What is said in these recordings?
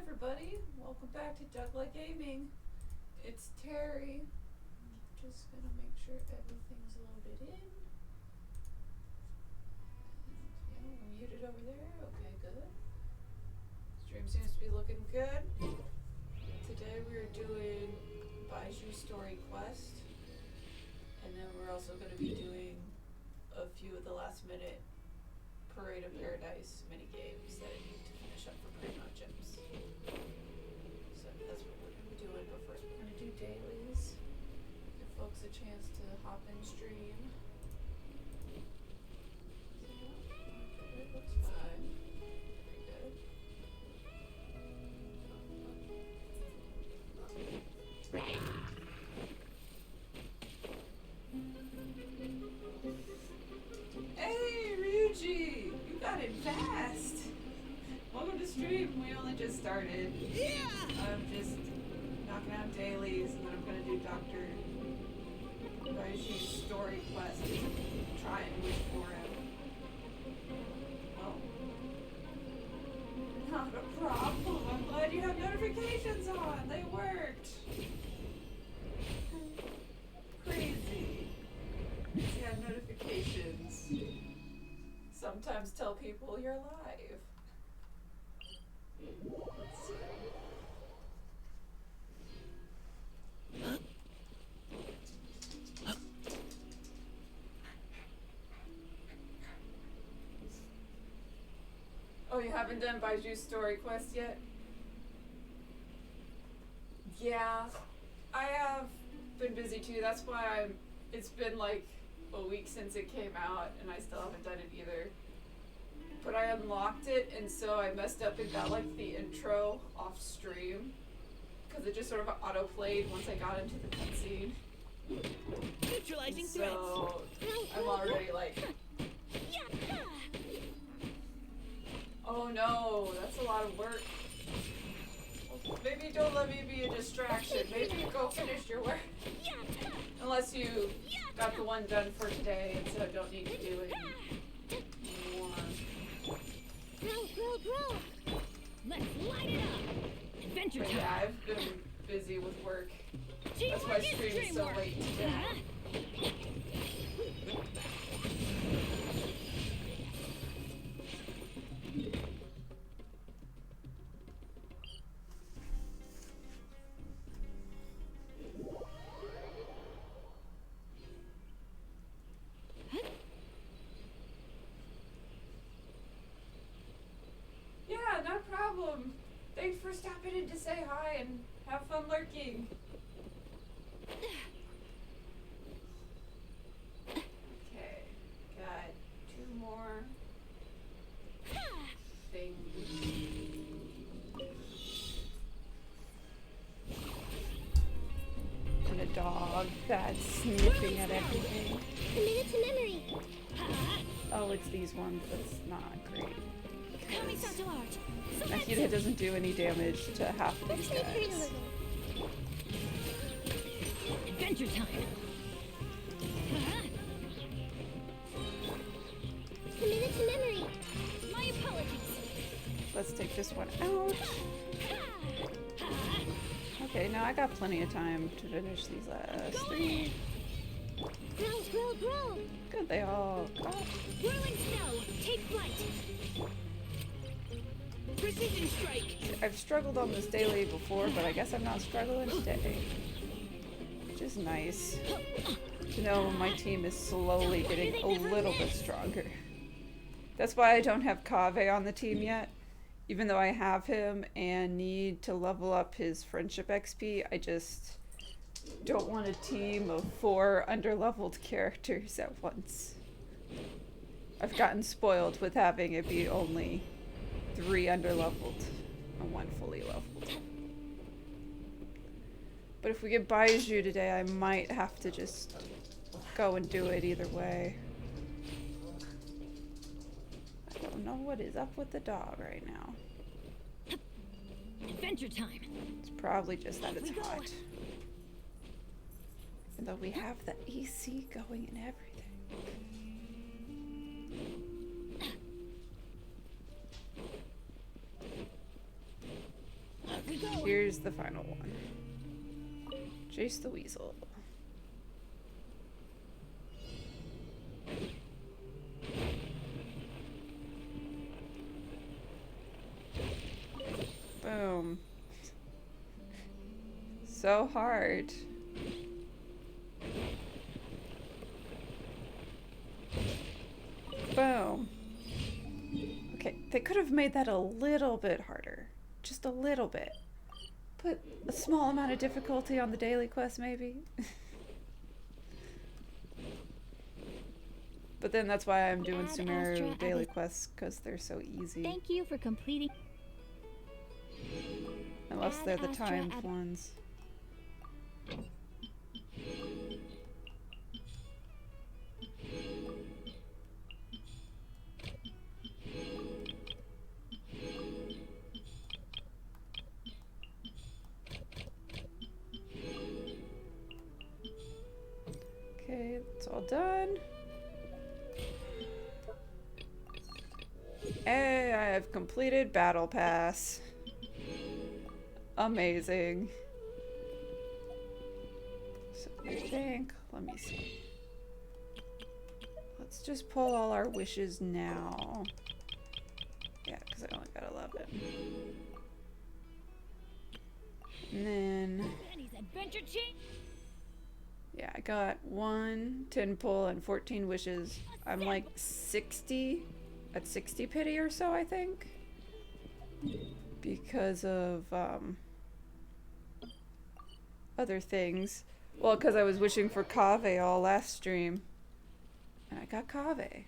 everybody. Welcome back to Juglet Gaming. It's Terry. Just gonna make sure everything's loaded in. And, yeah, we're muted over there. Okay, good. Stream seems to be looking good. Today we're doing Baizhu Story Quest. And then we're also gonna be doing a few of the last minute Parade of Paradise mini games that I need to finish up for Primo Gyms. So that's what we're gonna be doing, but first we're gonna do dailies. Give folks a chance to hop in stream. So okay, it looks fine. Very good. Hey, Ryuji! You got it fast! Welcome to stream. We only just started. Yeah! I'm just knocking out dailies, and then I'm gonna do Dr. Baizhu's story quest. Try and wish for him. Well, not a problem. I'm glad you have notifications on. They worked. Crazy. Yeah, notifications. Sometimes tell people you're live. Let's see. Oh, you haven't done Baizhu's story quest yet? Yeah, I have been busy too. That's why it's been like a week since it came out, and I still haven't done it either. But I unlocked it, and so I messed up and got like the intro off stream, because it just sort of auto-played once I got into the cutscene. Neutralizing So I'm already like, oh no, that's a lot of work. Maybe don't let me be a distraction. Maybe go finish your work. Unless you got the one done for today, and so don't need to do it anymore. Grow. Let's light it up. Adventure But time. yeah, I've been busy with work. That's why stream's so late today. Yeah, no problem. Thanks for stopping in to say hi and have fun lurking. Okay, got 2 more things. And a dog that's sniffing at everything. Commit to memory. Oh, it's these ones. That's not great. Art. Akita doesn't do any damage to half Let's these make her a guys. little. Adventure time. Commit to memory. My apologies. Let's take this one out. Okay, now I got plenty of time to finish these last 3. Grow. Good, they all got. Whirling snow. Take flight. Precision strike. I've struggled on this daily before, but I guess I'm not struggling today. Which is nice to know my team is slowly getting a little bit stronger. That's why I don't have Kaveh on the team yet. Even though I have him and need to level up his friendship XP, I just don't want a team of 4 underleveled characters at once. I've gotten spoiled with having it be only 3 underleveled and 1 fully leveled. But if we get Baizhu today, I might have to just go and do it either way. I don't know what is up with the dog right now. Adventure time. It's probably just that it's We go. hot. Even though we have the AC going and everything. go. Here's the final one. Chase the weasel. Boom. So hard. Boom. Okay, they could have made that a little bit harder. Just a little bit. Put a small amount of difficulty on the daily quest, maybe. But then that's why I'm doing Add Sumeru Astra daily Abbey. quests, because they're so easy. Thank you for completing. Unless Add they're the Astra timed Abbey. ones. Okay, it's all done. Hey, I have completed Battle Pass. Amazing. So I think, let me see. Let's just pull all our wishes now. Yeah, because I only got 11. And then, Penny's adventure chain. yeah, I got 1 10 pull and 14 wishes. I'm like 60, at 60 pity or so, I think. Because of, other things. Well, because I was wishing for Kaveh all last stream. And I got Kaveh.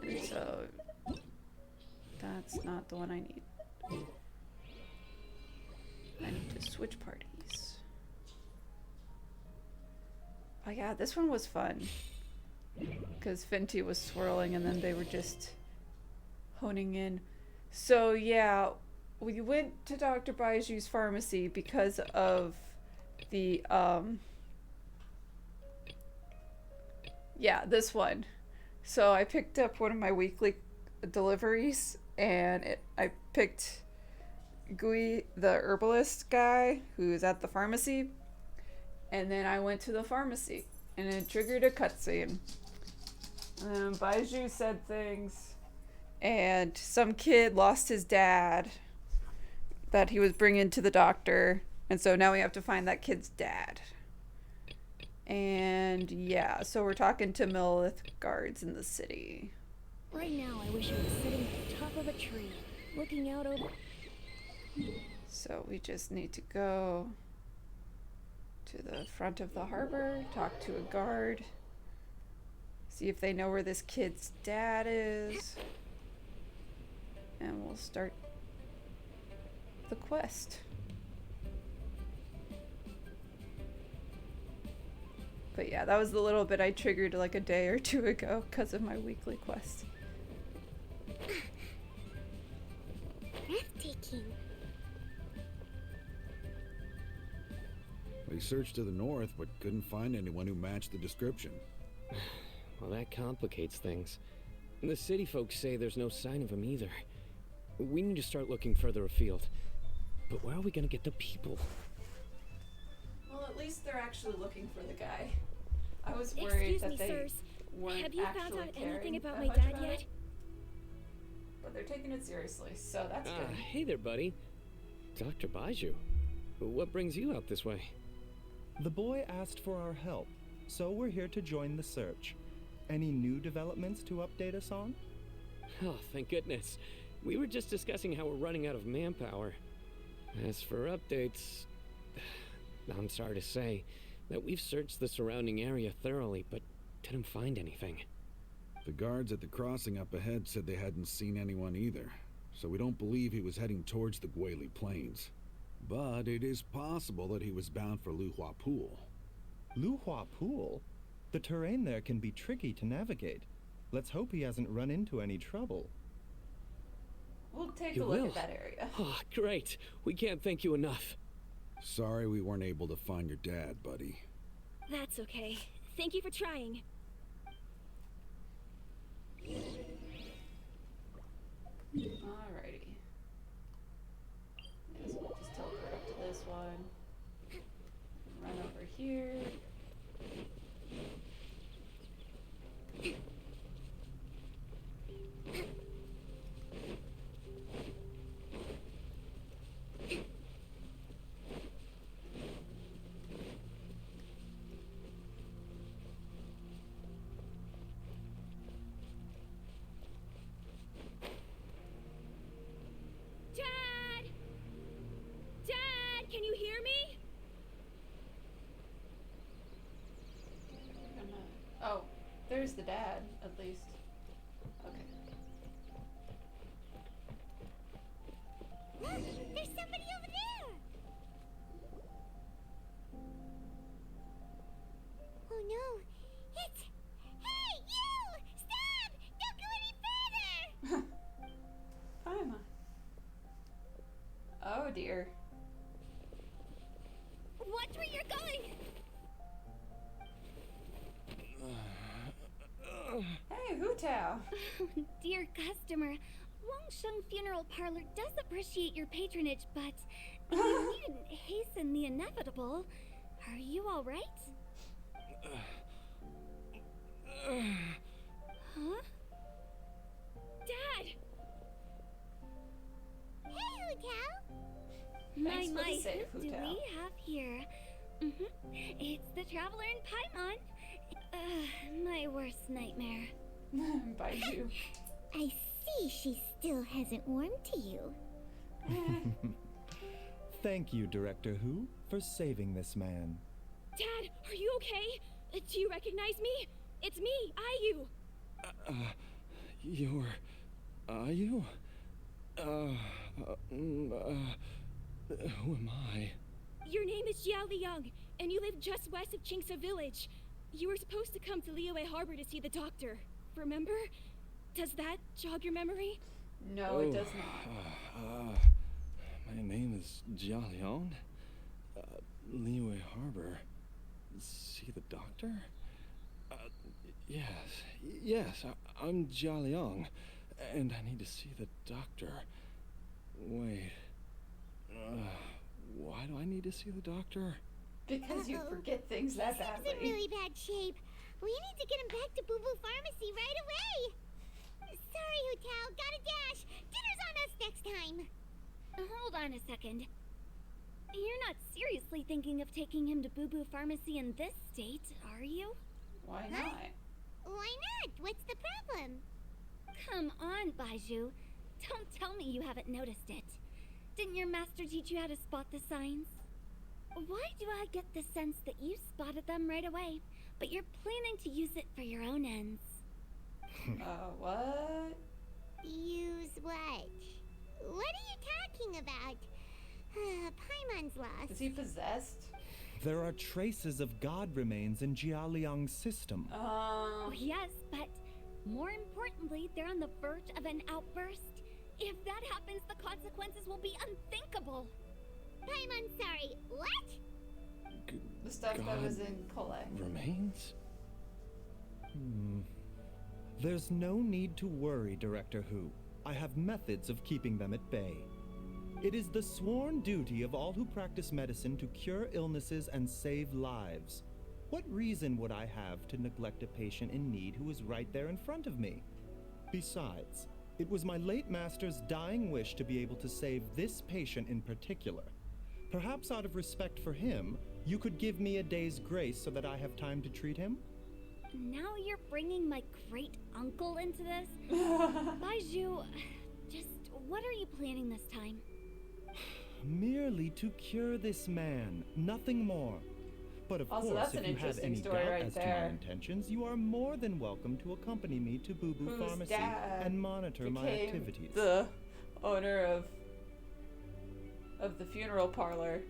And so, that's not the one I need. I need to switch parties. Oh yeah, this one was fun. Because Fenty was swirling and then they were just honing in. So yeah, we went to Dr. Baizhu's pharmacy because of the, yeah, this one. So I picked up one of my weekly deliveries and I picked Gui, the herbalist guy who's at the pharmacy. And then I went to the pharmacy and it triggered a cutscene. Baizhu said things and some kid lost his dad that he was bringing to the doctor. And so now we have to find that kid's dad. And yeah, so we're talking to Millith guards in the city. Right now, I wish I was sitting at the top of a tree, looking out over. So we just need to go to the front of the harbor, talk to a guard, see if they know where this kid's dad is, and we'll start the quest. But yeah, that was the little bit I triggered like a day or two ago because of my weekly quest. Breathtaking. We searched to the north, but couldn't find anyone who matched the description. Well, that complicates things. And the city folks say there's no sign of him either. We need to start looking further afield. But where are we gonna get the people? Well, at least they're actually looking for the guy. I was worried Excuse that me, they sirs. weren't Have you found actually out caring anything about that my much dad about yet? it. But they're taking it seriously, so that's Ah, good. hey there, buddy. Dr. Baizhu. What brings you out this way? The boy asked for our help, so we're here to join the search. Any new developments to update us on? Oh, thank goodness. We were just discussing how we're running out of manpower. As for updates, I'm sorry to say that we've searched the surrounding area thoroughly, but didn't find anything. The guards at the crossing up ahead said they hadn't seen anyone either, so we don't believe he was heading towards the Guili Plains. But it is possible that he was bound for Luhua Pool. Luhua Pool? The terrain there can be tricky to navigate. Let's hope he hasn't run into any trouble. We'll take You a look will? at that area. Oh, great. We can't thank you enough. Sorry we weren't able to find your dad, buddy. That's okay. Thank you for trying. Alrighty. Yeah, so we'll just tell one. Run over here. Dad! Dad, can you hear me? Oh, there's the dad, at least. Okay. Look, there's somebody over there! Oh no, it's... Hey, you! Stop! Don't go any further! Paimon. Oh dear. Watch where you're going! Hey, Hu Tao. Dear customer, Wangsheng Funeral Parlor does appreciate your patronage, but you needn't hasten the inevitable. Are you all right? Huh? Dad! Hey, Hu Tao! Thanks for the save, who Hu do Tao. we have here? It's the traveler in Paimon. My worst nightmare. Baizhu. I see she still hasn't warmed to you. Thank you, Director Who, for saving this man. Dad, are you okay? Do you recognize me? It's me, Ayu. You're... Are you? Who am I? Your name is Jiao Liang, and you live just west of Qingse Village. You were supposed to come to Liyue Harbor to see the doctor. Remember? Does that jog your memory? No, it does not. My name is Jia Liang. Liyue Harbor. See the doctor? Yes, I'm Jia Liang, and I need to see the doctor. Wait, why do I need to see the doctor? Because you forget things that badly. He's in really bad shape. We need to get him back to Boo Boo Pharmacy right away. Sorry, Hu Tao. Gotta dash. Dinner's on us next time. Hold on a second. You're not seriously thinking of taking him to Boo Boo Pharmacy in this state, are you? Why not? Why not? What's the problem? Come on, Baizhu. Don't tell me you haven't noticed it. Didn't your master teach you how to spot the signs? Why do I get the sense that you spotted them right away, but you're planning to use it for your own ends? What? Use what? What are you talking about? Paimon's lost. Is he possessed? There are traces of god remains in Jia Liang's system. Oh, yes, but more importantly, they're on the verge of an outburst. If that happens, the consequences will be unthinkable. Paimon, sorry, what? The stuff that God was in Collect. Remains? There's no need to worry, Director Who. I have methods of keeping them at bay. It is the sworn duty of all who practice medicine to cure illnesses and save lives. What reason would I have to neglect a patient in need who is right there in front of me? Besides, it was my late master's dying wish to be able to save this patient in particular. Perhaps out of respect for him, you could give me a day's grace so that I have time to treat him? Now you're bringing my great uncle into this? Baizhu, just what are you planning this time? Merely to cure this man, nothing more. But of Also, course, that's an if you have interesting any story doubt right as to my there. intentions, you are more than welcome to accompany me to Boo Boo Whose Pharmacy dad and monitor my became activities. the owner of the funeral parlor,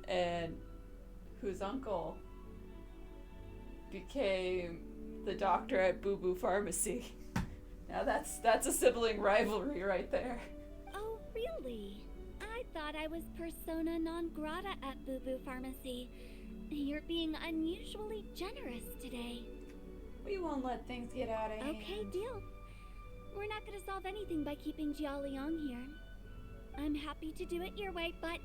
and whose uncle became the doctor at Boo Boo Pharmacy. Now that's a sibling rivalry right there. Oh, really? I thought I was persona non grata at Boo Boo Pharmacy. You're being unusually generous today. We won't let things get out of hand. Okay, deal. We're not gonna solve anything by keeping Jia Liang here. I'm happy to do it your way, but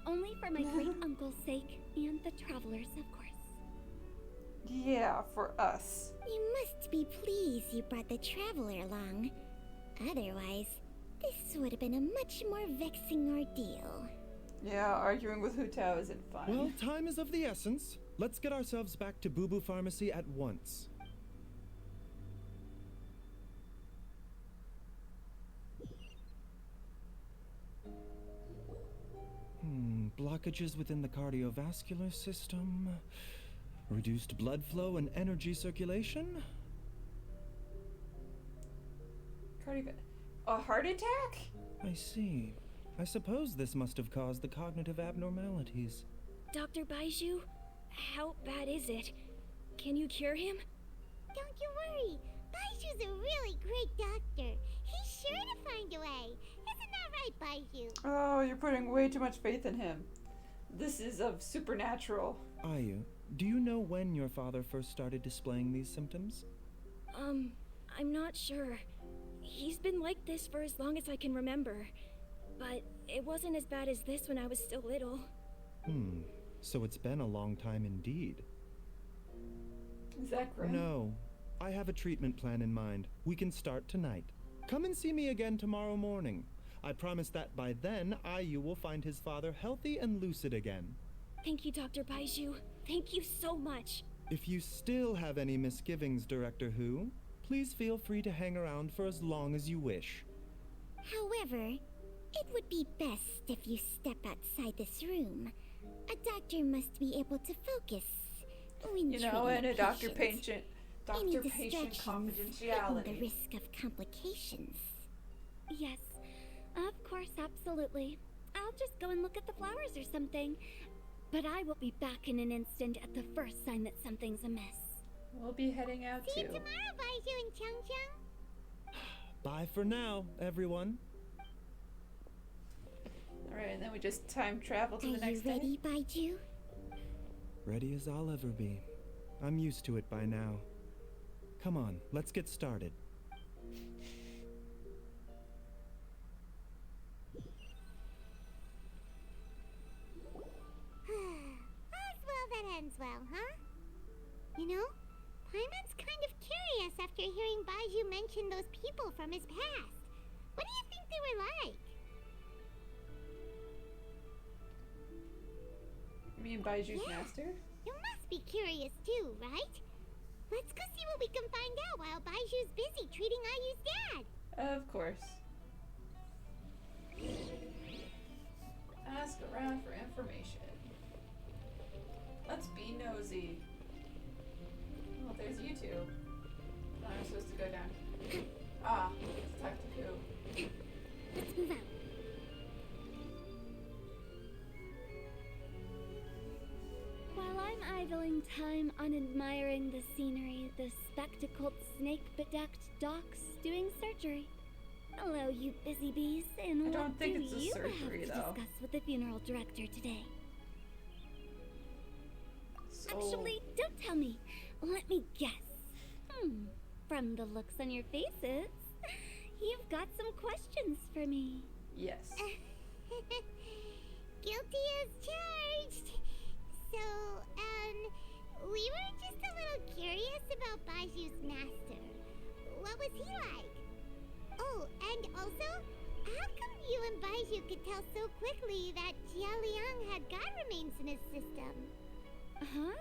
Only for my great-uncle's sake, and the travelers, of course. Yeah, for us. You must be pleased you brought the traveler along. Otherwise, this would have been a much more vexing ordeal. Yeah, arguing with Hu Tao isn't fun. Well, time is of the essence. Let's get ourselves back to Boo Boo Pharmacy at once. Blockages within the cardiovascular system. Reduced blood flow and energy circulation. A heart attack? I see. I suppose this must have caused the cognitive abnormalities. Dr. Baizhu, how bad is it? Can you cure him? Don't you worry. Baizhu's a really great doctor. He's sure to find a way. Isn't that right, Baizhu? Oh, you're putting way too much faith in him. This is of supernatural. Ayu, do you know when your father first started displaying these symptoms? I'm not sure. He's been like this for as long as I can remember. But it wasn't as bad as this when I was still little. So it's been a long time indeed. Is that grim? No, I have a treatment plan in mind. We can start tonight. Come and see me again tomorrow morning. I promise that by then, Ayu will find his father healthy and lucid again. Thank you, Dr. Baizhu. Thank you so much. If you still have any misgivings, Director Hu, please feel free to hang around for as long as you wish. However, it would be best if you step outside this room. A doctor must be able to focus when You know, treating and a patient. Any doctor-patient distractions threaten the confidentiality. risk of complications. Yes, of course, absolutely. I'll just go and look at the flowers or something. But I will be back in an instant at the first sign that something's amiss. We'll be heading out See you too. tomorrow, Baizhu and Chung Chung. Bye for now, everyone. Alright, and then we just time travel to the Are you next day. ready, Baizhu? Ready as I'll ever be. I'm used to it by now. Come on, let's get started. All's well that ends well, huh? You know, Paimon's kind of curious after hearing Baizhu mention those people from his past. What do you think they were like? You mean Baiju's Yeah. master? You must be curious too, right? Let's go see what we can find out while Baiju's busy treating Ayu's dad. Of course. Ask around for information. Let's be nosy. Oh, there's you two. I'm supposed to go down. Ah, let's talk to Koo. Let's move out. While I'm idling time on admiring the scenery, the spectacled snake-bedecked doc's doing surgery. Hello, you busy bees, and I don't what think do it's a you surgery, have to though. discuss with the funeral director today? So, Actually, don't tell me. Let me guess. From the looks on your faces, you've got some questions for me. yes. Guilty as charged. So, we were just a little curious about Baiju's master. What was he like? Oh, and also, how come you and Baizhu could tell so quickly that Jia Liang had god remains in his system? Huh?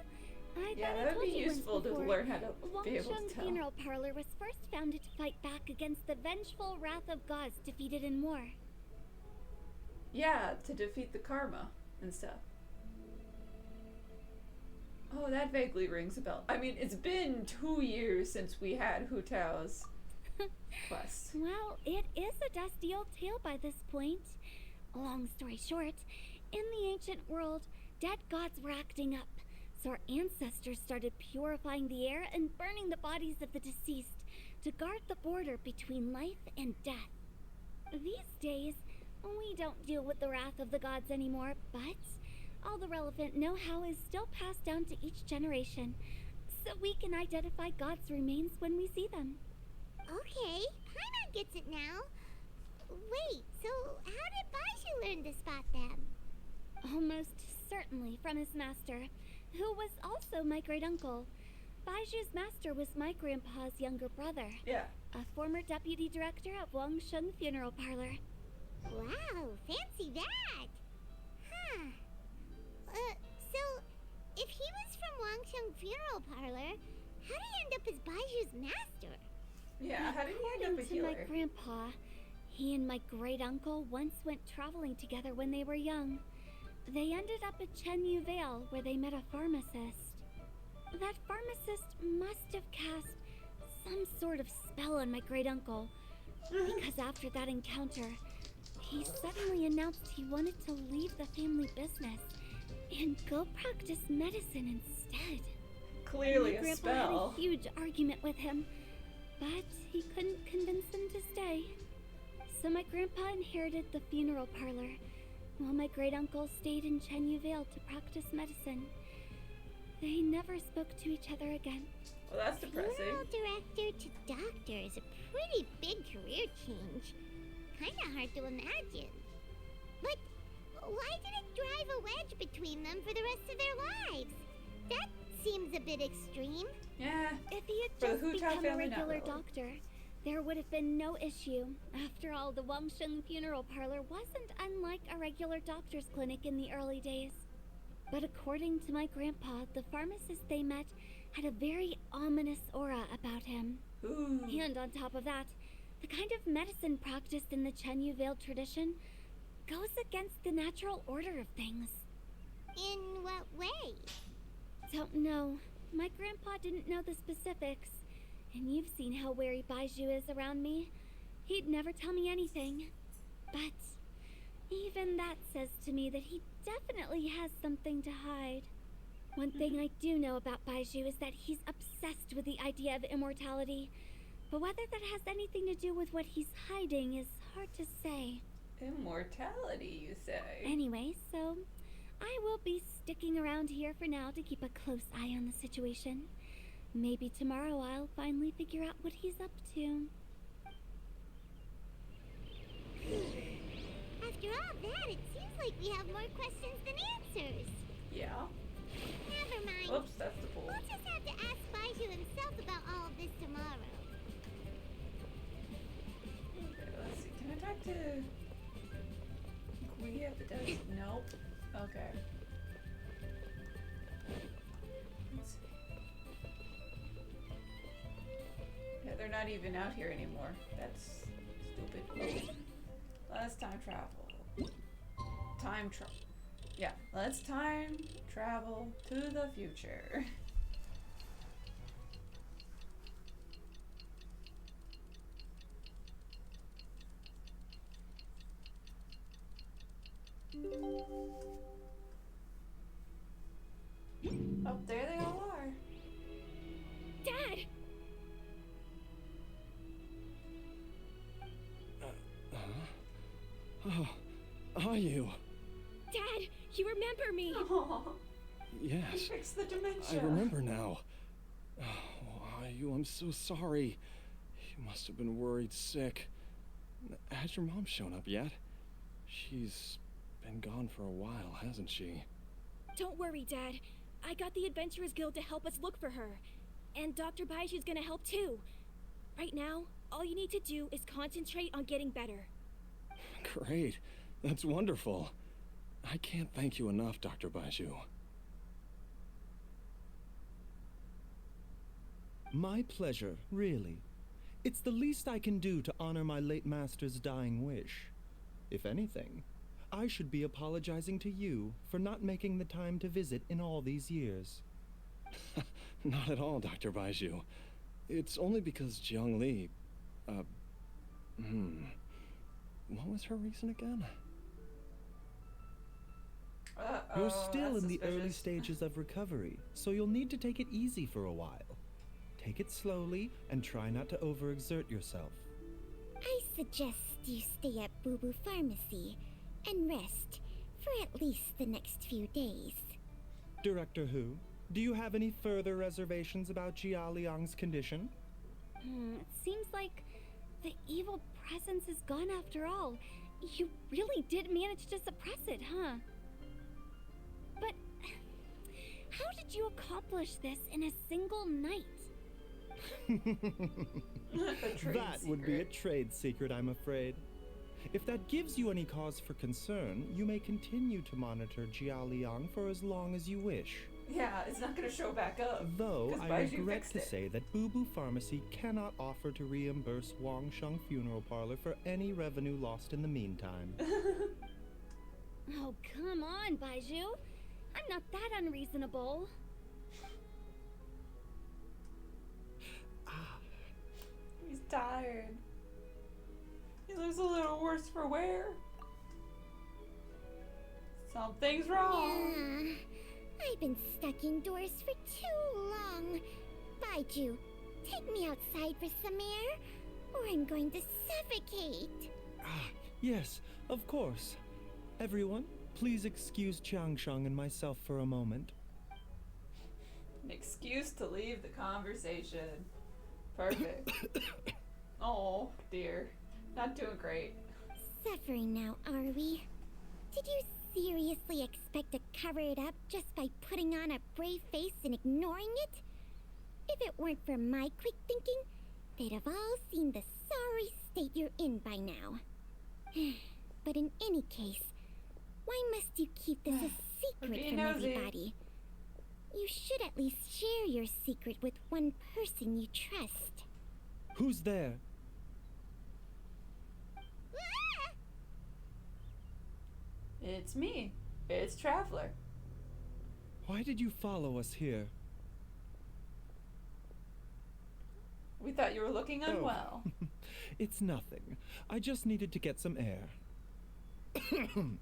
I Yeah, thought I that would told be you once useful to before. learn how to be able Wangsheng to tell. Funeral Parlor was first founded to fight back against the vengeful wrath of gods defeated in war. Yeah, to defeat the karma and stuff. Oh, that vaguely rings a bell. I mean, it's been 2 years since we had Hu Tao's quest. Well, it is a dusty old tale by this point. Long story short, in the ancient world, dead gods were acting up, so our ancestors started purifying the air and burning the bodies of the deceased to guard the border between life and death. These days, we don't deal with the wrath of the gods anymore, but all the relevant know-how is still passed down to each generation, so we can identify gods' remains when we see them. Okay, Paimon gets it now. Wait, so how did Baizhu learn to spot them? Almost certainly from his master, who was also my great-uncle. Baizhu's master was my grandpa's younger brother. Yeah. A former deputy director at Wangsheng Funeral Parlor. Wow, fancy that! Huh. So, if he was from Wangsheng Funeral Parlor, how did he end up as Baizhu's master? Yeah, how did he end According up a to healer? my grandpa, he and my great-uncle once went traveling together when they were young. They ended up at Chenyu Vale, where they met a pharmacist. That pharmacist must have cast some sort of spell on my great-uncle, because after that encounter, he suddenly announced he wanted to leave the family business and go practice medicine instead. Clearly My a grandpa had spell. a huge argument with him, but he couldn't convince him to stay. So my grandpa inherited the funeral parlor, while my great-uncle stayed in Chenyu Vale to practice medicine. They never spoke to each other again. Well, that's depressing. Funeral director to doctor is a pretty big career change. Kinda hard to imagine. But why did it drive a wedge between them for the rest of their lives? That seems a bit extreme. Yeah. If he had For the just Hu Tao become a family, not regular really. doctor, there would have been no issue. After all, the Wangsheng Funeral Parlor wasn't unlike a regular doctor's clinic in the early days. But according to my grandpa, the pharmacist they met had a very ominous aura about him. Ooh. And on top of that, the kind of medicine practiced in the Chenyu Vale tradition goes against the natural order of things. In what way? Don't know. My grandpa didn't know the specifics. And you've seen how wary Baizhu is around me. He'd never tell me anything. But even that says to me that he definitely has something to hide. One thing I do know about Baizhu is that he's obsessed with the idea of immortality. But whether that has anything to do with what he's hiding is hard to say. Immortality, you say? Anyway, so I will be sticking around here for now to keep a close eye on the situation. Maybe tomorrow I'll finally figure out what he's up to. After all that, it seems like we have more questions than answers. Yeah. Never mind. Oops, that's the pool. We'll just have to ask Baizhu himself about all of this tomorrow. Okay, let's see. Can I talk to Guia? Does nope. Okay. Let's see. Yeah, they're not even out here anymore. That's stupid. Let's time travel. Time travel. Yeah, let's time travel to the future. Oh, there they all are. Dad! Oh, are you? Dad, you remember me! Oh, Yes, fix the I dementia. remember now. Oh, are you? I'm so sorry. You must have been worried sick. Has your mom shown up yet? She's been gone for a while, hasn't she? Don't worry, Dad. I got the Adventurers Guild to help us look for her. And Dr. Baizhu's gonna help too. Right now, all you need to do is concentrate on getting better. Great. That's wonderful. I can't thank you enough, Dr. Baizhu. My pleasure, really. It's the least I can do to honor my late master's dying wish. If anything, I should be apologizing to you for not making the time to visit in all these years. Not at all, Dr. Baizhu. It's only because Jiang Li... What was her reason again? You're still that's in the early suspicious. stages of recovery, so you'll need to take it easy for a while. Take it slowly and try not to overexert yourself. I suggest you stay at Boo Boo Pharmacy and rest for at least the next few days. Director Hu, do you have any further reservations about Jia Liang's condition? It seems like the evil presence is gone after all. You really did manage to suppress it, huh? But how did you accomplish this in a single night? A trade That would be a secret. trade secret, I'm afraid. If that gives you any cause for concern, you may continue to monitor Jialiang for as long as you wish. Yeah, it's not gonna show back up. Though 'cause I Baizhu regret fixed to it. say that Boo Boo Pharmacy cannot offer to reimburse Wang Sheng Funeral Parlor for any revenue lost in the meantime. Oh, come on, Baizhu. I'm not that unreasonable. He's tired. He looks a little worse for wear. Something's wrong. Yeah. I've been stuck indoors for too long. Baizhu, take me outside for some air, or I'm going to suffocate. Yes, of course. Everyone, please excuse Changsheng and myself for a moment. An excuse to leave the conversation. Perfect. Oh dear. Not doing great. Suffering now, are we? Did you seriously expect to cover it up just by putting on a brave face and ignoring it? If it weren't for my quick thinking, they'd have all seen the sorry state you're in by now. But in any case, why must you keep this a secret being from nosy. everybody? You should at least share your secret with one person you trust. Who's there? It's me. It's Traveler. Why did you follow us here? We thought you were looking unwell. It's nothing. I just needed to get some air. And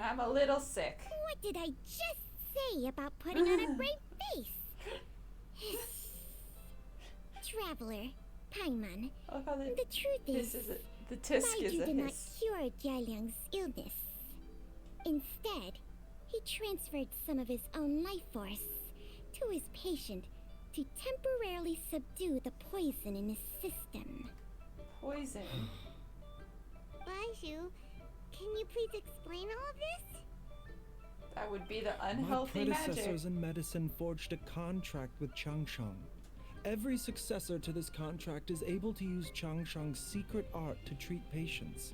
I'm a little sick. What did I just say about putting on a brave face? Traveler, Paimon, I love how the truth this is, is the tisk is Baizhu a did not hiss. cure Jialiang's illness. Instead, he transferred some of his own life force to his patient to temporarily subdue the poison in his system. Poison. Baizhu, can you please explain all of this? That would be the My unhealthy magic. predecessors in medicine forged a contract with Changsheng. Every successor to this contract is able to use Changsheng's secret art to treat patients.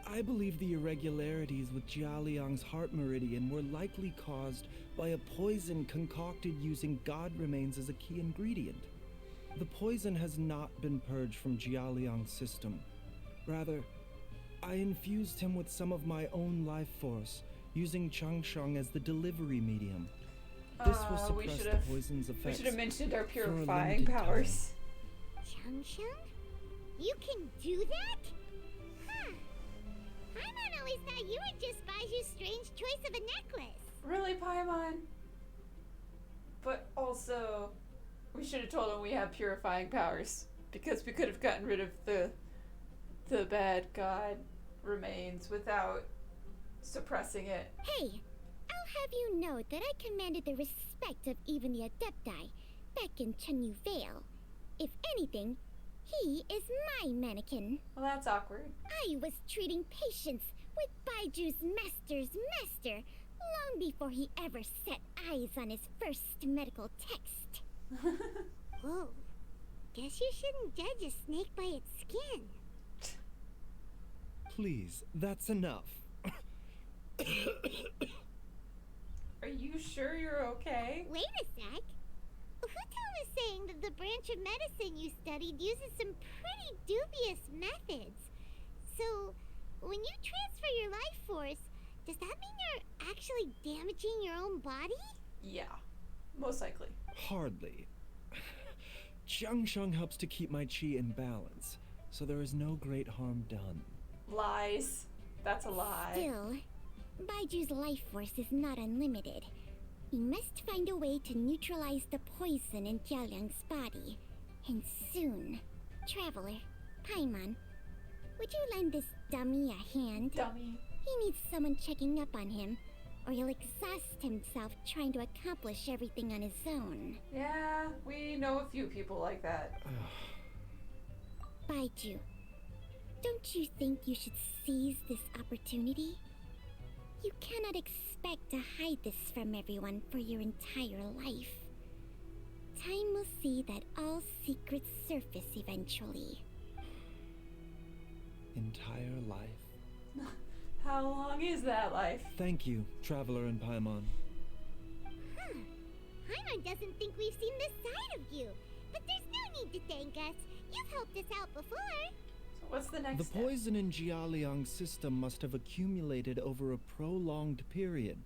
I believe the irregularities with Jialiang's heart meridian were likely caused by a poison concocted using god remains as a key ingredient. The poison has not been purged from Jialiang's system. Rather, I infused him with some of my own life force, using Changsheng as the delivery medium. This will We suppress the should've- poison's We effects. should have mentioned our a purifying limited powers. Changsheng? You can do that? Huh. Paimon always thought you were just Baiju's strange choice of a necklace. Really, Paimon? But also, we should have told him we have purifying powers. Because we could have gotten rid of the bad god remains without suppressing it. Hey, I'll have you know that I commanded the respect of even the Adepti back in Chenyu Vale. If anything, he is my mannequin. Well, that's awkward. I was treating patients with Baiju's master's master long before he ever set eyes on his first medical text. Whoa. Guess you shouldn't judge a snake by its skin. Please, that's enough. Are you sure you're okay? Wait a sec. Huto was saying that the branch of medicine you studied uses some pretty dubious methods. So, when you transfer your life force, does that mean you're actually damaging your own body? Yeah, most likely. Hardly. Changsheng helps to keep my chi in balance, so there is no great harm done. Lies. That's a lie. Still, Baiju's life force is not unlimited. We must find a way to neutralize the poison in Jialiang's body. And soon. Traveler, Paimon, would you lend this dummy a hand? Dummy. He needs someone checking up on him, or he'll exhaust himself trying to accomplish everything on his own. Yeah, we know a few people like that. Baizhu, don't you think you should seize this opportunity? You cannot expect to hide this from everyone for your entire life. Time will see that all secrets surface eventually. Entire life. How long is that life? Thank you, Traveler and Paimon. Huh. Paimon doesn't think we've seen this side of you. But there's no need to thank us. You've helped us out before. So what's the next The step? poison in Jialiang's system must have accumulated over a prolonged period.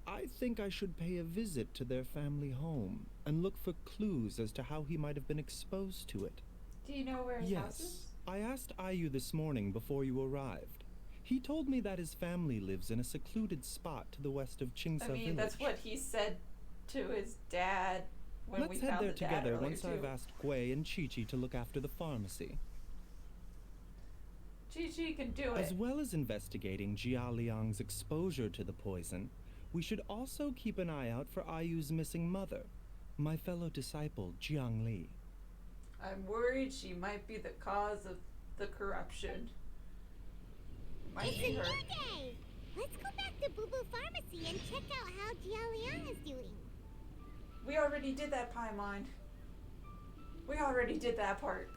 I think I should pay a visit to their family home and look for clues as to how he might have been exposed to it. Do you know where his house is? Yes, I asked Ayu this morning before you arrived. He told me that his family lives in a secluded spot to the west of Qingsa I mean, village. that's what he said to his dad when Let's we head found there the dad together earlier, once too. I've asked Gui and Chi-Chi to look after the pharmacy. Chi-Chi can do it. As well as investigating Jia Liang's exposure to the poison, we should also keep an eye out for Ayu's missing mother, my fellow disciple Jiang Li. I'm worried she might be the cause of the corruption. Might It's a be new her. day. Let's go back to Boo Boo Pharmacy and check out how Jialiang is doing. We already did that, Paimon. We already did that part.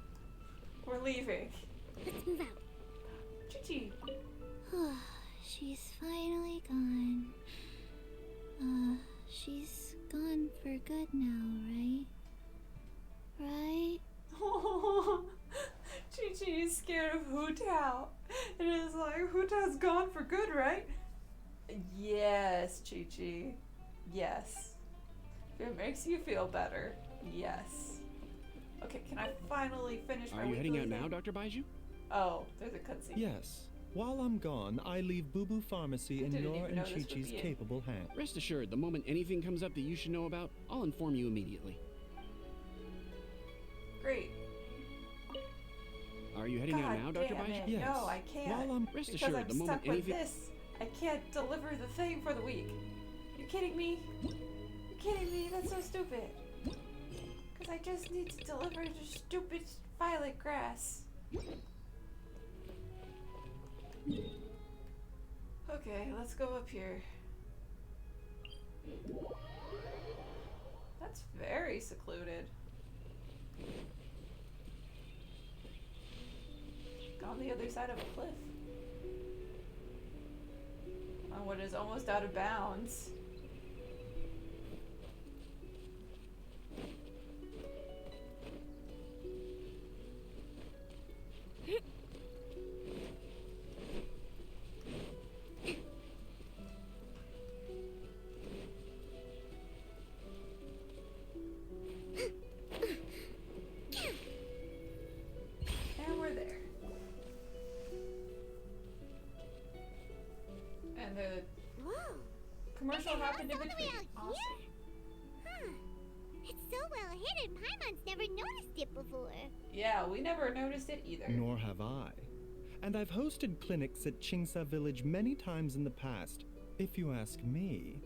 We're leaving. Let's move out. Chi-Chi. She's finally gone. She's gone for good now, right? Right? Chi-Chi is scared of Hu Tao. And it's like, Hu Tao's gone for good, right? Yes, Chi-Chi. Yes. If it makes you feel better, yes. Okay, can I finally finish my Are you heading out weekly now, thing? Dr. Baizhu? Oh, there's a cutscene. Yes. While I'm gone, I leave Boo Boo Pharmacy in Didn't your even and know this would Chi-Chi's be it. capable hands. Rest assured, the moment anything comes up that you should know about, I'll inform you immediately. Great. Are you heading out now, Dr. damn Baizhu? it. Yes. No, I can't. While I'm Rest Because assured, I'm the moment stuck with anything... this. I can't deliver the thing for the week. You kidding me? You kidding me? That's so stupid. Because I just need to deliver the stupid violet grass. Okay, let's go up here. That's very secluded. On the other side of a cliff. On what is almost out of bounds. And we're there. And the Whoa. commercial There's a happened in house all the way between. out Awesome. here? Huh. It's so well hidden, Paimon's never noticed it before. Yeah, we never noticed it either. Nor have I. And I've hosted clinics at Qingsa Village many times in the past. If you ask me,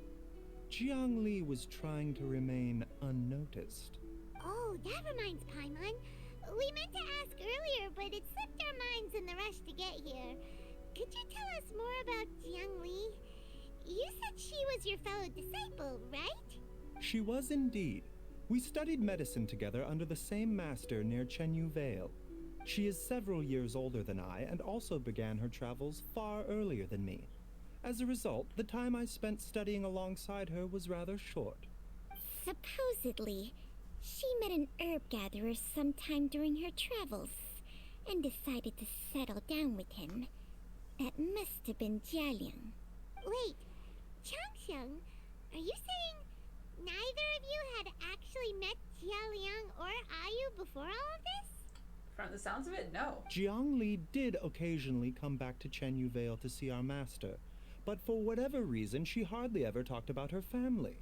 Jiang Li was trying to remain unnoticed. Oh, that reminds Paimon. We meant to ask earlier, but it slipped our minds in the rush to get here. Could you tell us more about Jiang Li? You said she was your fellow disciple, right? She was indeed. We studied medicine together under the same master near Chenyu Vale. She is several years older than I and also began her travels far earlier than me. As a result, the time I spent studying alongside her was rather short. Supposedly, she met an herb gatherer sometime during her travels and decided to settle down with him. That must have been Jialiang. Wait, Changxiang, are you saying neither of you had actually met Jialiang or Ayu before all of this? From the sounds of it, no. Jiang Li did occasionally come back to Chenyu Vale to see our master, but for whatever reason, she hardly ever talked about her family.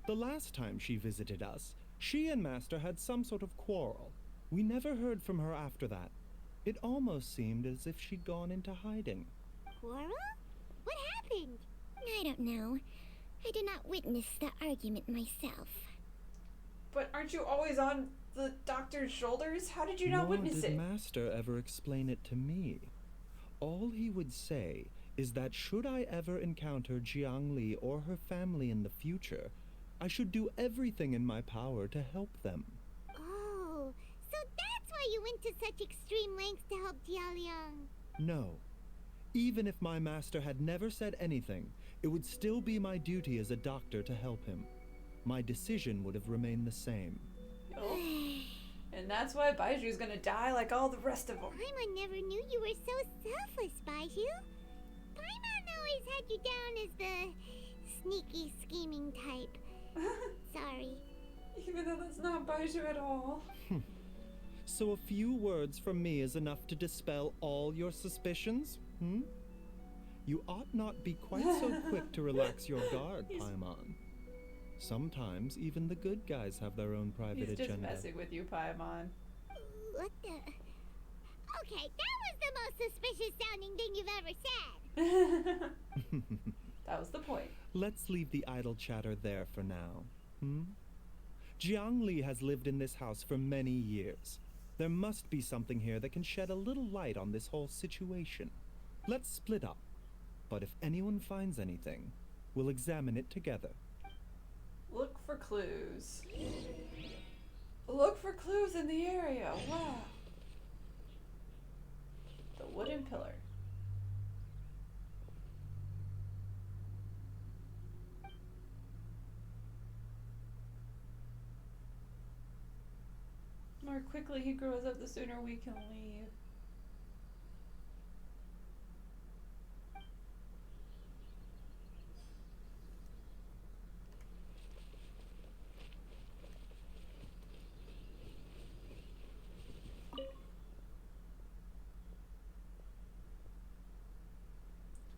The last time she visited us, she and Master had some sort of quarrel. We never heard from her after that. It almost seemed as if she'd gone into hiding. Quarrel? What happened? I don't know. I did not witness the argument myself. But aren't you always on the doctor's shoulders? How did you not Nor witness did it? Master ever explain it to me. All he would say is that should I ever encounter Jiangli or her family in the future, I should do everything in my power to help them. Oh, so that's why you went to such extreme lengths to help Jialiang. No. Even if my master had never said anything, it would still be my duty as a doctor to help him. My decision would have remained the same. Oh. And that's why Baiju's gonna die like all the rest of them. Paimon never knew you were so selfless, Baizhu. Paimon always had you down as the sneaky, scheming type. Sorry. Even though that's not Baizhu at all. So a few words from me is enough to dispel all your suspicions? You ought not be quite so quick to relax your guard, Paimon. Sometimes even the good guys have their own private He's agenda. just messing with you, Paimon. What the? Okay, that was the most suspicious sounding thing you've ever said. That was the point. Let's leave the idle chatter there for now. Jiangli has lived in this house for many years. There must be something here that can shed a little light on this whole situation. Let's split up. But if anyone finds anything, we'll examine it together. Look for clues. Look for clues in the area. Wow. The wooden pillar. The more quickly he grows up, the sooner we can leave.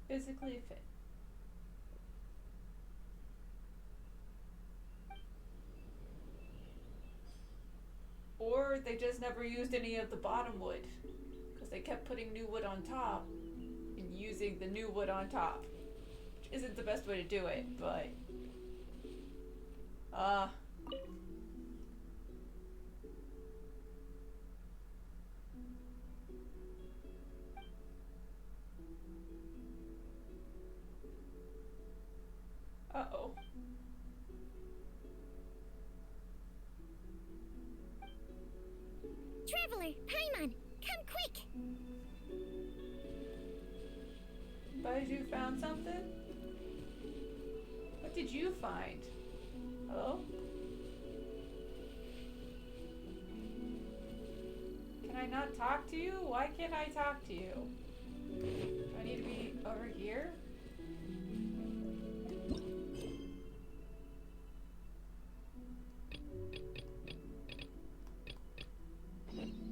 Physically fit. Or they just never used any of the bottom wood because they kept putting new wood on top and using the new wood on top, which isn't the best way to do it, but uh-oh. Traveler, Paimon, come quick! Baizhu found something? What did you find? Hello? Can I not talk to you? Why can't I talk to you? Do I need to be over here?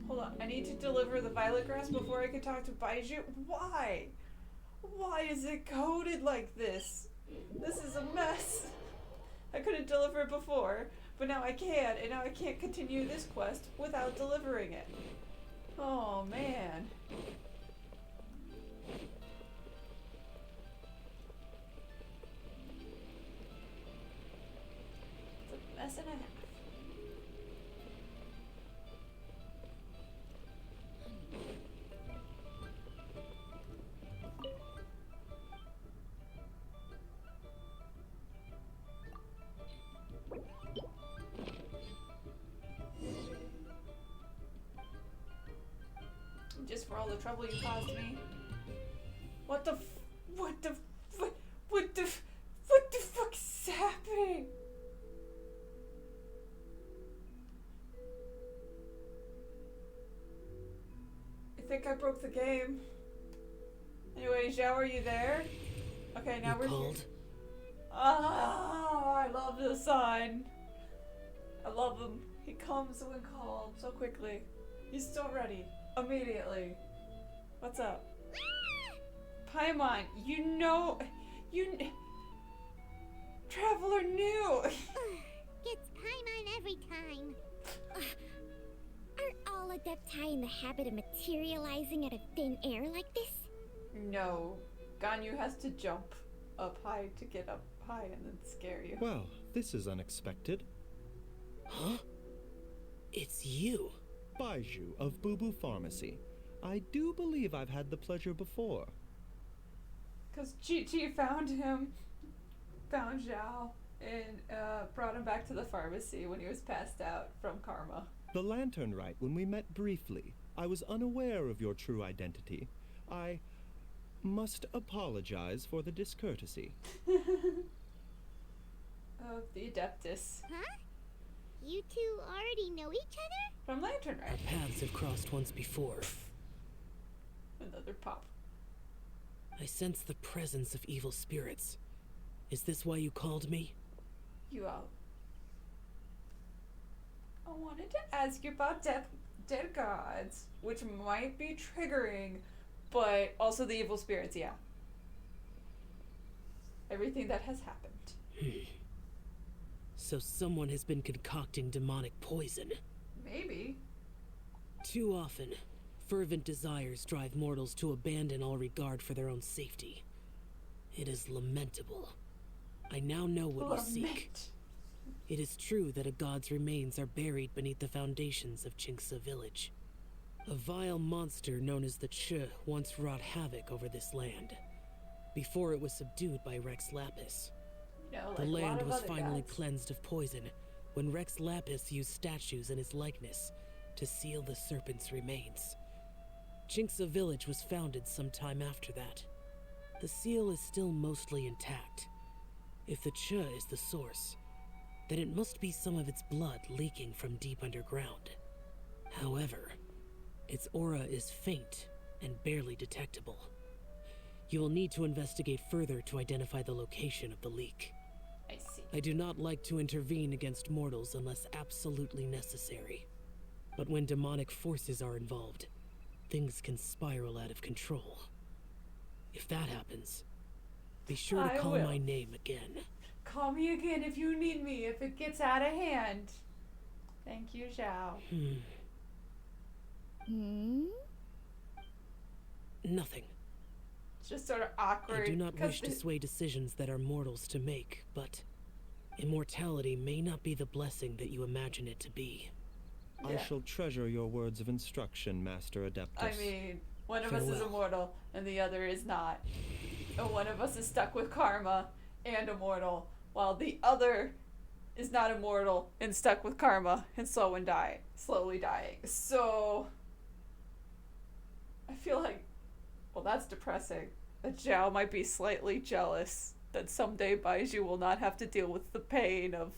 Hold on, I need to deliver the violet grass before I can talk to Baizhu? Why? Why is it coded like this? This is a mess. I couldn't deliver it before, but now I can, and now I can't continue this quest without delivering it. Oh man. It's a mess and a half. Just for all the trouble you caused me. What the what the fuck is happening? I think I broke the game. Anyway, Zhao, are you there? Okay, now we're here. Oh, I love the sun. I love him. He comes when called so quickly. He's so ready. Immediately. What's up? Paimon, you know... Traveler knew! Gets Paimon every time. Are all Adepti in the habit of materializing out of thin air like this? No. Ganyu has to jump up high to get up high and then scare you. Well, this is unexpected. Huh? It's you. Baizhu of Boo Boo Pharmacy. I do believe I've had the pleasure before. Because Chi-Chi found Zhao, and brought him back to the pharmacy when he was passed out from karma. The Lantern Rite, when we met briefly, I was unaware of your true identity. I must apologize for the discourtesy. Oh, the Adeptus. Huh? You two already know each other? From Lantern Our Rite. paths have crossed once before. Another pop. I sense the presence of evil spirits. Is this why you called me? You out. I wanted to ask you about dead gods, which might be triggering, but also the evil spirits, yeah. Everything that has happened. So someone has been concocting demonic poison. Maybe. Too often, fervent desires drive mortals to abandon all regard for their own safety. It is lamentable. I now know what you seek. Lament. It is true that a god's remains are buried beneath the foundations of Chinksa village. A vile monster known as the Ch once wrought havoc over this land, before it was subdued by Rex Lapis. No, The like a lot land of was other finally gods. cleansed of poison when Rex Lapis used statues in his likeness to seal the serpent's remains. Chinksa village was founded some time after that. The seal is still mostly intact. If the Ch is the source, then it must be some of its blood leaking from deep underground. However, its aura is faint and barely detectable. You will need to investigate further to identify the location of the leak. I see. I do not like to intervene against mortals unless absolutely necessary. But when demonic forces are involved, things can spiral out of control. If that happens, be sure to I call will. my name again. Call me again if you need me, if it gets out of hand. Thank you, Zhao. Nothing. It's just sort of awkward. I do not 'cause wish to sway decisions that are mortals to make, but immortality may not be the blessing that you imagine it to be. I Yeah. shall treasure your words of instruction, Master Adeptus. I mean, one of us is Farewell. immortal and the other is not. And one of us is stuck with karma and immortal, while the other is not immortal and stuck with karma and slowly dying. So I feel like, well, that's depressing. That Zhao might be slightly jealous that someday Baizhu will not have to deal with the pain of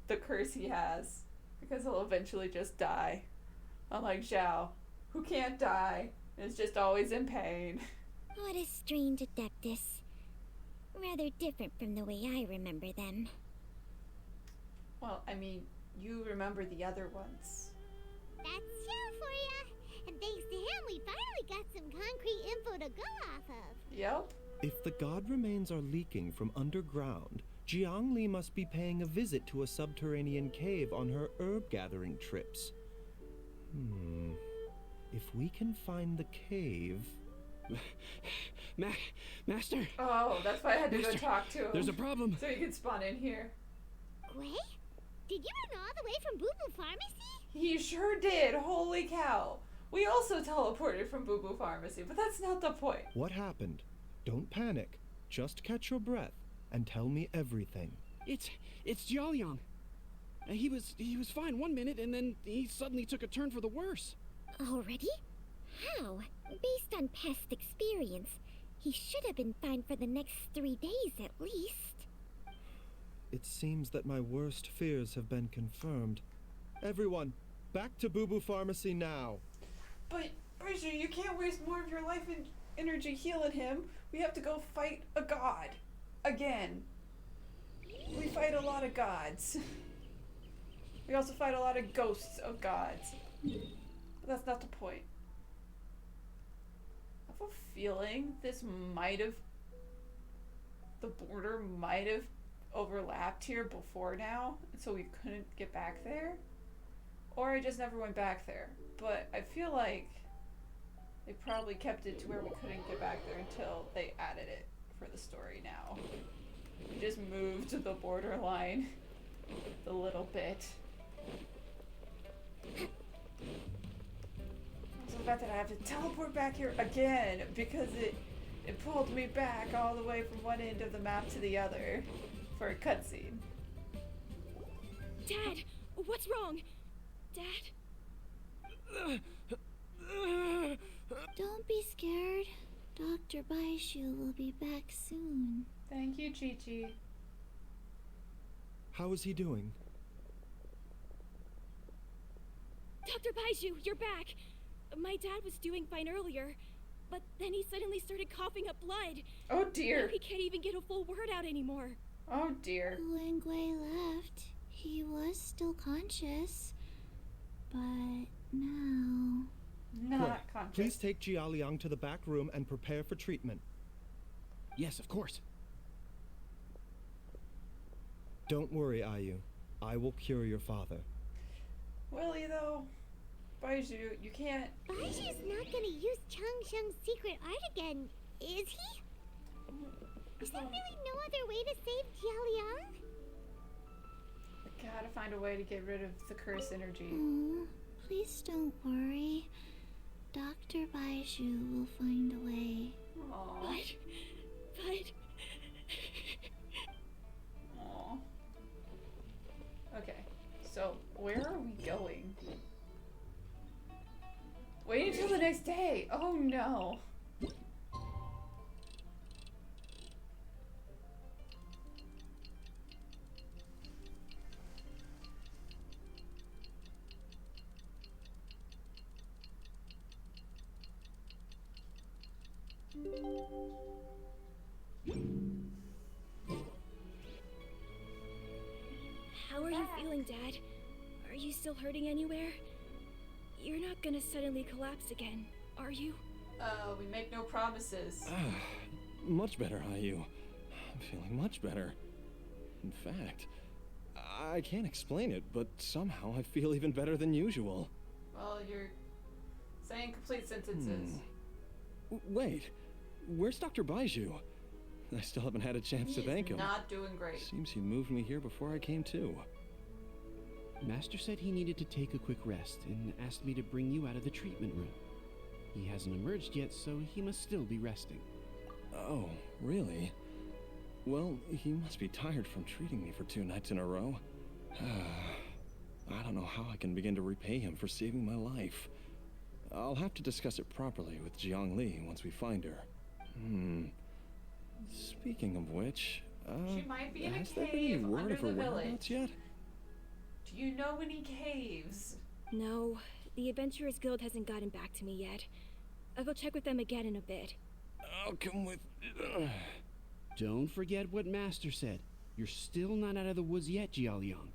the curse he has, because he'll eventually just die. Unlike Zhao, who can't die and is just always in pain. What a strange Adeptus. Rather different from the way I remember them. Well, I mean, you remember the other ones. That's Zhao for ya! And thanks to him, we finally got some concrete info to go off of. Yep. If the god remains are leaking from underground, Jiangli must be paying a visit to a subterranean cave on her herb gathering trips. If we can find the cave... Master, Oh, that's why I had to go Master, talk to him. there's a problem. So he could spawn in here. Wait? Did you run all the way from Boo Boo Pharmacy? He sure did. Holy cow. We also teleported from Boo Boo Pharmacy, but that's not the point. What happened? Don't panic. Just catch your breath and tell me everything. It's Jiaoyang. He was fine one minute, and then he suddenly took a turn for the worse. Already? How? Based on past experience, he should have been fine for the next 3 days at least. It seems that my worst fears have been confirmed. Everyone, back to Boo Boo Pharmacy now. But, Baizhu, you can't waste more of your life and energy healing him. We have to go fight a god. Again. We fight a lot of gods. We also fight a lot of ghosts of gods. But that's not the point. I have a feeling this might have... The border might have overlapped here before now, and so we couldn't get back there. Or I just never went back there. But I feel like they probably kept it to where we couldn't get back there until they added it for the story now. We just moved to the borderline a little bit. Also the fact that I have to teleport back here again because It pulled me back all the way from one end of the map to the other for a cutscene. Dad, what's wrong? Dad? Don't be scared. Dr. Baizhu will be back soon. Thank you, Chi-Chi. How is he doing? Dr. Baizhu, you're back! My dad was doing fine earlier, but then he suddenly started coughing up blood. Oh dear. Now he can't even get a full word out anymore. Oh dear. When Gui left, he was still conscious. But now... Not conscious. Please take Jialiang to the back room and prepare for treatment. Yes, of course. Don't worry, Ayu. I will cure your father. Will you though? Baizhu, you can't. Baiju's not gonna use Changsheng's secret art again, is he? Is there really no other way to save Jialiang? I gotta find a way to get rid of the curse energy. Oh, please don't worry. Dr. Baizhu will find a way. Aww. But... Aww. Okay, so where are we going? Wait until the next day! Oh no! How are you feeling, Dad? Are you still hurting anywhere? You're not gonna suddenly collapse again, are you? We make no promises. Much better, Ayu. I'm feeling much better. In fact, I can't explain it, but somehow I feel even better than usual. Well, you're saying complete sentences. Wait, where's Dr. Baizhu? I still haven't had a chance to thank him. Not doing great. Seems he moved me here before I came to. Master said he needed to take a quick rest and asked me to bring you out of the treatment room. He hasn't emerged yet, so he must still be resting. Oh, really? Well, he must be tired from treating me for 2 nights in a row. I don't know how I can begin to repay him for saving my life. I'll have to discuss it properly with Jiang Li once we find her. Speaking of which, She might be in a has there been any cave word under of her the whereabouts village. yet? Do you know any caves? No, the Adventurers Guild hasn't gotten back to me yet. I'll go check with them again in a bit. I'll come with... Don't forget what Master said. You're still not out of the woods yet, Jialiang.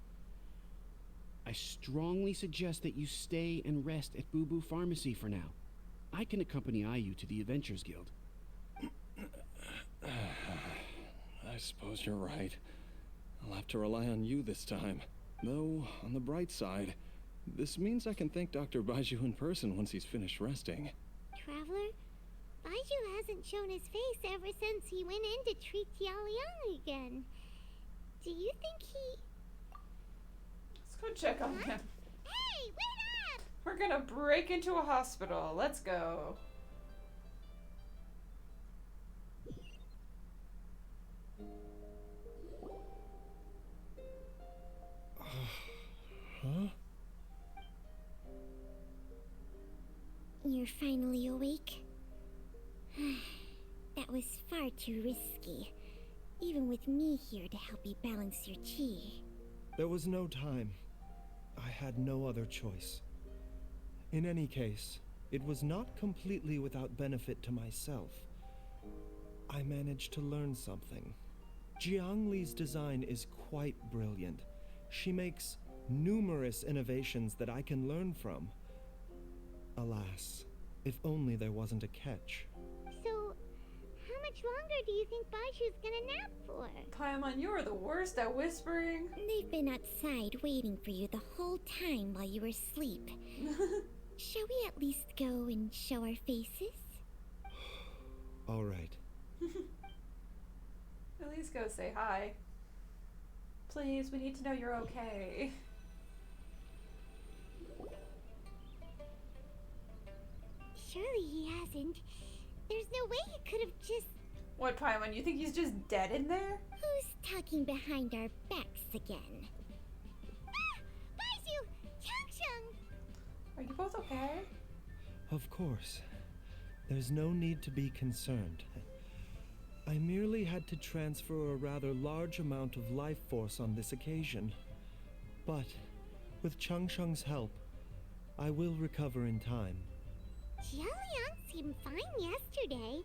I strongly suggest that you stay and rest at Boo Boo Pharmacy for now. I can accompany Ayu to the Adventurers Guild. I suppose you're right. I'll have to rely on you this time. Though, on the bright side, this means I can thank Dr. Baizhu in person once he's finished resting. Traveler, Baizhu hasn't shown his face ever since he went in to treat Jialiang again. Do you think he... Let's go check on him. Hey, wait up! We're gonna break into a hospital. Let's go. Huh? You're finally awake? That was far too risky. Even with me here to help you balance your chi. There was no time. I had no other choice. In any case, it was not completely without benefit to myself. I managed to learn something. Jiang Li's design is quite brilliant. She makes numerous innovations that I can learn from. Alas, if only there wasn't a catch. So, how much longer do you think Baiju's gonna nap for? Paimon, you are the worst at whispering. They've been outside waiting for you the whole time while you were asleep. Shall we at least go and show our faces? All right. At least go say hi. Please, we need to know you're okay. Surely he hasn't. There's no way he could have just... What, Paimon, you think he's just dead in there? Who's talking behind our backs again? Ah! Baizhu! Changsheng! Are you both okay? Of course. There's no need to be concerned. I merely had to transfer a rather large amount of life force on this occasion. But with Changsheng's help, I will recover in time. Jialiang seemed fine yesterday.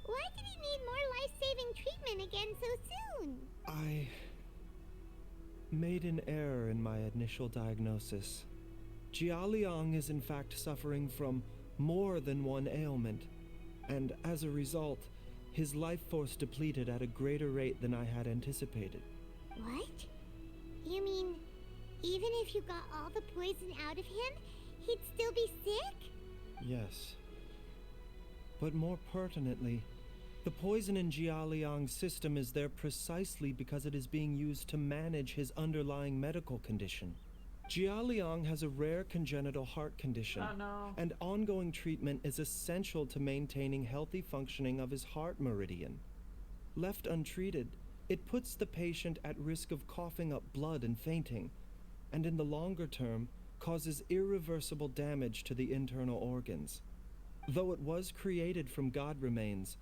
Why did he need more life-saving treatment again so soon? I made an error in my initial diagnosis. Jialiang is in fact suffering from more than one ailment, and as a result, his life force depleted at a greater rate than I had anticipated. What? You mean, even if you got all the poison out of him, he'd still be sick? Yes. But more pertinently, the poison in Jialiang's system is there precisely because it is being used to manage his underlying medical condition. Jialiang has a rare congenital heart condition, Oh no. and ongoing treatment is essential to maintaining healthy functioning of his heart meridian. Left untreated, it puts the patient at risk of coughing up blood and fainting, and in the longer term, causes irreversible damage to the internal organs. Though it was created from god remains,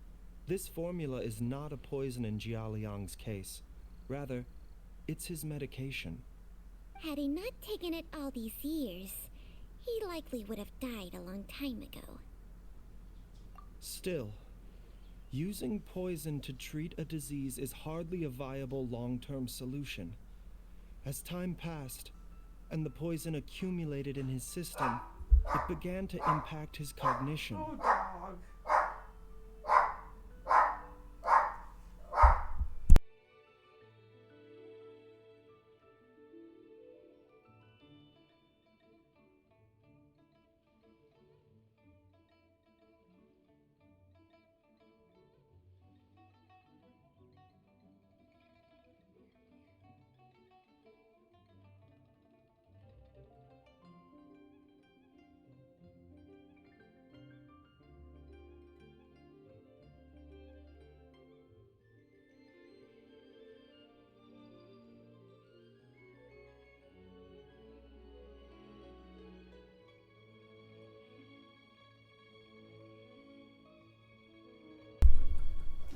this formula is not a poison in Jialiang's case. Rather, it's his medication. Had he not taken it all these years, he likely would have died a long time ago. Still, using poison to treat a disease is hardly a viable long-term solution. As time passed, and the poison accumulated in his system, it began to impact his cognition. Oh, dog.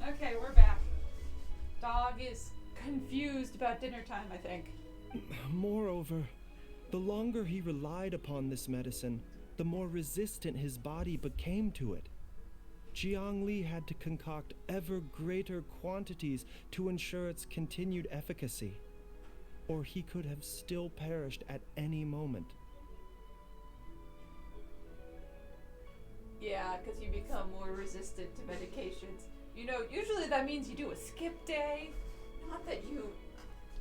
Okay, we're back. Dog is confused about dinner time, I think. Moreover, the longer he relied upon this medicine, the more resistant his body became to it. Jiangli had to concoct ever greater quantities to ensure its continued efficacy, or he could have still perished at any moment. Yeah, because you become more resistant to medications. You know, usually that means you do a skip day, not that you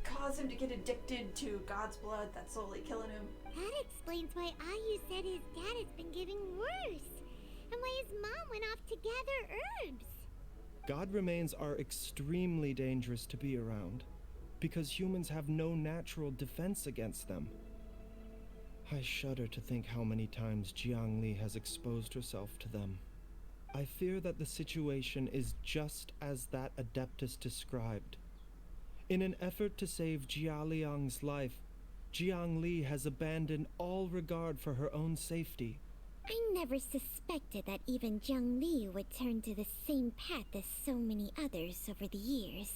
cause him to get addicted to God's blood that's slowly killing him. That explains why Ayu said his dad has been getting worse, and why his mom went off to gather herbs. God remains are extremely dangerous to be around, because humans have no natural defense against them. I shudder to think how many times Jiangli has exposed herself to them. I fear that the situation is just as that Adeptus described. In an effort to save Jialiang's life, Jiangli has abandoned all regard for her own safety. I never suspected that even Jiangli would turn to the same path as so many others over the years.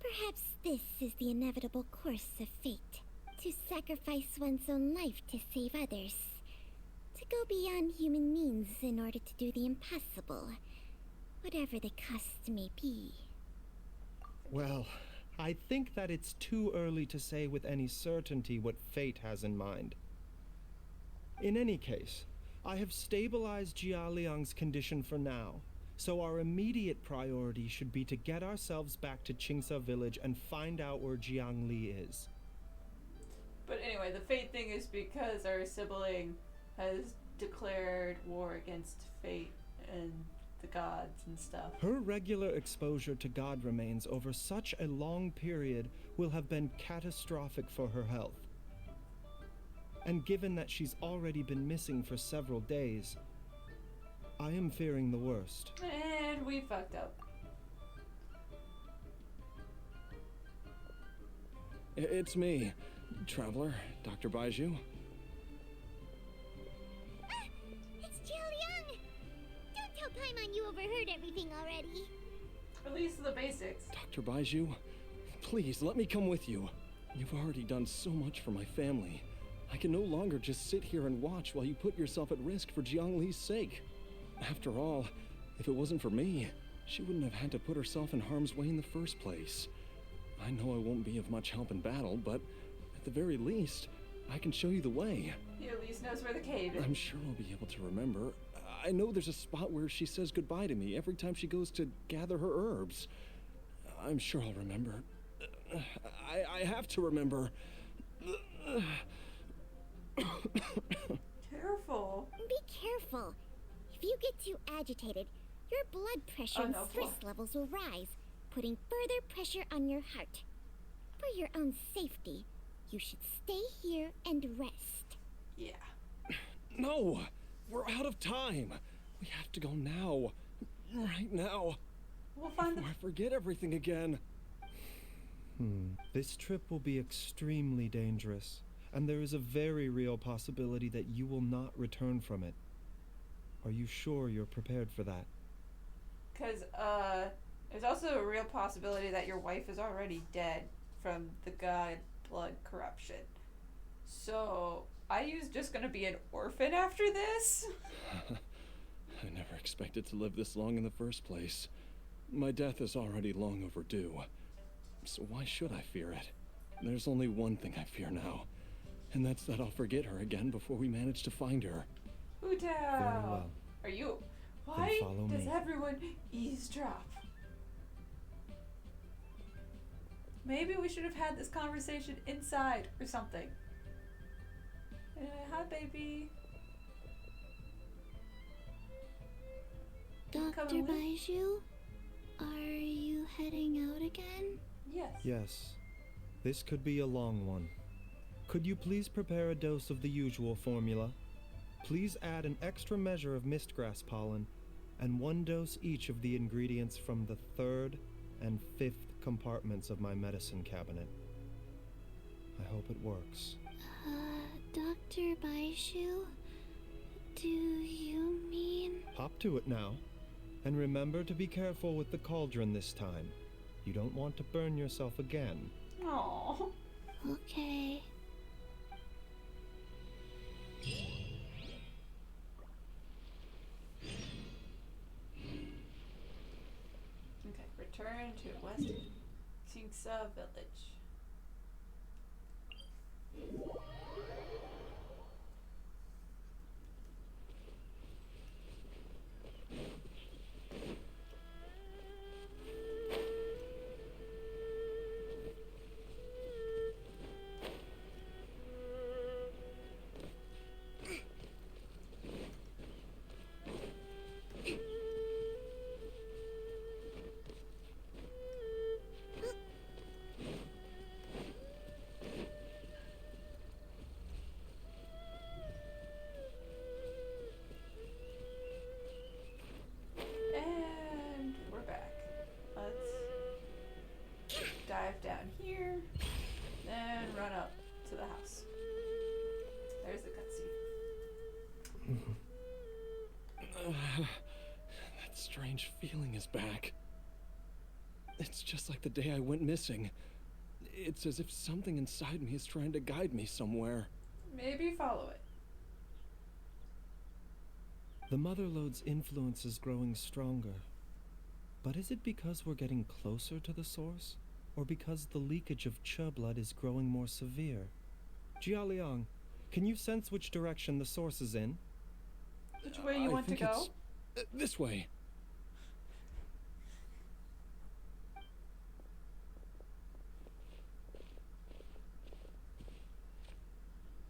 Perhaps this is the inevitable course of fate. To sacrifice one's own life to save others. To go beyond human means in order to do the impossible, whatever the cost may be. Well, I think that it's too early to say with any certainty what fate has in mind. In any case, I have stabilized Jialiang's condition for now, so our immediate priority should be to get ourselves back to Qingsa village and find out where Jiangli is. But anyway, the fate thing is because our sibling has declared war against fate and the gods and stuff. Her regular exposure to god remains over such a long period will have been catastrophic for her health. And given that she's already been missing for several days, I am fearing the worst. And we fucked up. It's me, Traveler, Dr. Baizhu. Ah, it's Jiao. Don't tell Paimon you overheard everything already. At least the basics. Dr. Baizhu, please let me come with you. You've already done so much for my family. I can no longer just sit here and watch while you put yourself at risk for Jiangli's sake. After all, if it wasn't for me, she wouldn't have had to put herself in harm's way in the first place. I know I won't be of much help in battle, but at the very least, I can show you the way. He at least knows where the cave is. I'm sure I'll be able to remember. I know there's a spot where she says goodbye to me every time she goes to gather her herbs. I'm sure I'll remember. I have to remember. Careful. Be careful. If you get too agitated, your blood pressure and stress levels will rise, putting further pressure on your heart. For your own safety, you should stay here and rest. Yeah. No! We're out of time! We have to go now. Right now. We'll find before I forget everything again. This trip will be extremely dangerous, and there is a very real possibility that you will not return from it. Are you sure you're prepared for that? Because, there's also a real possibility that your wife is already dead from the god blood corruption. So, Ayu's just gonna be an orphan after this? I never expected to live this long in the first place. My death is already long overdue. So why should I fear it? There's only one thing I fear now, and that's that I'll forget her again before we manage to find her. Utao! Very well. Are you... Why follow does me. everyone eavesdrop? Maybe we should have had this conversation inside or something. Hi, baby. Dr. Baizhu, are you heading out again? Yes. Yes. This could be a long one. Could you please prepare a dose of the usual formula? Please add an extra measure of mistgrass pollen and 1 dose each of the ingredients from the 3rd and 5th compartments of my medicine cabinet. I hope it works. Dr. Baizhu, do you mean... Hop to it now. And remember to be careful with the cauldron this time. You don't want to burn yourself again. Aww. Okay. Okay, return to West Qingsa Village. And we're back. Let's dive down here, then run up to the house. There's the cutscene. That strange feeling is back. It's just like the day I went missing. It's as if something inside me is trying to guide me somewhere. Maybe follow it. The Mother Lode's influence is growing stronger. But is it because we're getting closer to the source? Or because the leakage of Che blood is growing more severe? Jialiang, can you sense which direction the source is in? Which way you want to go? This way.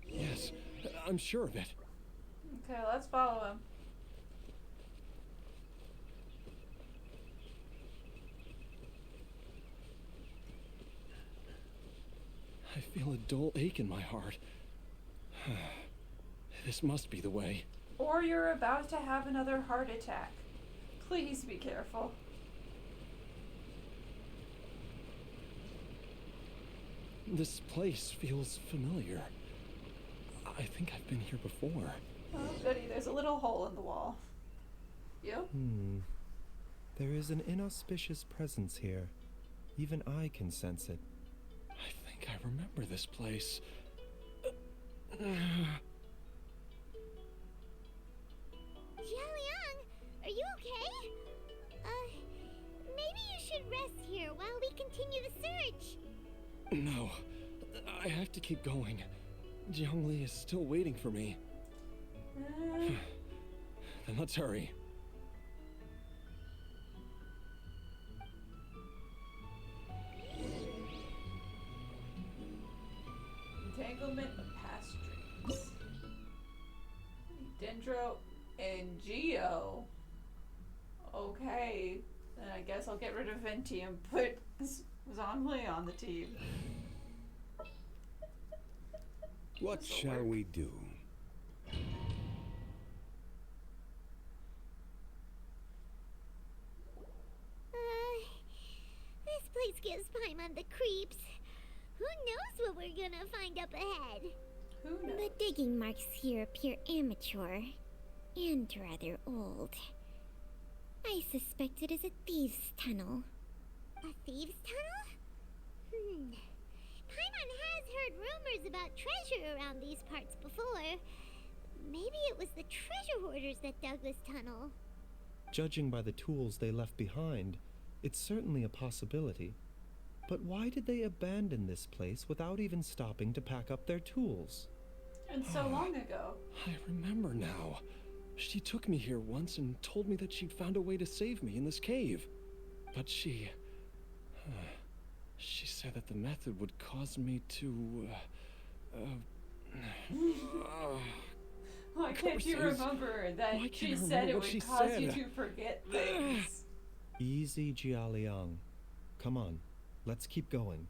Yes, I'm sure of it. Okay, let's follow him. I feel a dull ache in my heart. This must be the way. Or you're about to have another heart attack. Please be careful. This place feels familiar. I think I've been here before. Oh, goody, there's a little hole in the wall. Yep. There is an inauspicious presence here. Even I can sense it. I think I remember this place. Jialiang, are you okay? Maybe you should rest here while we continue the search. No, I have to keep going. Jiangli is still waiting for me. Then let's hurry. Entanglement of past dreams. Dendro and Geo. Okay, then I guess I'll get rid of Venti and put Zhongli on the team. What shall we do? This place gives Paimon the creeps. Who knows what we're gonna find up ahead? Who knows? The digging marks here appear amateur and rather old. I suspect it is a thieves' tunnel. A thieves' tunnel? Paimon has heard rumors about treasure around these parts before. Maybe it was the treasure hoarders that dug this tunnel. Judging by the tools they left behind, it's certainly a possibility. But why did they abandon this place without even stopping to pack up their tools? And so long ago. I remember now. She took me here once and told me that she'd found a way to save me in this cave. But she said that the method would cause me to, Why can't you remember that she said it would cause you to forget things? Easy, Jialiang. Come on, let's keep going.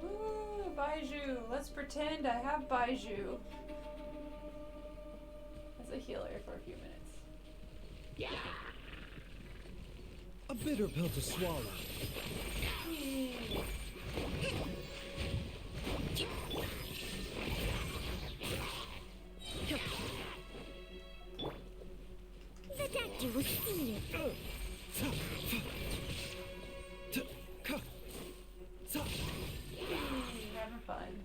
Ooh, Baizhu. Let's pretend I have Baizhu as a healer for a few minutes. A bitter pill to swallow. The doctor will see you. Having fun.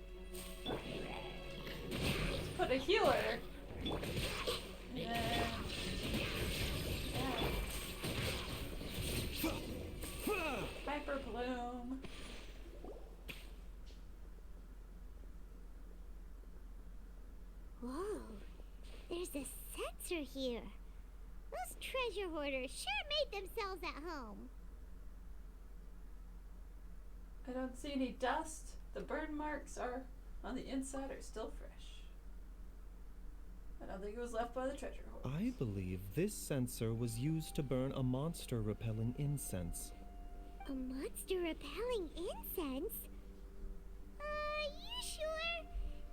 Let's put a healer. And then, Hyper Bloom. Whoa, there's a sensor here. Those treasure hoarders sure made themselves at home. I don't see any dust. The burn marks are on the inside are still fresh. I don't think it was left by the treasure hoarders. I believe this sensor was used to burn a monster repelling incense. A monster repelling incense? You sure?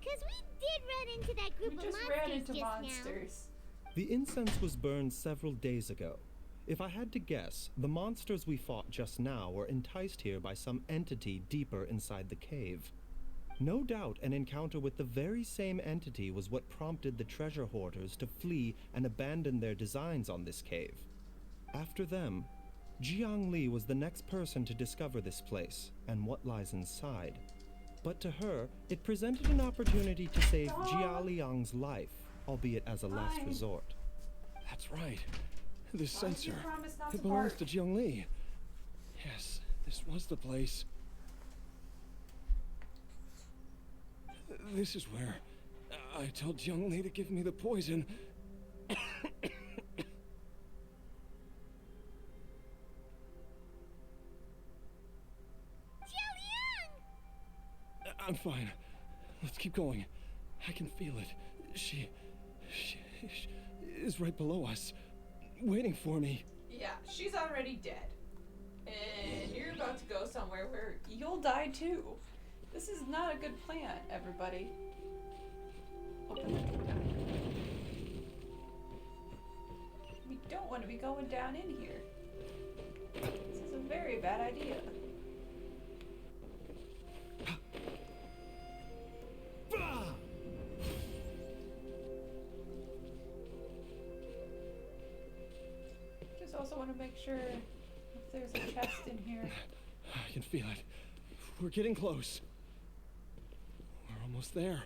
'Cause we did run into that group We of just monsters ran into just monsters. The incense was burned several days ago. If I had to guess, the monsters we fought just now were enticed here by some entity deeper inside the cave. No doubt an encounter with the very same entity was what prompted the treasure hoarders to flee and abandon their designs on this cave. After them, Jiangli was the next person to discover this place and what lies inside. But to her, it presented an opportunity to save Jialiang's life, albeit as a last Fine. resort. That's right. This Why did you sensor. promise not It to belongs bark? to Jiangli. Yes, this was the place. This is where I told Jiangli to give me the poison. Jialiang! I'm fine. Let's keep going. I can feel it. She is right below us, waiting for me. Yeah, she's already dead. And you're about to go somewhere where you'll die too. This is not a good plan, everybody. Open the door. We don't want to be going down in here. This is a very bad idea. Just also want to make sure if there's a chest in here. I can feel it. We're getting close. We're almost there.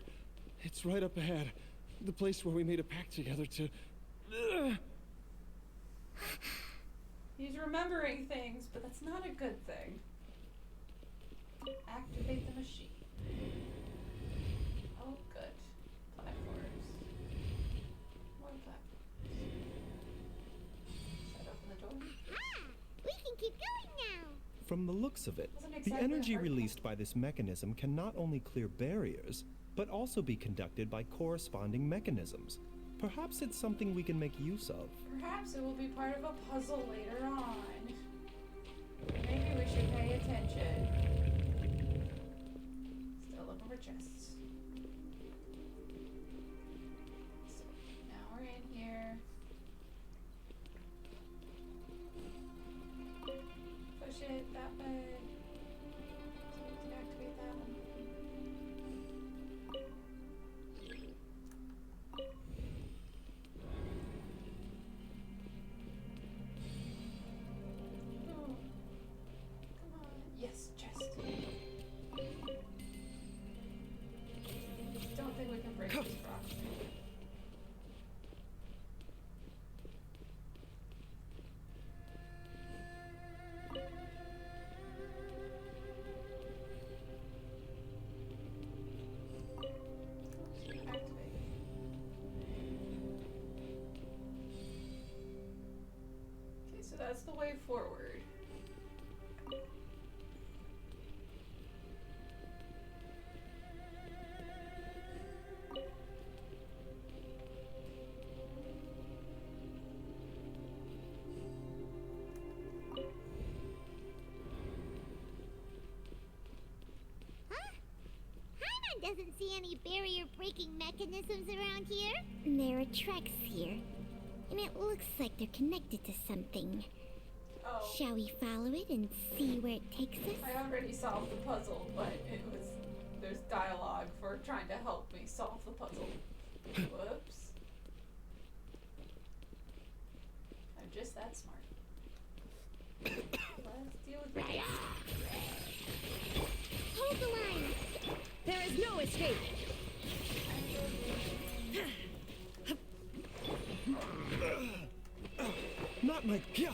It's right up ahead. The place where we made a pact together to... He's remembering things, but that's not a good thing. Activate the machine. Oh, good. Platforms. More platforms. Set open the door. Ah, we can keep going now. From the looks of it, Wasn't the exactly energy hard. released by this mechanism can not only clear barriers, but also be conducted by corresponding mechanisms. Perhaps it's something we can make use of. Perhaps it will be part of a puzzle later on. Maybe we should pay attention. Still looking for chests. So now we're in here. Push it that way. So we can activate that one. Oh. Come on. Yes, chest. Don't think we can break this rock. Okay, so that's the way forward. Huh? Hyman doesn't see any barrier-breaking mechanisms around here. There are tracks here, and it looks like they're connected to something. Oh. Shall we follow it and see where it takes us? I already solved the puzzle, but there's dialogue for trying to help me solve the puzzle. Whoops. I'm just that smart. Let's deal with it. Hold the line! There is no escape! Not my... Can't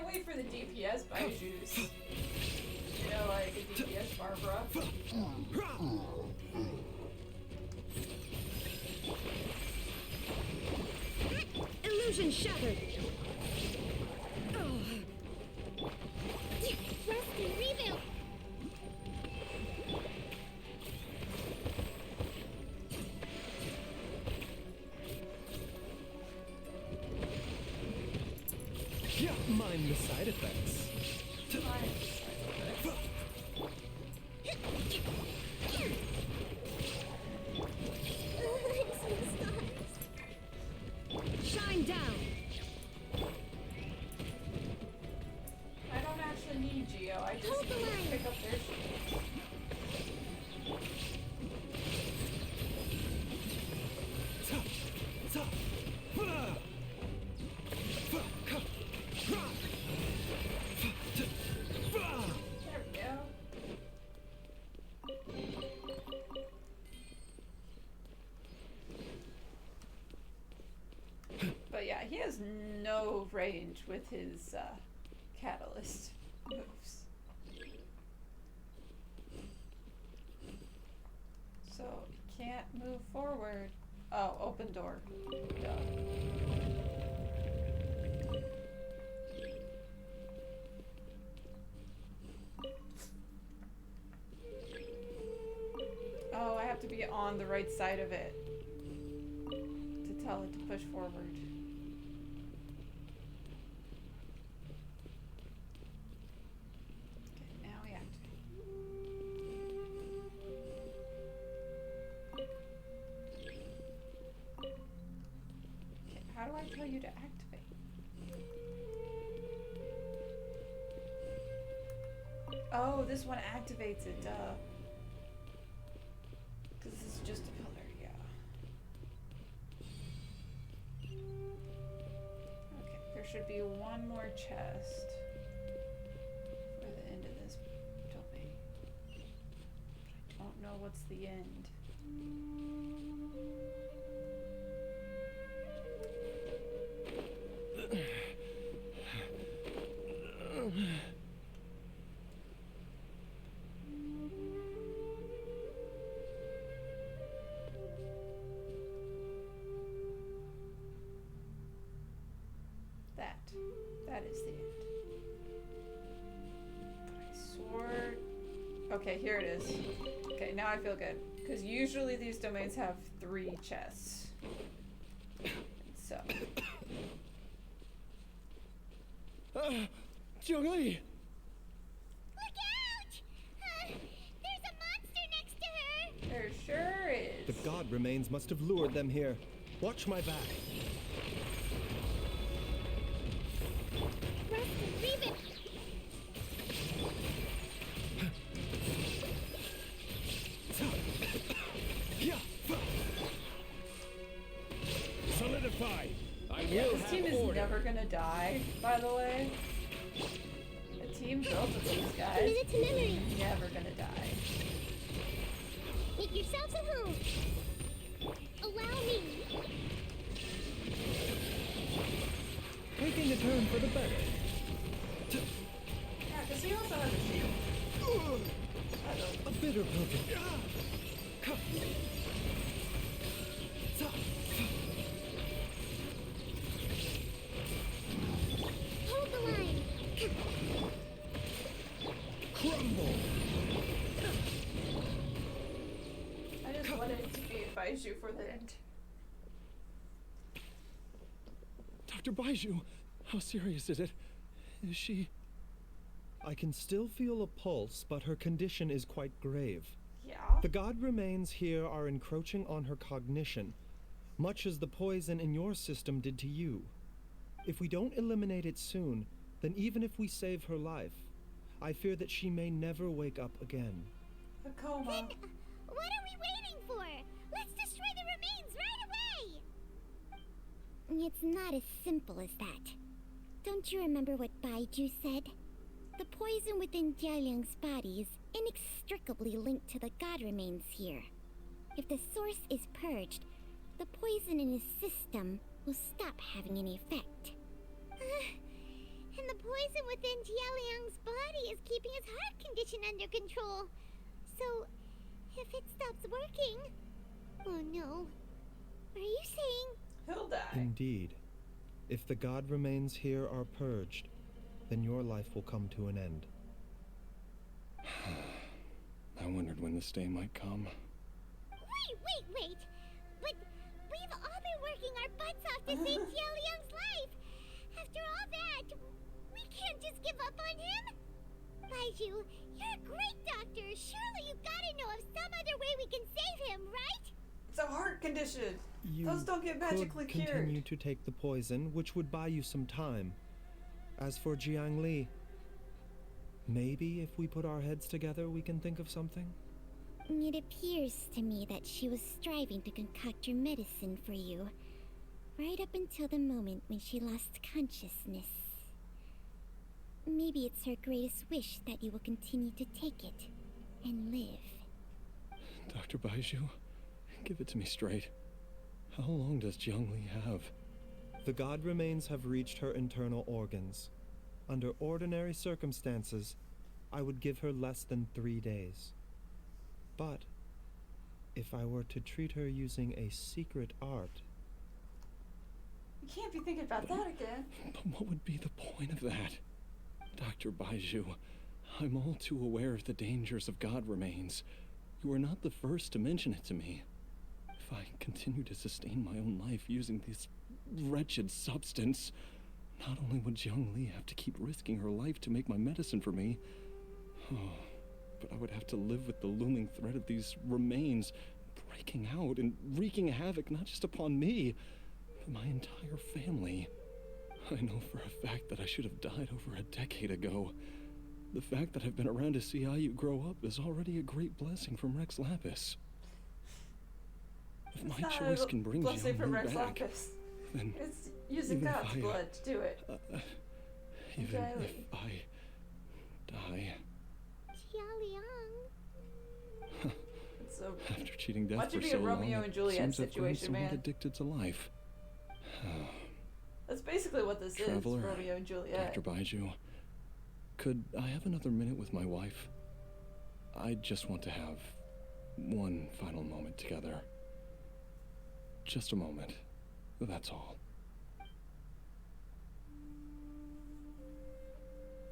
wait for the DPS Baizhus. You know, like a DPS Barbara. Illusion shattered! Rusty, rebuild. Mind the side effects. Shine down! I don't actually need Geo, I just Hold the need to line. pick up their shield. There we go. But yeah, he has no range with his catalyst moves. So he can't move forward. Oh, open door. Duh. Oh, I have to be on the right side of it to tell it to push forward. Okay, now we activate. Okay, how do I tell you to activate? Oh, this one activates it, duh. Because this is just a pillar, yeah. Okay, there should be one more chest for the end of this domain. But I don't know what's the end. That is the end. I swore. Okay, here it is. Okay, now I feel good. Because usually these domains have 3 chests. So. Zhongli! Look out! There's a monster next to her! There sure is. The god remains must have lured them here. Watch my back. Leave it! Solidify! I will This have team is order. never gonna die, by the way. The team built of these guys Commit to memory. is never gonna die. Make yourselves at home. Allow me. Taking a turn for the better. Yeah, because he also has a shield. A bitter pilgrim. Hold the line. Crumble. I just wanted to be Baizhu for the end. Dr. Baizhu, how serious is it? Is she... I can still feel a pulse, but her condition is quite grave. Yeah. The god remains here are encroaching on her cognition, much as the poison in your system did to you. If we don't eliminate it soon, then even if we save her life, I fear that she may never wake up again. A coma. Then, what are we waiting for? Let's destroy the remains right away! It's not as simple as that. Don't you remember what Baizhu said? The poison within Jialiang's body is inextricably linked to the god remains here. If the source is purged, the poison in his system will stop having any effect. And the poison within Jialiang's body is keeping his heart condition under control. So, if it stops working... Oh no. Are you saying... He'll die. Indeed. If the god remains here are purged, then your life will come to an end. I wondered when this day might come. Wait! But we've all been working our butts off to save Jialiang's life! After all that, we can't just give up on him! Baizhu, you're a great doctor! Surely you gotta know of some other way we can save him, right? It's a heart condition. You Those don't get magically could cured. continue to take the poison, which would buy you some time. As for Jiang Li, maybe if we put our heads together, we can think of something? It appears to me that she was striving to concoct your medicine for you, right up until the moment when she lost consciousness. Maybe it's her greatest wish that you will continue to take it and live. Dr. Baizhu, give it to me straight. How long does Jiang Li have? The god remains have reached her internal organs. Under ordinary circumstances, I would give her less than 3 days. But if I were to treat her using a secret art... You can't be thinking about that again. But what would be the point of that? Dr. Baizhu, I'm all too aware of the dangers of god remains. You are not the first to mention it to me. If I continue to sustain my own life using this wretched substance, not only would Jiang Li have to keep risking her life to make my medicine for me, but I would have to live with the looming threat of these remains breaking out and wreaking havoc not just upon me, but my entire family. I know for a fact that I should have died over a decade ago. The fact that I've been around to see Ayu grow up is already a great blessing from Rex Lapis. If my choice can bring blessing from Jiang Li Rex back, Lapis. then It's using even if God's I, blood to do it. even Daily. if I die Jialiang. It's a after cheating death Much for of be so a Romeo long, and it Juliet seems I've grown situation, somewhat man. addicted to life. That's basically what this Traveler, is, Romeo and Juliet. Dr. Baizhu, could I have another minute with my wife? I just want to have one final moment together. Just a moment. That's all.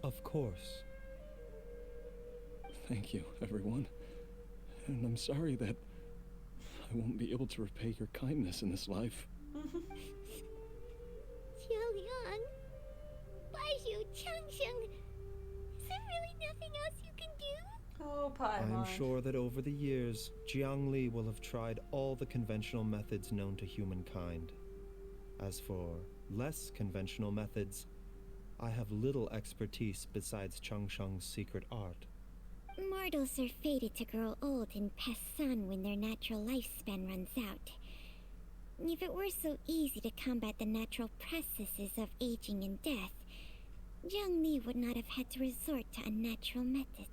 Of course. Thank you, everyone. And I'm sorry that I won't be able to repay your kindness in this life. Jialiang. Baizhu, Changsheng. Is there really nothing else you can do? Oh, I am Paimon. sure that over the years, Jiang Li will have tried all the conventional methods known to humankind. As for less conventional methods, I have little expertise besides Changsheng's secret art. Mortals are fated to grow old and pass on when their natural lifespan runs out. If it were so easy to combat the natural processes of aging and death, Jiang Li would not have had to resort to unnatural methods.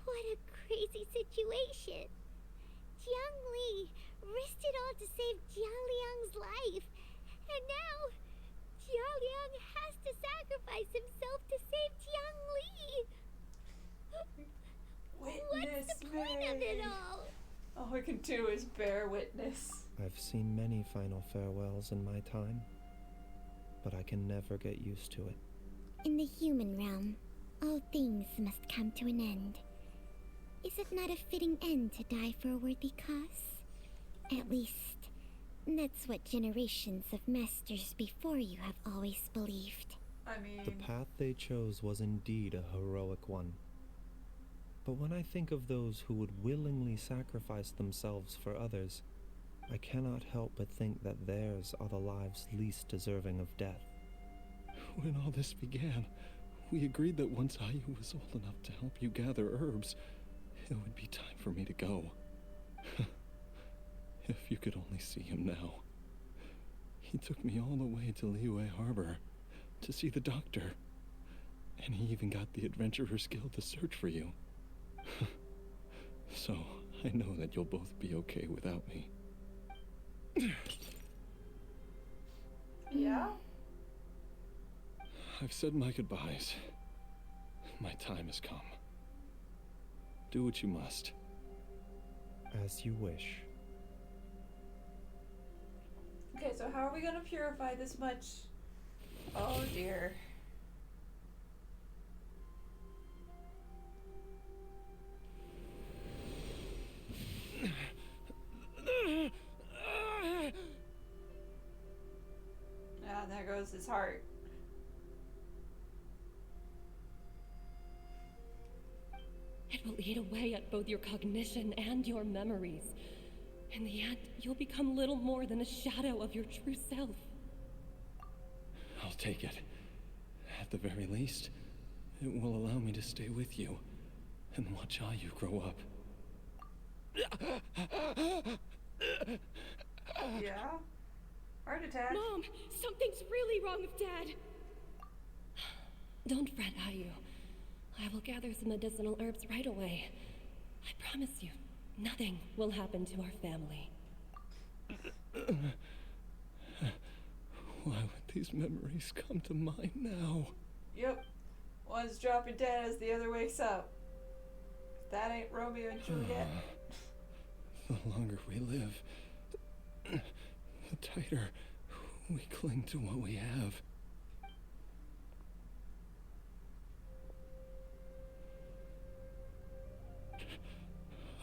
What a crazy situation. Jiang Li risked it all to save Jialiang's life. And now, Jialiang has to sacrifice himself to save Jiang Li. Witness What's the point of it all? All we can do is bear witness. I've seen many final farewells in my time, but I can never get used to it. In the human realm, all things must come to an end. Is it not a fitting end to die for a worthy cause? At least, that's what generations of masters before you have always believed. I mean, The path they chose was indeed a heroic one. But when I think of those who would willingly sacrifice themselves for others, I cannot help but think that theirs are the lives least deserving of death. When all this began, we agreed that once Ayu was old enough to help you gather herbs, it would be time for me to go. If you could only see him now. He took me all the way to Liyue Harbor to see the doctor. And he even got the Adventurer's Guild to search for you. So, I know that you'll both be okay without me. yeah? I've said my goodbyes. My time has come. Do what you must. As you wish. Okay, so how are we gonna purify this much? Oh dear. Ah, there goes his heart. It will eat away at both your cognition and your memories. In the end, you'll become little more than a shadow of your true self. I'll take it. At the very least, it will allow me to stay with you and watch Ayu grow up. Yeah? Heart attack. Mom, something's really wrong with Dad. Don't fret, Ayu. I will gather some medicinal herbs right away. I promise you, nothing will happen to our family. Why would these memories come to mind now? Yep. One's dropping dead as the other wakes up. That ain't Romeo and Juliet. The longer we live, the tighter we cling to what we have.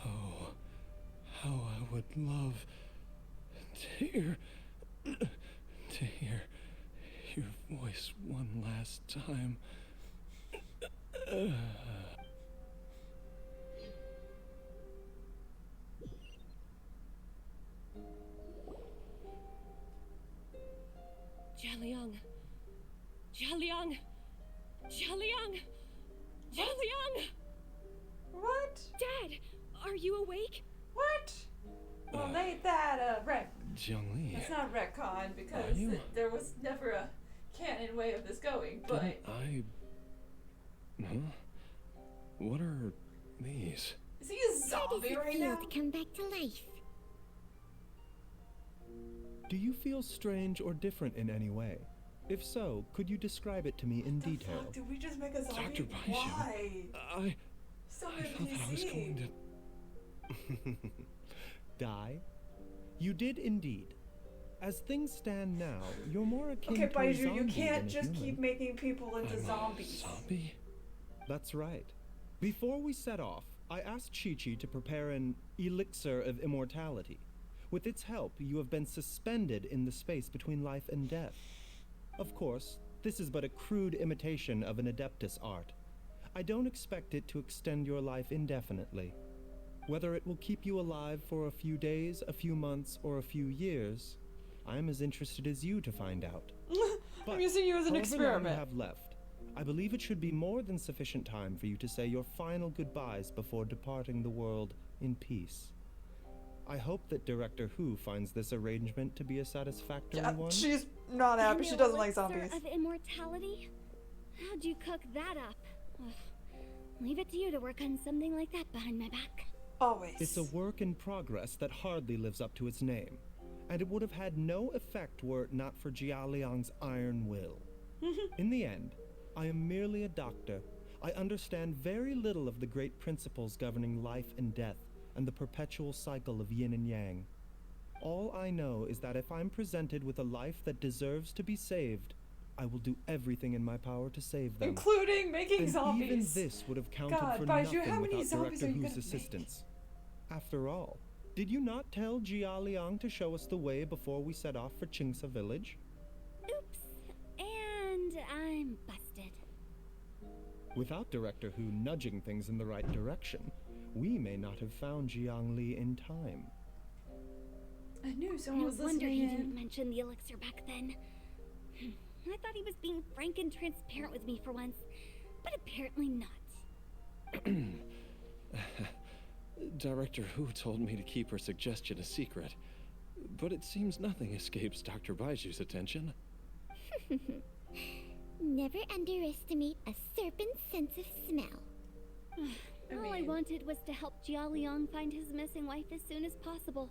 Oh, how I would love to hear your voice one last time. Jialiang! Jialiang! Jialiang! Jialiang! What? Dad, are you awake? What? Well, made that Jiangli. It's not a retcon because there was never a canon way of this going, but Huh? What are these? is he a zombie right now? To come back to life. Do you feel strange or different in any way? If so, could you describe it to me in detail? Fuck, did we just make a zombie? Dr. Baizhu. Why? I So thought that I was going to... Die? You did indeed. As things stand now, you're more akin Okay, to a Baizhu, zombie you can't than a just human. keep making people into I'm zombies. a zombie? That's right. Before we set off, I asked Chi-Chi to prepare an elixir of immortality. With its help, you have been suspended in the space between life and death. Of course, this is but a crude imitation of an Adeptus art. I don't expect it to extend your life indefinitely. Whether it will keep you alive for a few days, a few months, or a few years, I am as interested as you to find out. But I'm using you as an however long you experiment. have left, I believe it should be more than sufficient time for you to say your final goodbyes before departing the world in peace. I hope that Director Who finds this arrangement to be a satisfactory one. She's not happy. She doesn't like Elixir zombies. of immortality? How'd you cook that up? Ugh. Leave it to you to work on something like that behind my back. Always. It's a work in progress that hardly lives up to its name, and it would have had no effect were it not for Jialiang's iron will. In the end, I am merely a doctor. I understand very little of the great principles governing life and death and the perpetual cycle of yin and yang. All I know is that if I'm presented with a life that deserves to be saved, I will do everything in my power to save them. Including making And zombies. even this would have counted God, for Baizhu, how nothing many without zombies Director are you Who's gonna assistance. After all, did you not tell Jialiang to show us the way before we set off for Qingsa village? Oops. And I'm busted. Without Director Who nudging things in the right direction, we may not have found Jiangli in time. I knew someone No was wonder listening he in. didn't mention the elixir back then. I thought he was being frank and transparent with me for once, but apparently not. Director Who told me to keep her suggestion a secret, but it seems nothing escapes Dr. Baiju's attention. Never underestimate a serpent's sense of smell. All I wanted was to help Jialiang find his missing wife as soon as possible,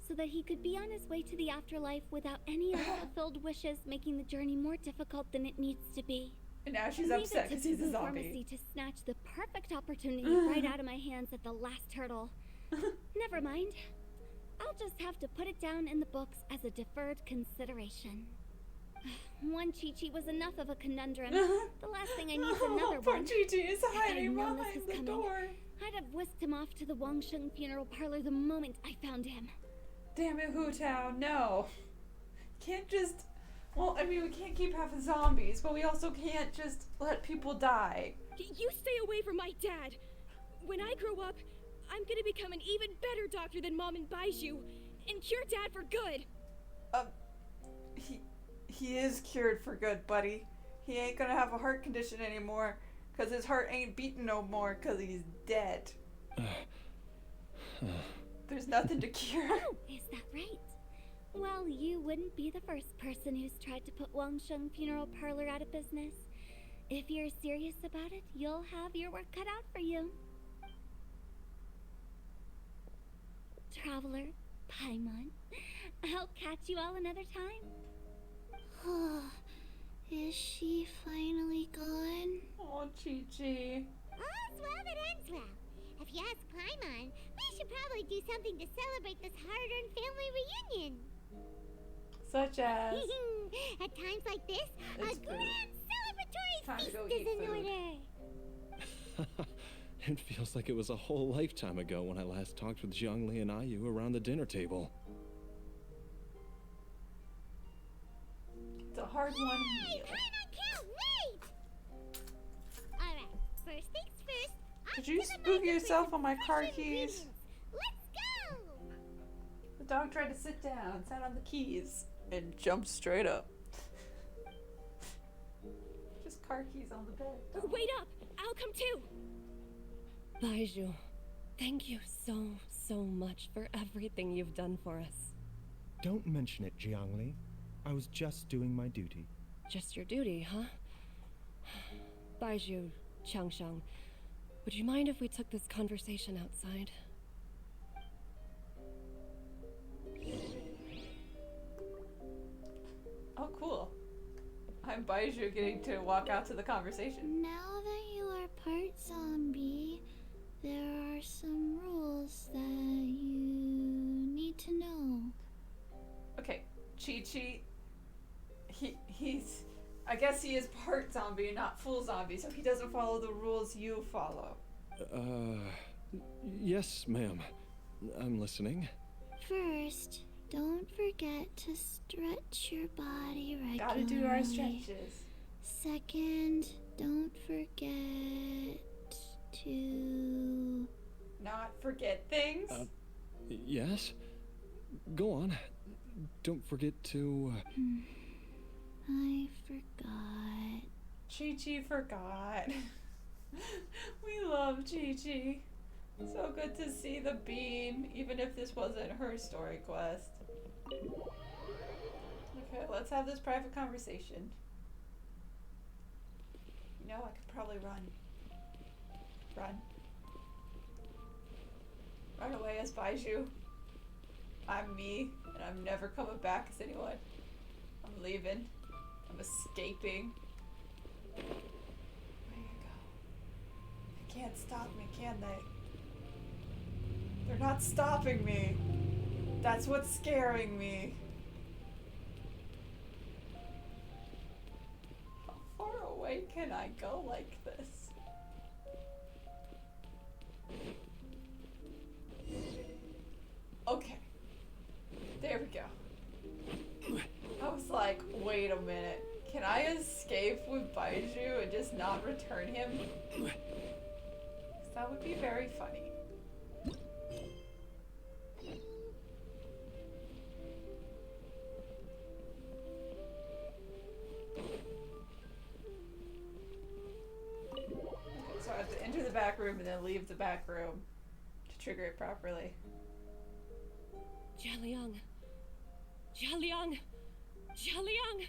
so that he could be on his way to the afterlife without any unfulfilled wishes making the journey more difficult than it needs to be. And now she's Leave upset it to because he's a Boo Boo zombie. Pharmacy to snatch the perfect opportunity right out of my hands at the last hurdle. Never mind. I'll just have to put it down in the books as a deferred consideration. One Chi-Chi was enough of a conundrum. The last thing I need is another Poor one. Chi-Chi is If I'd hiding known this behind was the coming, door. I'd have whisked him off to the Wangsheng funeral parlor the moment I found him. Damn it, Hu-Tao, no. Can't just... Well, I mean, we can't keep having zombies, but we also can't just let people die. You stay away from my dad. When I grow up, I'm gonna become an even better doctor than Mom and Baizhu, and cure Dad for good. He is cured for good, buddy. He ain't gonna have a heart condition anymore, cause his heart ain't beating no more, cause he's dead. There's nothing to cure. Oh, is that right? Well, you wouldn't be the first person who's tried to put Wangsheng Funeral Parlor out of business. If you're serious about it, you'll have your work cut out for you. Traveler, Paimon, I'll catch you all another time. Is she finally gone? Oh, Chi-Chi. All's well that ends well. If you ask Paimon, we should probably do something to celebrate this hard-earned family reunion. Such as... At times like this, It's a food. grand Time celebratory to feast go is eat in food. order. It feels like it was a whole lifetime ago when I last talked with Zhongli and Ayu around the dinner table. It's a hard one. Hey, Paimon, wait! Alright, first things first. Did you spook yourself on my car keys? Let's go! The dog tried to sit down, sat on the keys, and jumped straight up. Just car keys on the bed. Wait up! I'll come too! Baizhu, thank you so much for everything you've done for us. Don't mention it, Jiangli. I was just doing my duty. Just your duty, huh? Baizhu, Changshang, would you mind if we took this conversation outside? Oh, cool. I'm Baizhu getting to walk out to the conversation. Now that you are part zombie, there are some rules that you need to know. Okay, Chi-Chi, he's, I guess he is part zombie and not full zombie, so he doesn't follow the rules you follow. Yes, ma'am. I'm listening. First, don't forget to stretch your body regularly. Gotta do our stretches. Second, don't forget to... Not forget things? Yes? Go on. Don't forget to... I forgot. Chi-Chi forgot. We love Chi-Chi. So good to see the bean, even if this wasn't her story quest. Okay, let's have this private conversation. You know, I could probably run. Run. Run away as Baizhu. I'm me, and I'm never coming back as anyone. I'm leaving. I'm escaping. Where you go? They can't stop me, can they? They're not stopping me. That's what's scaring me. How far away can I go like this? Okay. There we go. I was like, wait a minute. Can I escape with Baizhu and just not return him? 'Cause that would be very funny. So I have to enter the back room and then leave the back room to trigger it properly. Jialiang! Jialiang! Jialiang!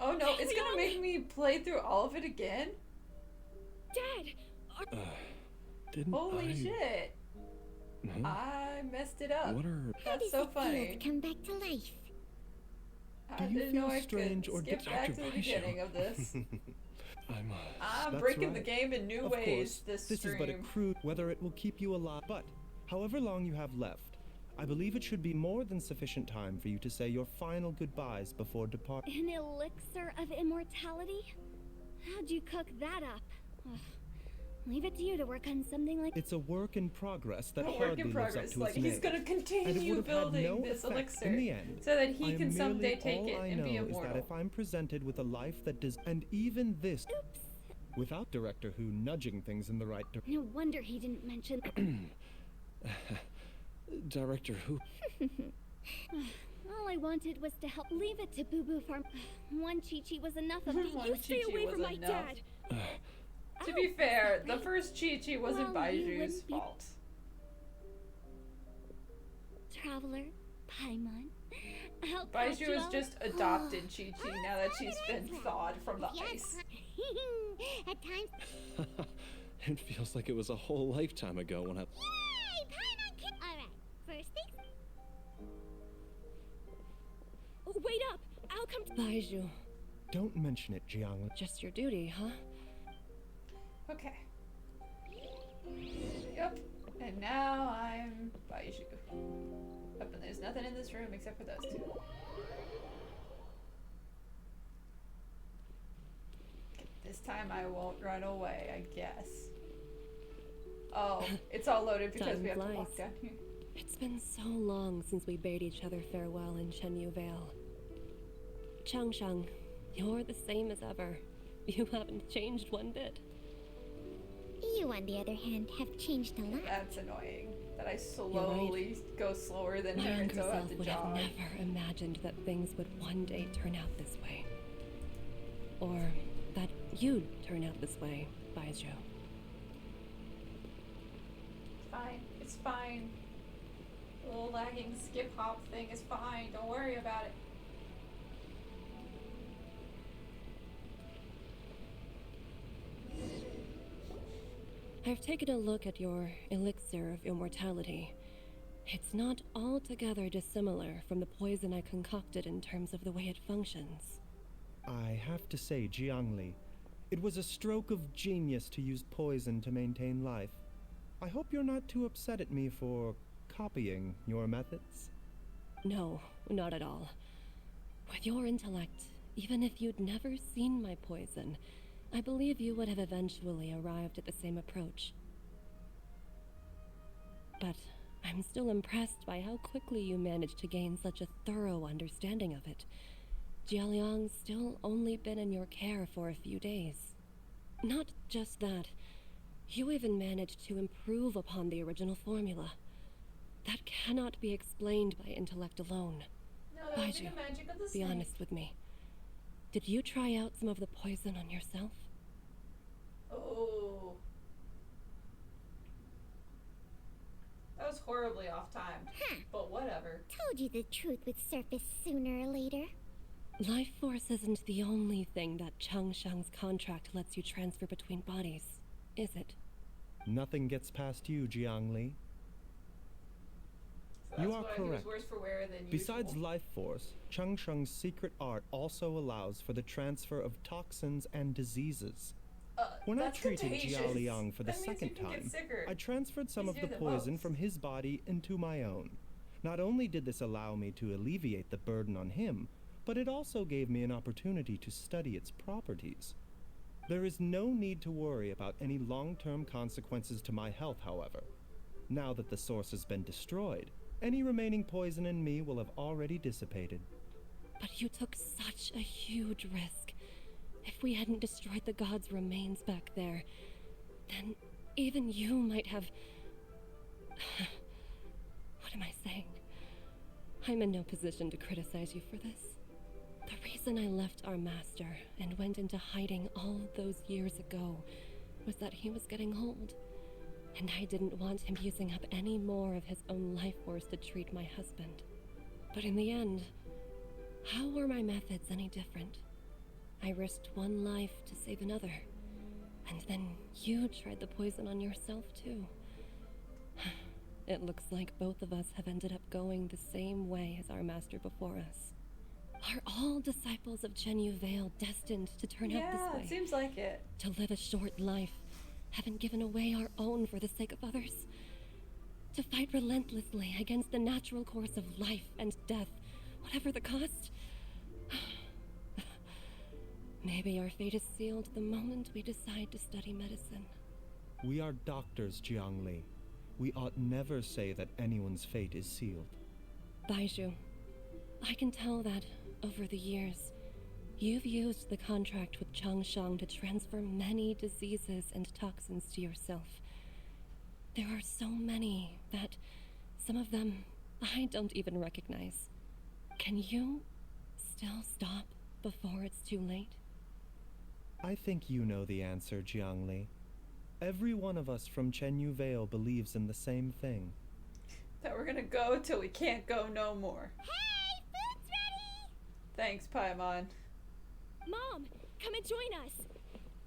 Oh no, it's gonna make me play through all of it again? Dad! Didn't Holy I... shit! Hmm? I messed it up. What are... That's so funny. Come back to life. I Do you didn't know feel I strange could or skip back to the Baizhu. beginning of this. I'm I'm That's breaking the right. game in new Of ways course, this stream. is but a crude whether it will keep you alive. But however long you have left, I believe it should be more than sufficient time for you to say your final goodbyes before departing. An elixir of immortality? How'd you cook that up? Ugh. Leave it to you to work on something like... It's a work in progress that A work hardly in lives up progress. to Like its he's name. gonna And it continue would have had building no this effect elixir in the end. so that he I am can someday merely- take it all I and be know is immortal. that if I'm presented with a life that does, and even this, without Director Who nudging things in the right direction. No wonder he didn't mention... Director Who... All I wanted was to help. Leave it to Boo Boo Farm. One Chi-Chi was enough of One You stay Chi-Chi away was from my enough. dad! To be fair, the first Chi-Chi wasn't Well, you Baiju's wouldn't be- fault. Traveler, Paimon. I'll Baizhu catch you is all- just adopted Chi-Chi now that she's been thawed from the ice. At times... It feels like it was a whole lifetime ago when I... Yay! Paimon can... Alright, first things... Wait up! I'll come to... Baizhu, Don't mention it, Jiangli. just your duty, huh? Okay. Yep. And now I'm Baizhu. Yep, and there's nothing in this room except for those two. Okay, this time I won't run away, I guess. Oh, it's all loaded because Time we have to flies. walk down here. It's been so long since we bade each other farewell in Chenyu Vale. Changshang, you're the same as ever. You haven't changed one bit. You, on the other hand, have changed a lot. That's annoying. That I slowly go slower than My her, and younger so I have self to would have jog. never imagined that things would one day turn out this way. Or that you'd turn out this way, Baizhu. Fine. It's fine. The little lagging skip hop thing is fine. Don't worry about it. I've taken a look at your elixir of immortality. It's not altogether dissimilar from the poison I concocted in terms of the way it functions. I have to say, Jiangli, it was a stroke of genius to use poison to maintain life. I hope you're not too upset at me for copying your methods. No, not at all. With your intellect, even if you'd never seen my poison, I believe you would have eventually arrived at the same approach. But I'm still impressed by how quickly you managed to gain such a thorough understanding of it. Jialiang's still only been in your care for a few days. Not just that, you even managed to improve upon the original formula. That cannot be explained by intellect alone. No, that would be Baizhu, the magic of the be snake. honest with me. Did you try out some of the poison on yourself? Oh. That was horribly off-timed. Huh. But whatever. Told you the truth would surface sooner or later. Life force isn't the only thing that Changshang's contract lets you transfer between bodies, is it? Nothing gets past you, Jiangli. So You that's are why correct. He was worse for wear than Besides usual. life force, Changsheng's secret art also allows for the transfer of toxins and diseases. When I That's treated contagious. Jialiang for the That means you second can get time, sicker. I transferred some He's of the doing the poison most. from his body into my own. Not only did this allow me to alleviate the burden on him, but it also gave me an opportunity to study its properties. There is no need to worry about any long-term consequences to my health, however. Now that the source has been destroyed, any remaining poison in me will have already dissipated. But you took such a huge risk. If we hadn't destroyed the god's remains back there, then even you might have... What am I saying? I'm in no position to criticize you for this. The reason I left our master and went into hiding all those years ago was that he was getting old, and I didn't want him using up any more of his own life force to treat my husband. But in the end, how were my methods any different? I risked one life to save another, and then you tried the poison on yourself too. It looks like both of us have ended up going the same way as our master before us. Are all disciples of Chenyu Vale destined to turn out this Yeah, way? it seems like it. To live a short life, having given away our own for the sake of others? To fight relentlessly against the natural course of life and death, whatever the cost? Maybe our fate is sealed the moment we decide to study medicine. We are doctors, Jiangli. We ought never say that anyone's fate is sealed. Baizhu, I can tell that, over the years, you've used the contract with Changshang to transfer many diseases and toxins to yourself. There are so many that some of them I don't even recognize. Can you still stop before it's too late? I think you know the answer, Jiangli. Every one of us from Chenyu Vale believes in the same thing. That we're gonna go till we can't go no more. Hey, food's ready! Thanks, Paimon. Mom, come and join us.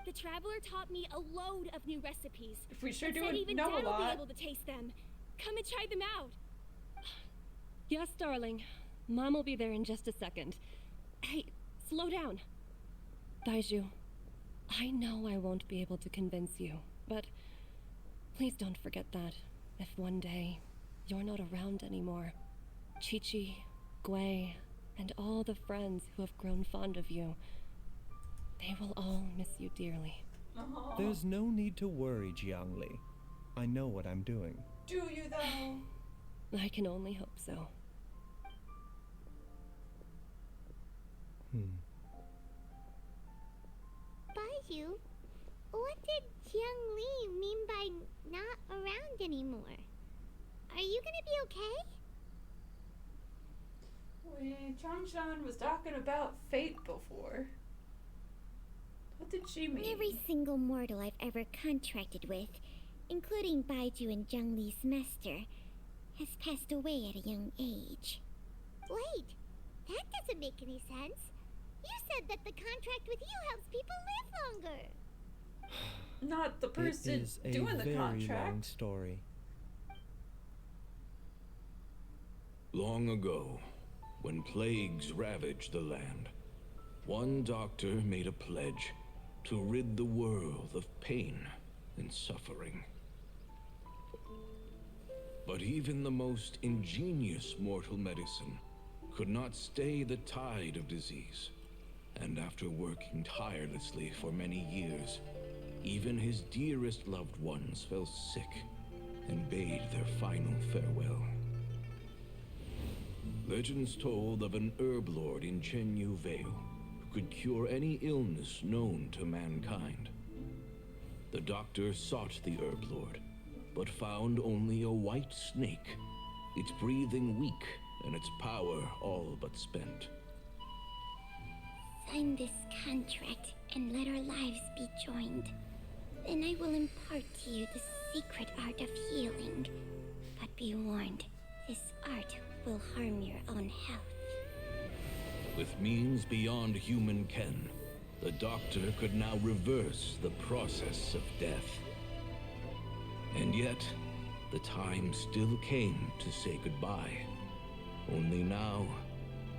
The traveler taught me a load of new recipes. If we sure and do said even know a Dad will be lot. able to taste them. Come and try them out. Yes, darling. Mom will be there in just a second. Hey, slow down. Baizhu, I know I won't be able to convince you, but please don't forget that if one day you're not around anymore, Chi-Chi, Gui, and all the friends who have grown fond of you, they will all miss you dearly. Aw. There's no need to worry, Jiangli. I know what I'm doing. Do you though? I can only hope so. Baizhu, what did Jiang Li mean by not around anymore? Are you gonna be okay? Changshan was talking about fate before. What did she mean? Every single mortal I've ever contracted with, including Baizhu and Jiang Li's master, has passed away at a young age. Wait, that doesn't make any sense. You said that the contract with you helps people live longer. Not the person It is a doing the very long contract. story. Long ago, when plagues ravaged the land, one doctor made a pledge to rid the world of pain and suffering. But even the most ingenious mortal medicine could not stay the tide of disease. And after working tirelessly for many years, even his dearest loved ones fell sick and bade their final farewell. Legends told of an herb lord in Chenyu Vale who could cure any illness known to mankind. The doctor sought the herb lord, but found only a white snake, its breathing weak and its power all but spent. Sign this contract and let our lives be joined. Then I will impart to you the secret art of healing. But be warned, this art will harm your own health. With means beyond human ken, the doctor could now reverse the process of death. And yet, the time still came to say goodbye. Only now,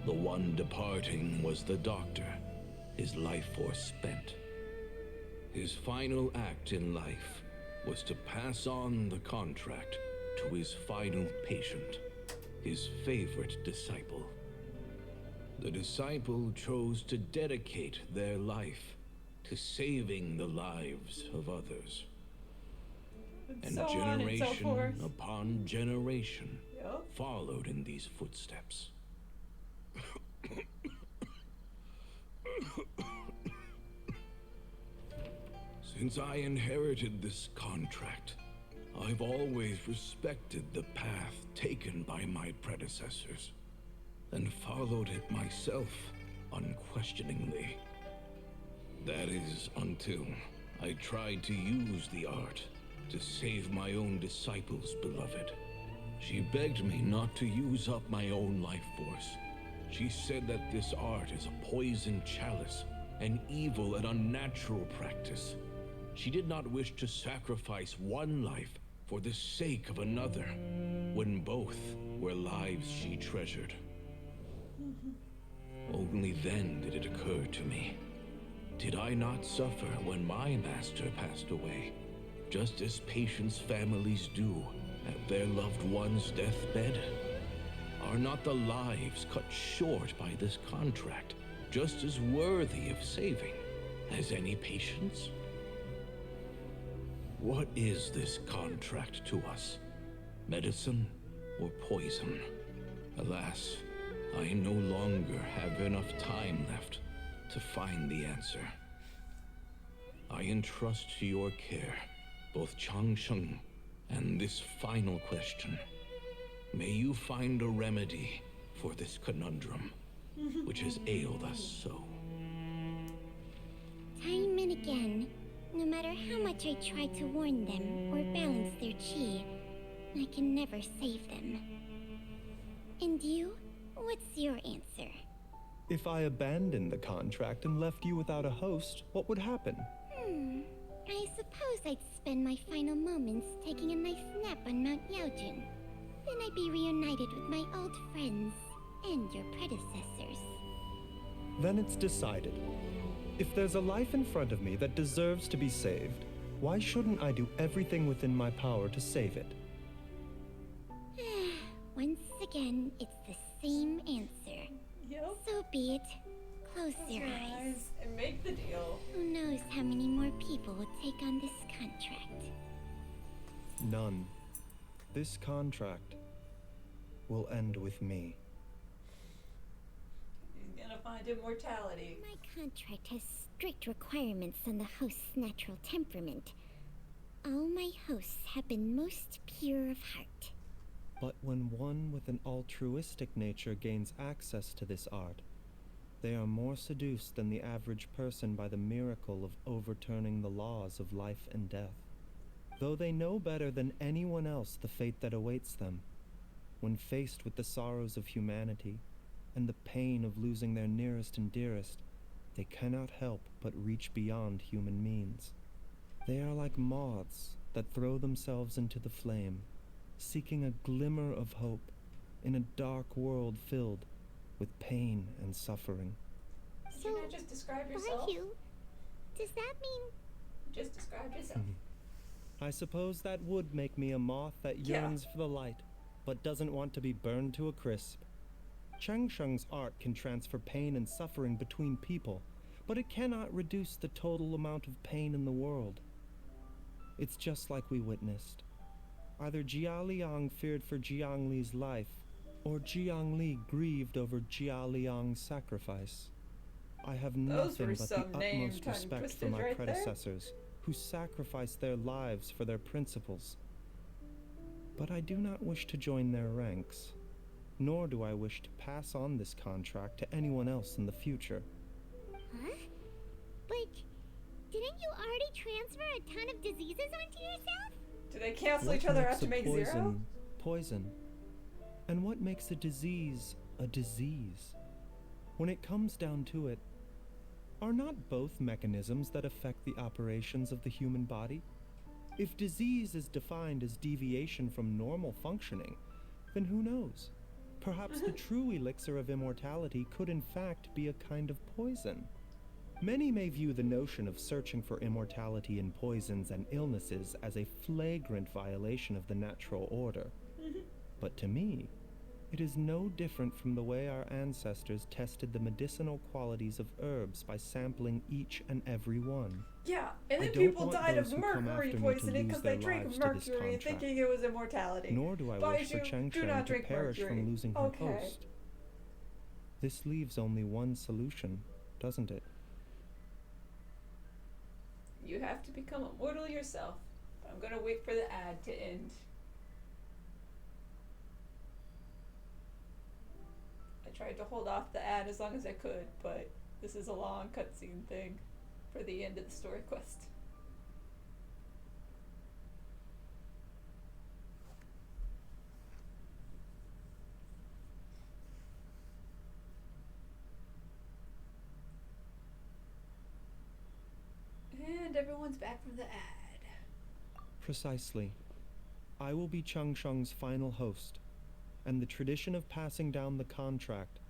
the one departing was the doctor, his life force spent. His final act in life was to pass on the contract to his final patient, his favorite disciple. The disciple chose to dedicate their life to saving the lives of others. And so on and so generation forth. upon generation Yep. followed in these footsteps. Since I inherited this contract, I've always respected the path taken by my predecessors, and followed it myself unquestioningly. That is, until I tried to use the art to save my own disciple's beloved. She begged me not to use up my own life force. She said that this art is a poisoned chalice, an evil and unnatural practice. She did not wish to sacrifice one life for the sake of another, when both were lives she treasured. Only then did it occur to me. Did I not suffer when my master passed away, just as patients' families do at their loved one's deathbed? Are not the lives cut short by this contract just as worthy of saving as any patients? What is this contract to us? Medicine or poison? Alas, I no longer have enough time left to find the answer. I entrust to your care both Changsheng and this final question. May you find a remedy for this conundrum, which has ailed us so. Time and again, no matter how much I try to warn them or balance their chi, I can never save them. And you? What's your answer? If I abandoned the contract and left you without a host, what would happen? I suppose I'd spend my final moments taking a nice nap on Mount Yaojun. Then I'd be reunited with my old friends and your predecessors. Then it's decided. If there's a life in front of me that deserves to be saved, why shouldn't I do everything within my power to save it? Once again, it's the same answer. Yep. So be it. Close your eyes. And make the deal. Who knows how many more people will take on this contract? None. This contract will end with me. He's gonna find immortality. My contract has strict requirements on the host's natural temperament. All my hosts have been most pure of heart. But when one with an altruistic nature gains access to this art, they are more seduced than the average person by the miracle of overturning the laws of life and death. Though they know better than anyone else the fate that awaits them, when faced with the sorrows of humanity and the pain of losing their nearest and dearest, they cannot help but reach beyond human means. They are like moths that throw themselves into the flame, seeking a glimmer of hope in a dark world filled with pain and suffering. Did you not just describe yourself? Baizhu, does that mean... You just described yourself. I suppose that would make me a moth that yearns for the light, but doesn't want to be burned to a crisp. Cheng Sheng's art can transfer pain and suffering between people, but it cannot reduce the total amount of pain in the world. It's just like we witnessed. Either Jia Liang feared for Jiang Li's life, or Jiang Li grieved over Jia Liang's sacrifice. I have nothing but the utmost respect for my predecessors, who sacrificed their lives for their principles. But I do not wish to join their ranks, nor do I wish to pass on this contract to anyone else in the future. Huh? But didn't you already transfer a ton of diseases onto yourself? Do they cancel What each other makes out to a make poison, zero? Poison. And what makes a disease a disease? When it comes down to it, are not both mechanisms that affect the operations of the human body? If disease is defined as deviation from normal functioning, then who knows? Perhaps the true elixir of immortality could in fact be a kind of poison. Many may view the notion of searching for immortality in poisons and illnesses as a flagrant violation of the natural order. But to me, it is no different from the way our ancestors tested the medicinal qualities of herbs by sampling each and every one. Yeah, and then I don't people want died those of who come mercury after me to poisoning because lose they their drank lives to this mercury contract. thinking it was immortality. Nor do I wish for Baizhu, Cheng do Sheng not to drink perish mercury. from losing her Okay. host. This leaves only one solution, doesn't it? You have to become immortal yourself. I'm gonna wait for the ad to end. I tried to hold off the ad as long as I could, but this is a long cutscene thing for the end of the story quest. And everyone's back from the ad. Precisely. I will be Cheng Sheng's final host, and the tradition of passing down the contract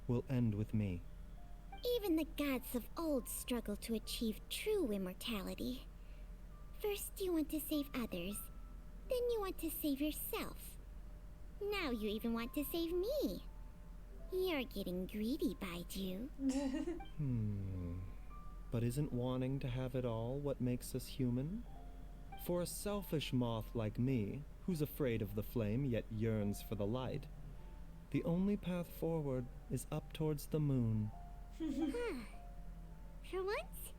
will end with me. Even the gods of old struggle to achieve true immortality. First you want to save others, then you want to save yourself. Now you even want to save me. You're getting greedy, Baizhu. But isn't wanting to have it all what makes us human? For a selfish moth like me, who's afraid of the flame yet yearns for the light, the only path forward is up towards the moon. For once,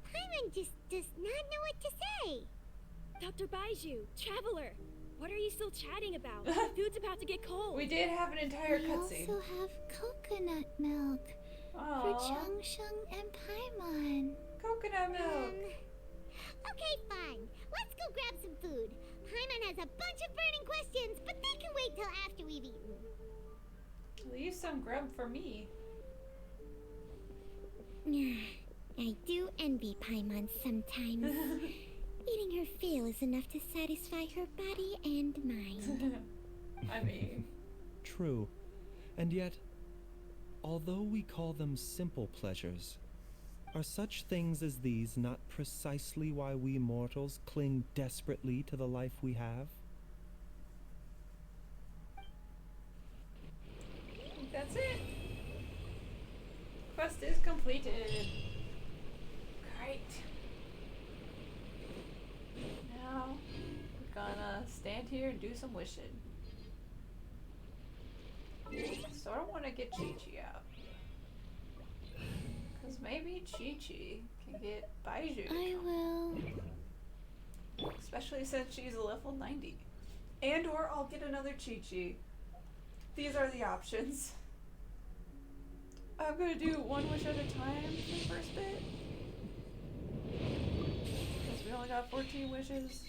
Paimon just does not know what to say. Dr. Baizhu, Traveler, what are you still chatting about? The food's about to get cold. We did have an entire We cutscene. also have coconut milk for Cheng Sheng and Paimon. Coconut milk. Okay, fine. Let's go grab some food. Paimon has a bunch of burning questions, but they can wait till after we've eaten. Leave some grub for me. I do envy Paimon sometimes. Eating her fill is enough to satisfy her body and mind. I mean... True. And yet, although we call them simple pleasures, are such things as these not precisely why we mortals cling desperately to the life we have? I think that's it. Quest is completed. Great. Now, we're gonna here and do some wishing. So I don't want to get Chi-Chi out. Because maybe Chi-Chi can get Baizhu. I will. Especially since she's a level 90. And or I'll get another Chi-Chi. These are the options. I'm gonna do one wish at a time for the first bit. Because we only got 14 wishes.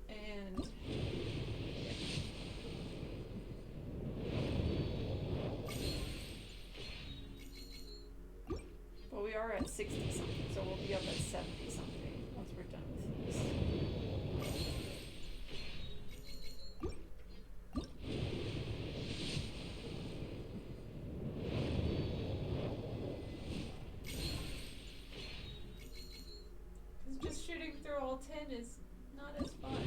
And yeah. But we are at 60 something, so we'll be up at 70 something once we're done with these. Because just shooting through all 10 is not as fun.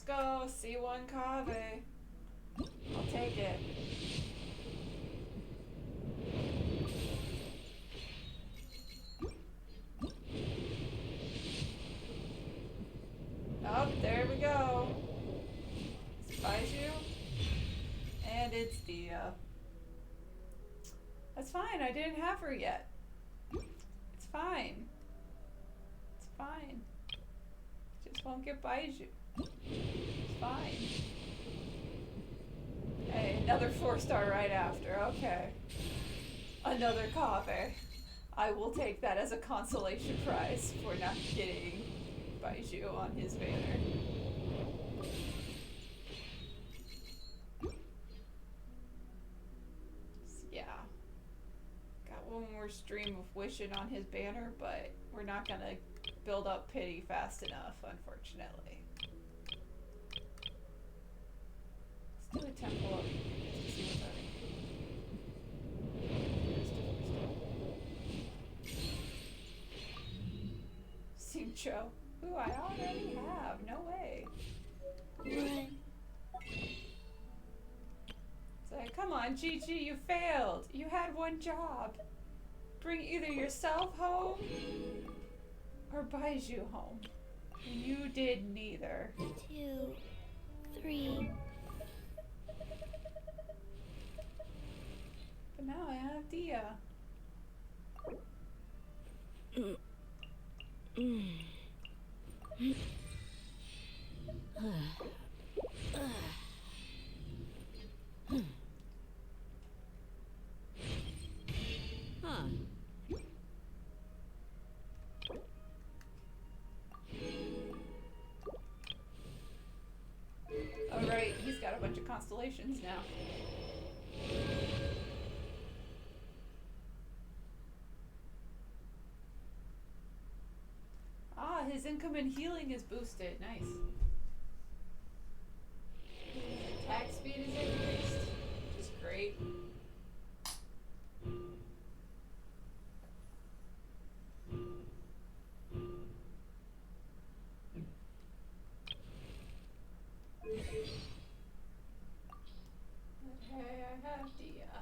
Go, C1 Kaveh. I'll take it. Oh, there we go. It's Baizhu. And it's Dia. That's fine, I didn't have her yet. It's fine. It's fine. Just won't get Baizhu. It's fine. Hey, another 4-star right after. Okay. Another Kaveh. I will take that as a consolation prize for not getting Baizhu on his banner. Yeah. Got one more stream of wishing on his banner, but we're not gonna build up pity fast enough, unfortunately. Let's do a temple over here just to see what's over here. Xingqiu, who I already have. No way. What? It's like, come on, Chi-Chi, you failed. You had one job. Bring either yourself home or Baizhu home. And you did neither. 2, 3. But now I have Dia. Alright, he's got a bunch of constellations now. Ah, his income and healing is boosted. Nice. His attack speed is increased, which is great. Okay, I have Dia.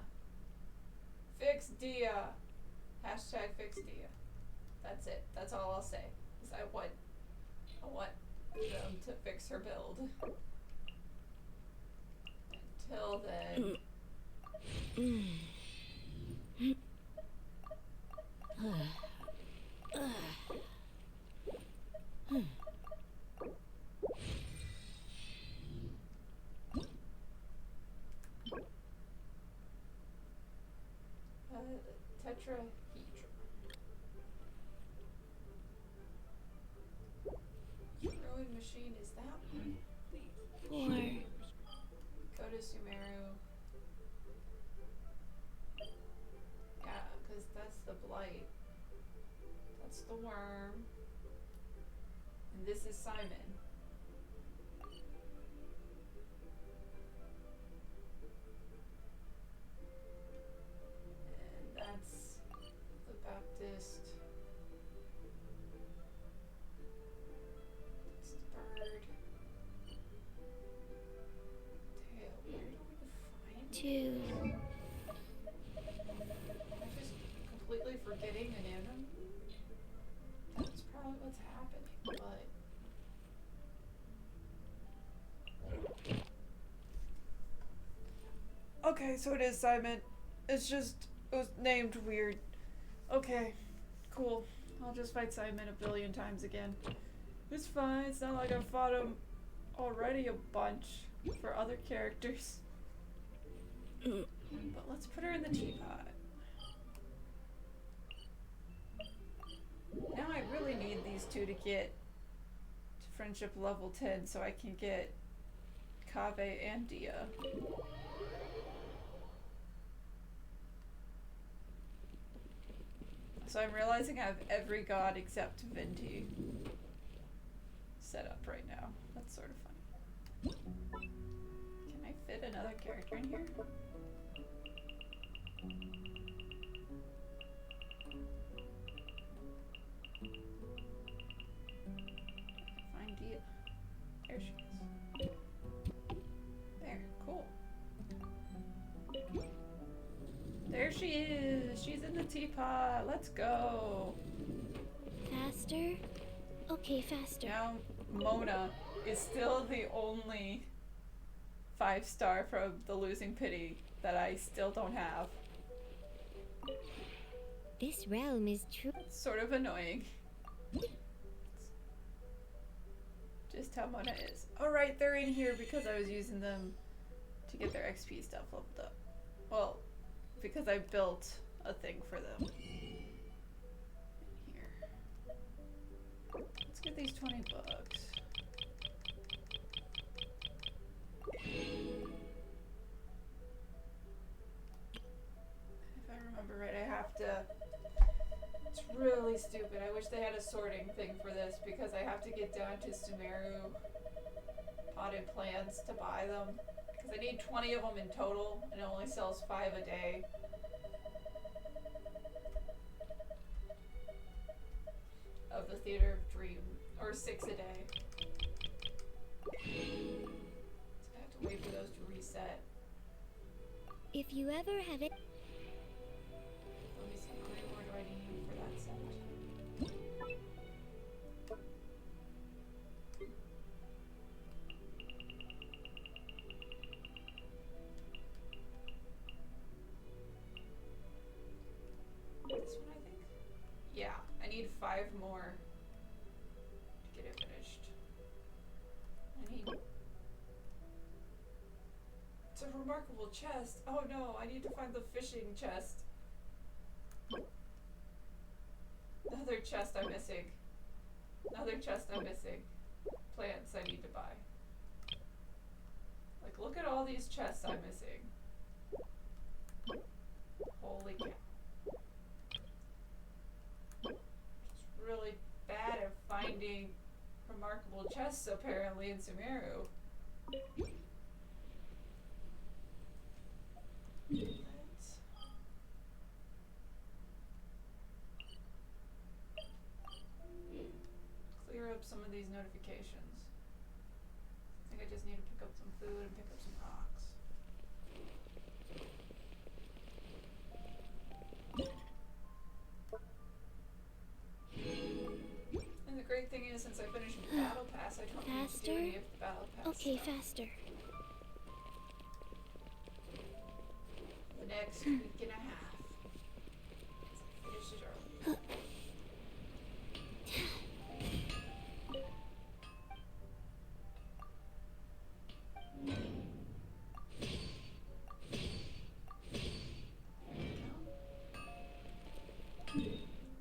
Fix Dia. Hashtag fix Dia. That's it. That's all I'll say. I want them to fix her build. Until then. Tetrahedron. That's the worm. And this is Simon. And that's the Baptist. That's the bird. Tail. Where do we find Two. I'm just completely forgetting the name. That's probably what's happening, but okay, so it is Simon. It's just it was named weird. Okay, cool. I'll just fight Simon a billion times again. It's fine. It's not like I've fought him already a bunch for other characters. But let's put her in the teapot. Now I really need these two to get to friendship level 10 so I can get Kaveh and Dia. So I'm realizing I have every god except Venti set up right now. That's sort of funny. Can I fit another character in here? Find Dia. There she is. There, cool. There she is. She's in the teapot. Let's go. Faster? Okay, faster. Now Mona is still the only 5-star from the Losing Pity that I still don't have. This realm is true. It's sort of annoying. Just how Mona is. Alright, they're in here because I was using them to get their XP stuff leveled up. Well, because I built a thing for them. In here. Let's get these 20 bucks. If I remember right, I have to... It's really stupid. I wish they had a sorting thing for this because I have to get down to Sumeru potted plants to buy them. Because I need 20 of them in total and it only sells 5 a day. Of the Theater of Dream, or 6 a day. So I have to wait for those to reset. If you ever have it. Let me see, how many more do I need for that set? This one, I think? Yeah, I need 5 more to get it finished. I need... It's a remarkable chest. Oh no, I need to find the fishing chest. Another chest I'm missing. Another chest I'm missing. Plants I need to buy. Like, look at all these chests I'm missing. Holy cow. Just really bad at finding remarkable chests apparently in Sumeru. Let's clear up some of these notifications. I think I just need to pick up some food and pick up some rocks. And the great thing is, since I finished the battle pass, I don't need to do any of the battle pass Okay, stuff. faster. The next week and a half. I finished it early.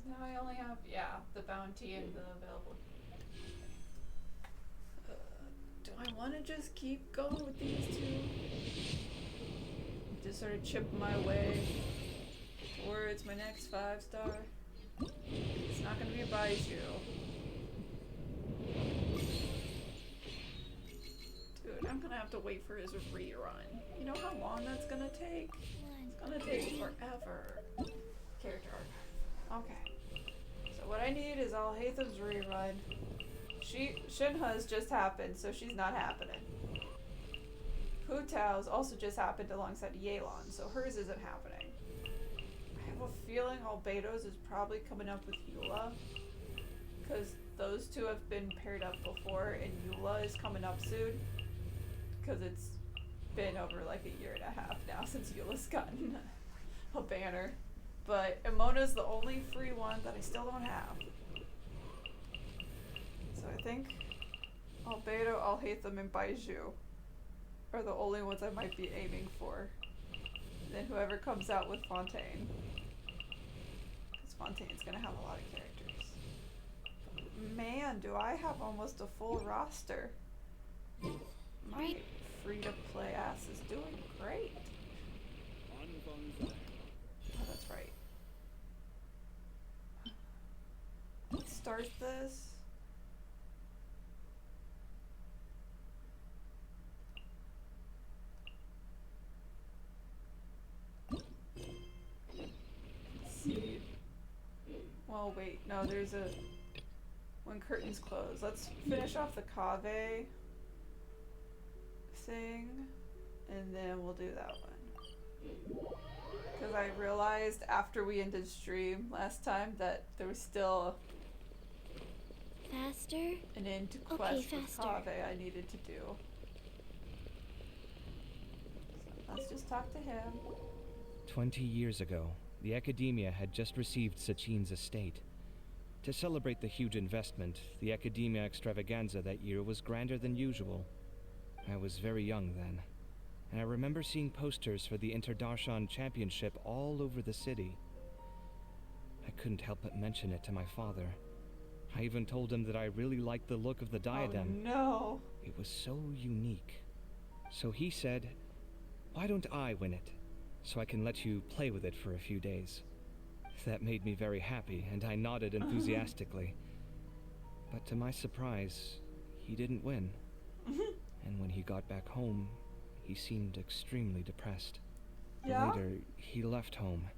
Now I only have, yeah, the bounty and the available. Do I want to just keep going with these two? Just sort of chip my way towards my next 5-star. It's not going to be a Baizhu. Dude, I'm gonna have to wait for his rerun. You know how long that's gonna take? It's gonna take forever. Character arc. Okay. So what I need is Al Haytham's rerun. Shinha's just happened, so she's not happening. Hu Tao's also just happened alongside Yelan, so hers isn't happening. I have a feeling Albedo's is probably coming up with Eula, because those two have been paired up before, and Eula is coming up soon, because it's been over like a year and a half now since Eula's gotten a banner. But Emona's the only free one that I still don't have. So I think Albedo, Alhaitham, and Baizhu are the only ones I might be aiming for. And then whoever comes out with Fontaine. Because Fontaine's gonna have a lot of characters. Man, do I have almost a full roster. My free-to-play ass is doing great. Oh, that's right. Let's start this. Let's see. Well, wait, no, there's a... When curtains close. Let's finish off the Kaveh thing, and then we'll do that one. Because I realized after we ended stream last time that there was still Faster? an end quest with Kaveh I needed to do. So let's just talk to him. 20 years ago, the Academia had just received Sachin's estate. To celebrate the huge investment, the Academia extravaganza that year was grander than usual. I was very young then, and I remember seeing posters for the Interdarshan Championship all over the city. I couldn't help but mention it to my father. I even told him that I really liked the look of the diadem. Oh no! It was so unique. So he said, "Why don't I win it, so I can let you play with it for a few days?" That made me very happy, and I nodded enthusiastically. But to my surprise, he didn't win. And when he got back home, he seemed extremely depressed. Yeah? Later, he left home,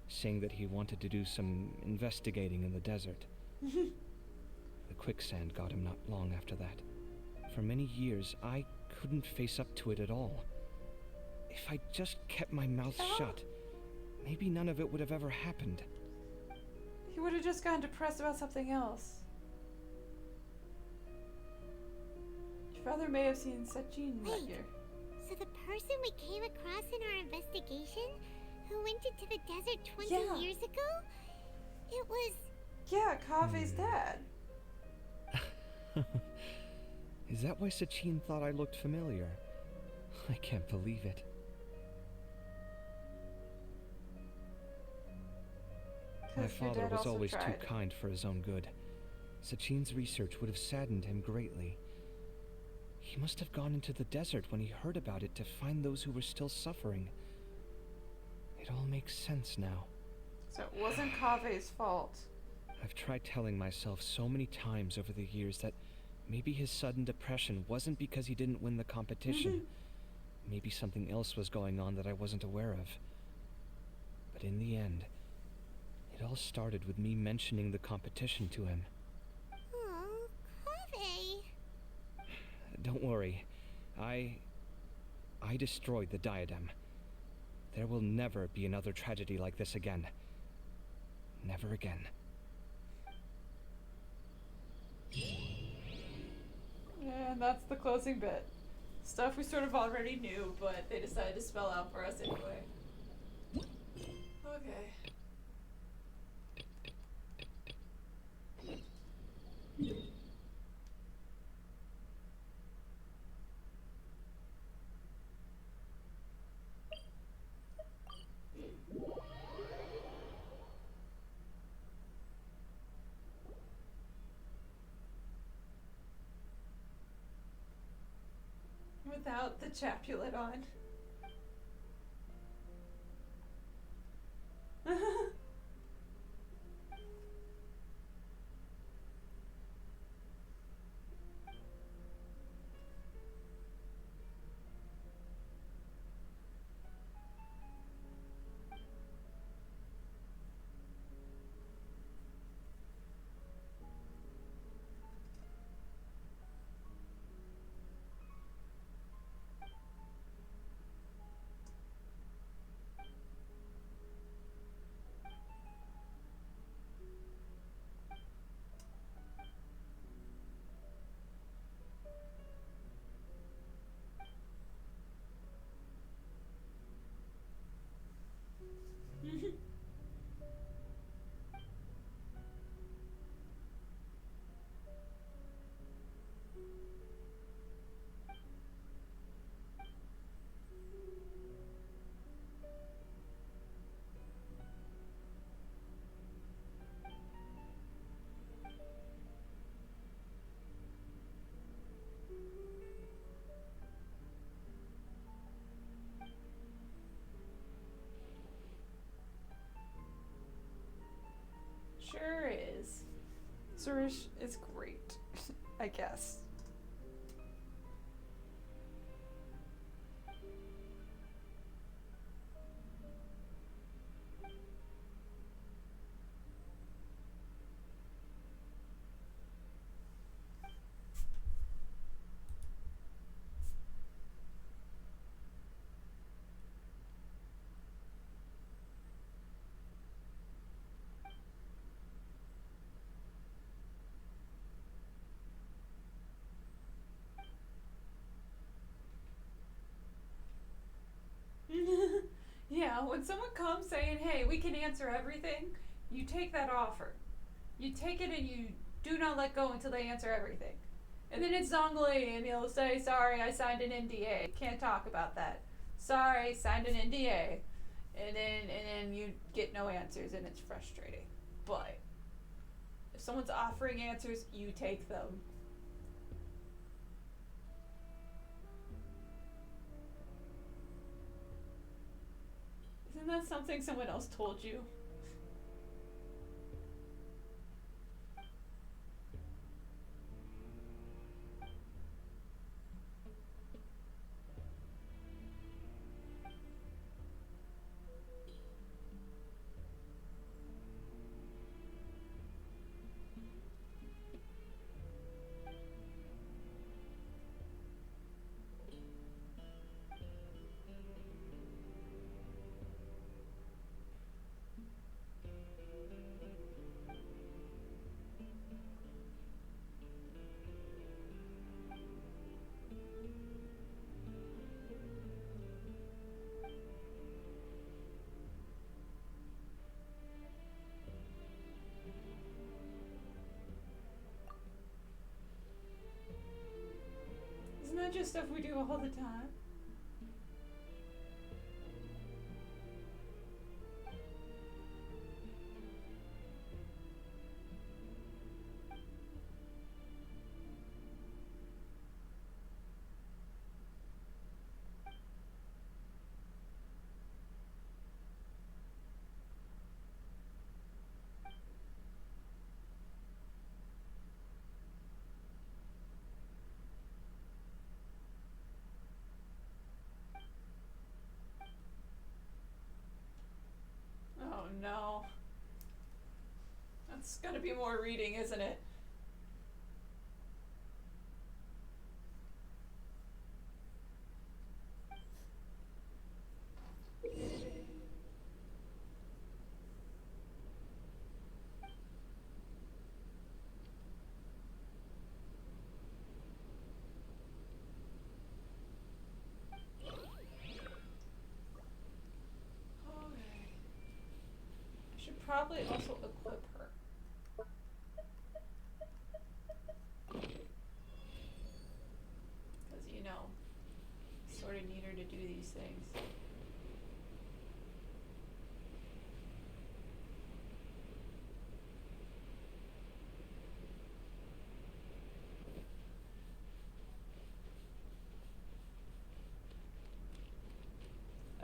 saying that he wanted to do some investigating in the desert. The quicksand got him not long after that. For many years, I couldn't face up to it at all. If I just kept my mouth shut, maybe none of it would have ever happened. He would have just gotten depressed about something else. Your father may have seen Sachin that year. So the person we came across in our investigation, who went into the desert 20 years ago, it was... Yeah, Kaveh's dad. Is that why Sachin thought I looked familiar? I can't believe it. My father was always too kind for his own good. Sachin's research would have saddened him greatly. He must have gone into the desert when he heard about it to find those who were still suffering. It all makes sense now. So it wasn't Kaveh's fault. I've tried telling myself so many times over the years that maybe his sudden depression wasn't because he didn't win the competition. Maybe something else was going on that I wasn't aware of. But in the end, it all started with me mentioning the competition to him. Oh, Kaveh. Don't worry. I destroyed the diadem. There will never be another tragedy like this again. Never again. And that's the closing bit. Stuff we sort of already knew, but they decided to spell out for us anyway. Okay. Without the Chapulet on. is. Zurish is great, I guess. Yeah, when someone comes saying, hey, we can answer everything, you take that offer. You take it and you do not let go until they answer everything. And then it's Zhongli and he'll say, sorry, I signed an NDA. Can't talk about that. Sorry, signed an NDA. And then you get no answers and it's frustrating. But if someone's offering answers, you take them. Isn't that something someone else told you? Isn't that just stuff we do all the time? Oh no. That's gonna be more reading, isn't it? Probably also equip her. Because, you know, sort of need her to do these things.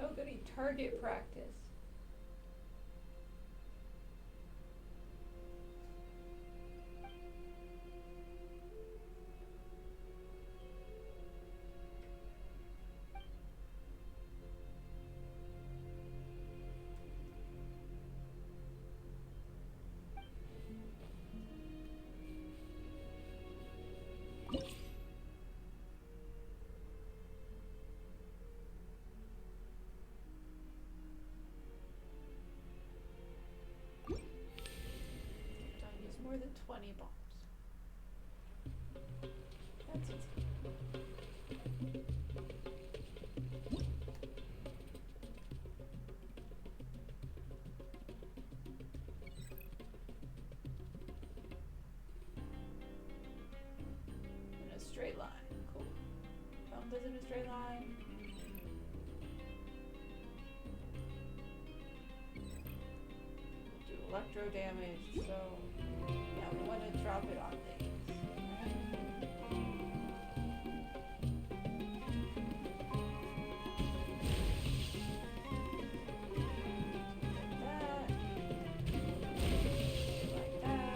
Oh, goody, target practice. More than 20 bombs. That's easy. In a straight line. Cool. Bomb does in a straight line. Do electro damage, so yeah, we want to drop it on things. Like that.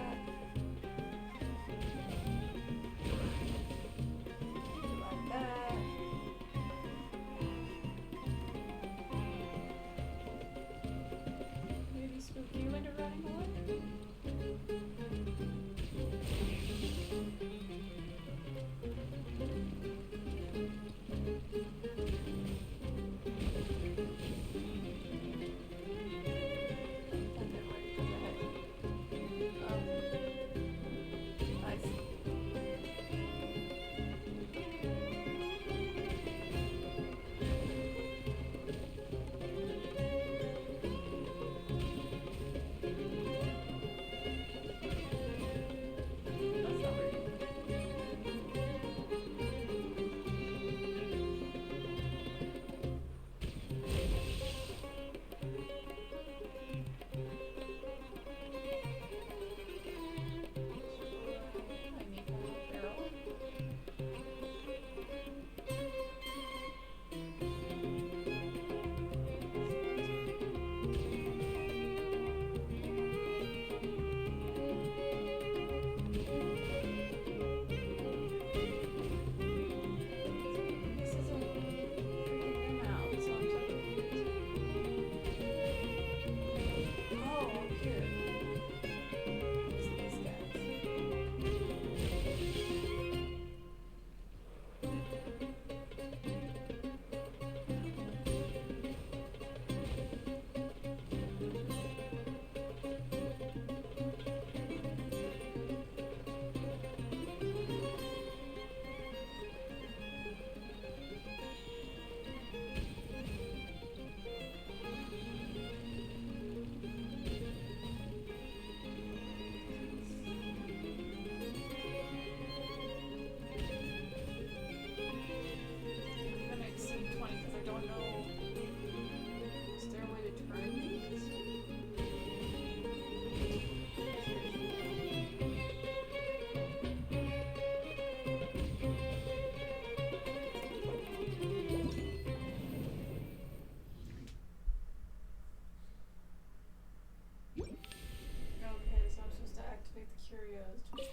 curios to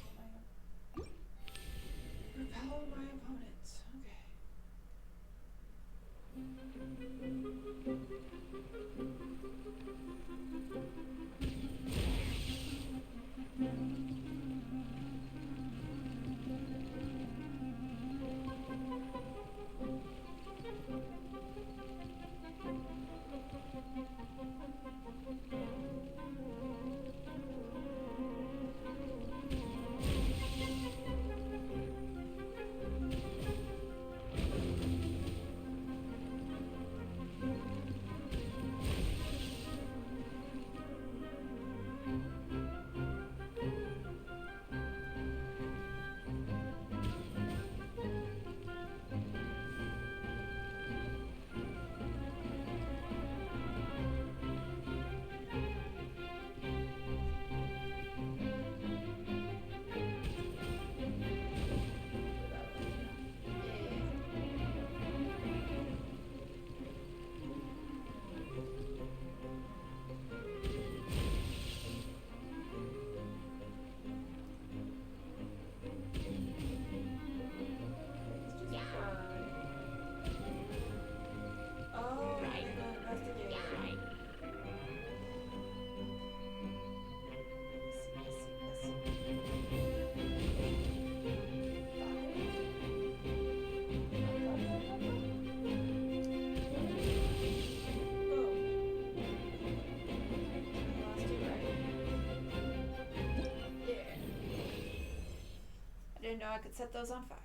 repel my opponents. Okay. I didn't know I could set those on fire.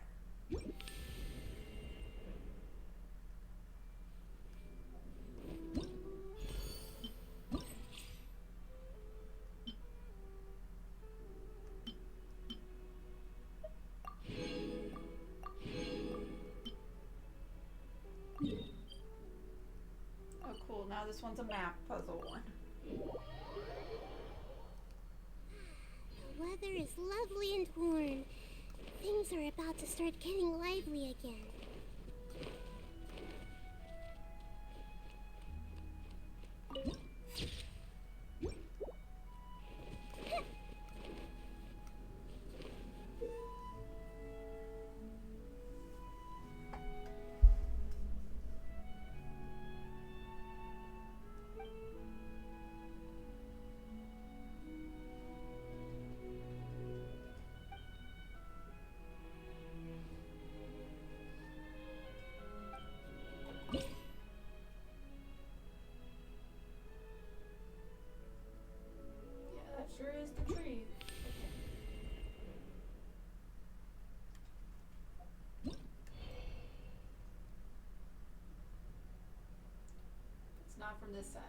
Oh cool, now this one's a map puzzle one. The weather is lovely and warm. Things are about to start getting lively again. Sure is the tree. It's not from this side.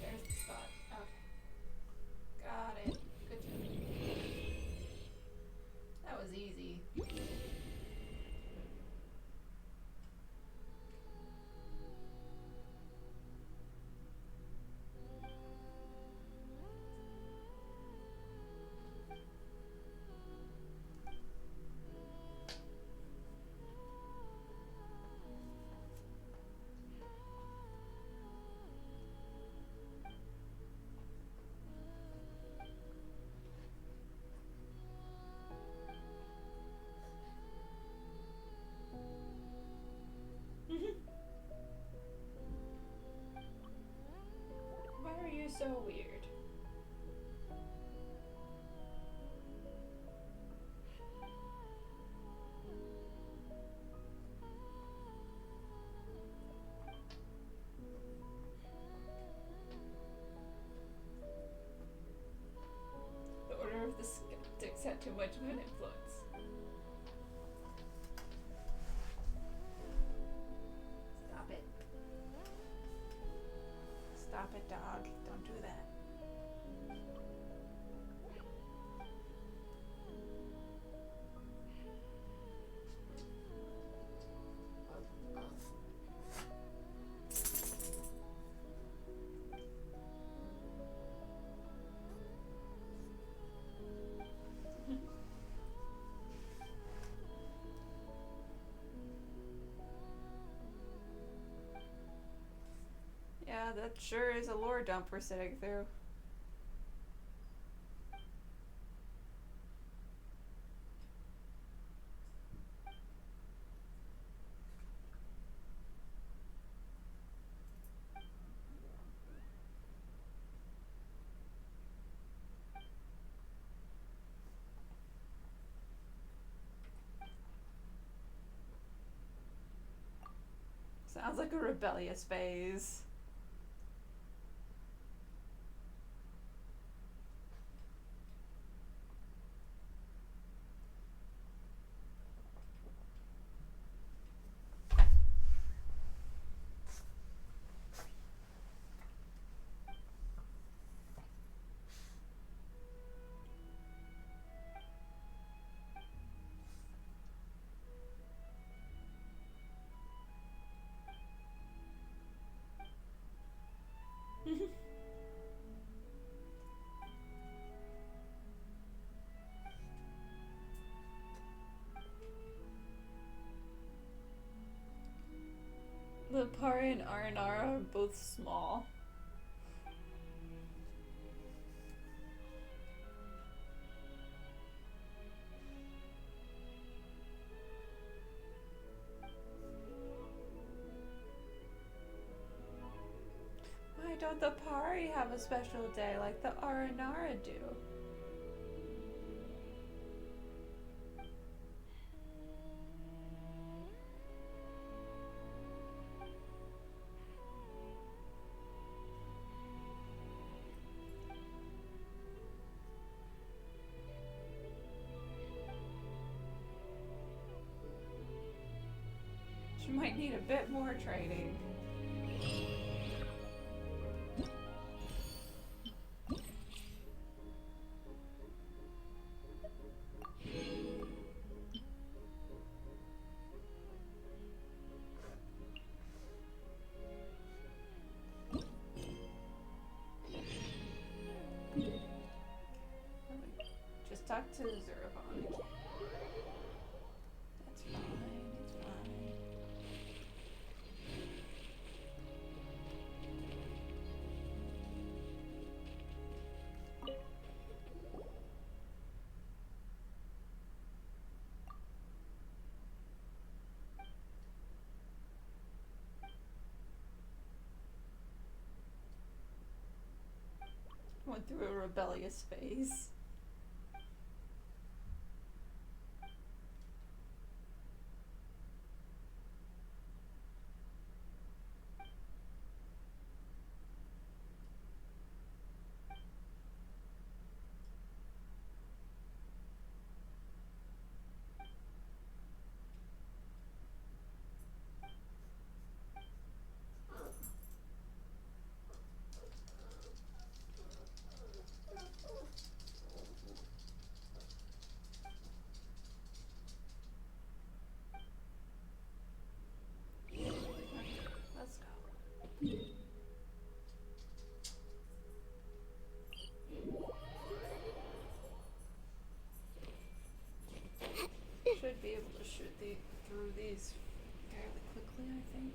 There's the spot. Okay. Got it. Good job. That was easy. Why are you so weird? The Order of the Skeptics had too much of an influence. Stop it. Stop it, dog. Don't do that. that sure is a lore dump we're sitting through. Sounds like a rebellious phase. The Pari and Aranara are both small. Why don't the Pari have a special day like the Aranara do? She might need a bit more training. Just talk to Zurabon. That's fine, it's fine. Went through a rebellious phase. Let's go. Should be able to shoot through these fairly quickly, I think.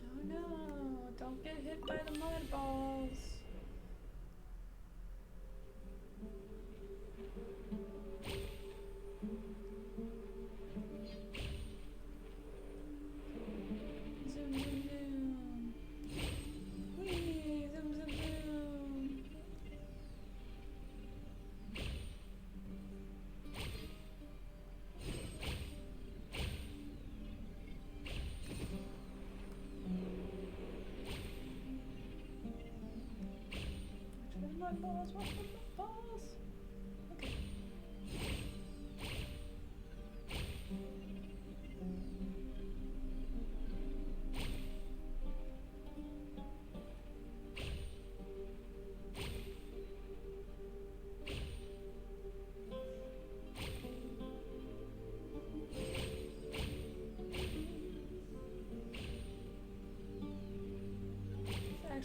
Oh no, don't get hit by the mud balls. Zoom, zoom, zoom. Whee, zoom, zoom, zoom. Which one mud balls? What mud balls? Okay.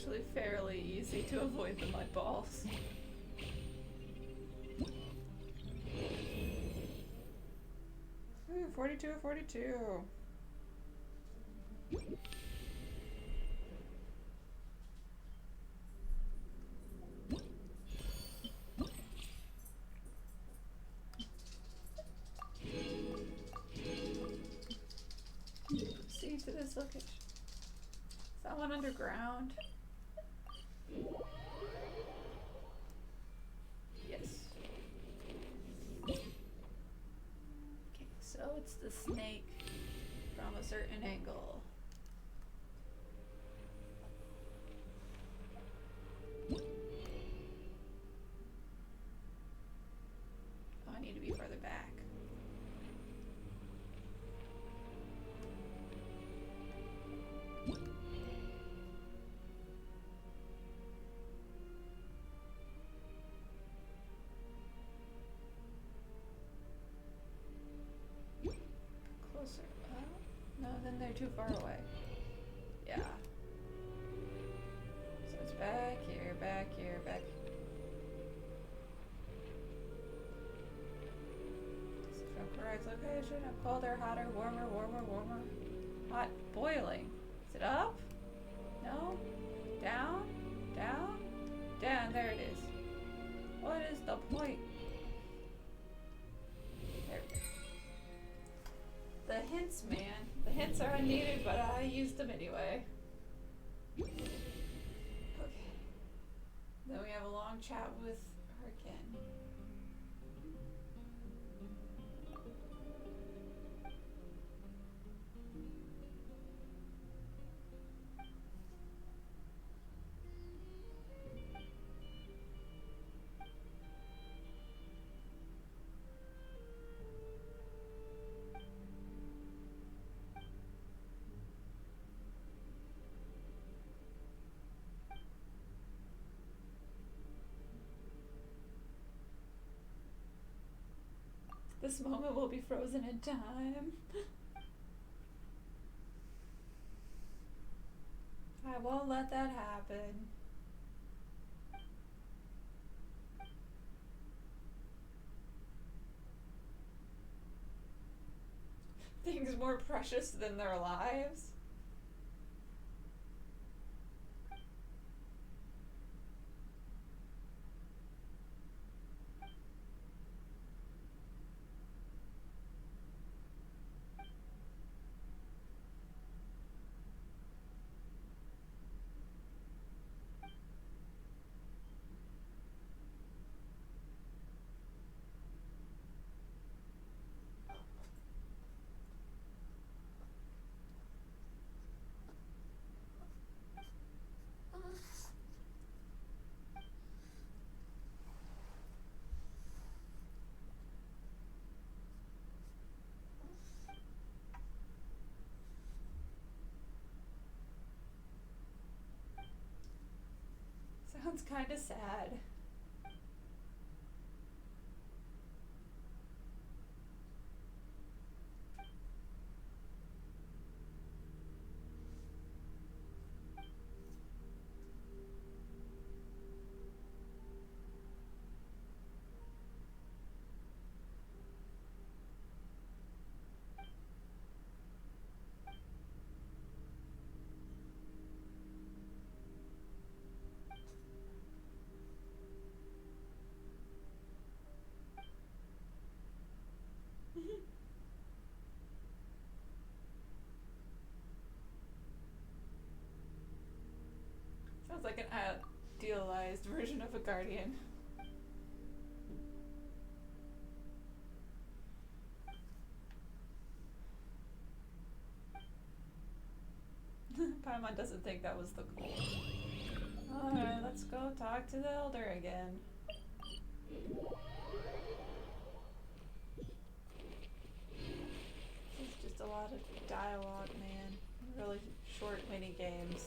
actually fairly easy to avoid the mud balls. Ooh, 42, 42. See to this location. Is that one underground? Yes. Okay, so it's the snake from a certain angle. Oh, I need to be further back. Closer. No, then they're too far away. Yeah. So it's back here, back here, back. This is from correct location. I'm colder, hotter, warmer, warmer, warmer. Hot, boiling. Is it up? No? Down? Down? Down, there it is. What is the point? There we go. The hints, man. The hints are unneeded, but I used them anyway. Okay. Then we have a long chat with her again. This moment will be frozen in time. I won't let that happen. Things more precious than their lives. Sounds kind of sad. Sounds like an idealized version of a guardian. Paimon doesn't think that was the goal. Alright, let's go talk to the elder again. This is just a lot of dialogue, man. Really short mini games.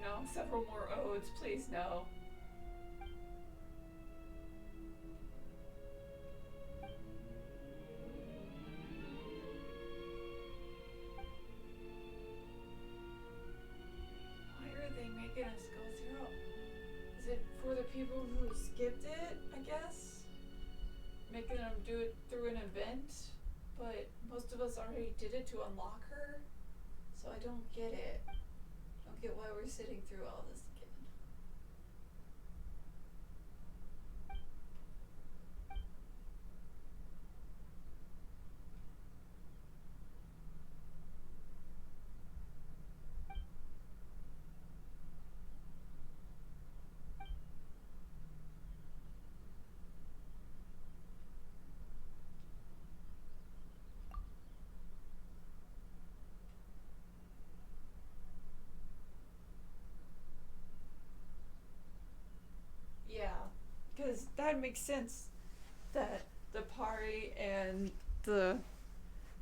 no, several more odes, please no. Why are they making us go through? Is it for the people who skipped it, I guess? Making them do it through an event? But most of us already did it to unlock her, so I don't get it. I don't get why we're sitting through all this again. Yeah, because that makes sense that the Pari and the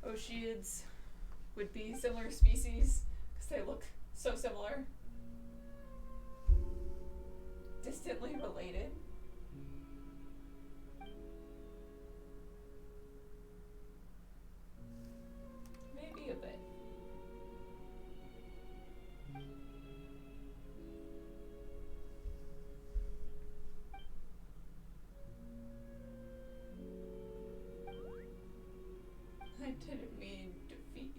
Oceanids would be similar species because they look so similar. Distantly related. Maybe a bit. I didn't mean defeat.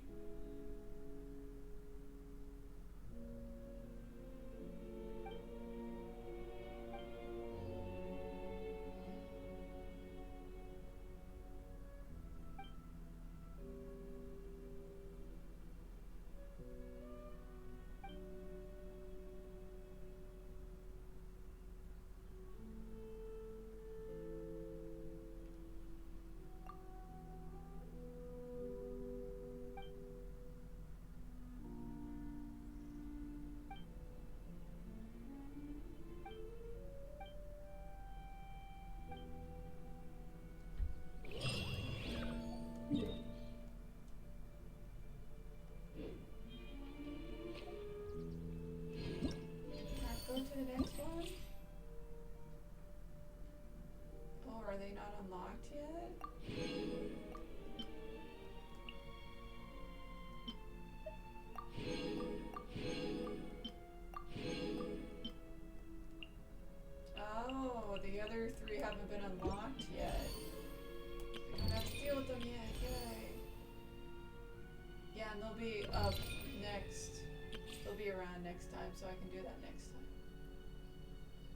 Go to the next one? Or are they not unlocked yet? Oh, the other three haven't been unlocked yet. I don't have to deal with them yet, yay. Yeah, and they'll be up next. They'll be around next time, so I can do that next time.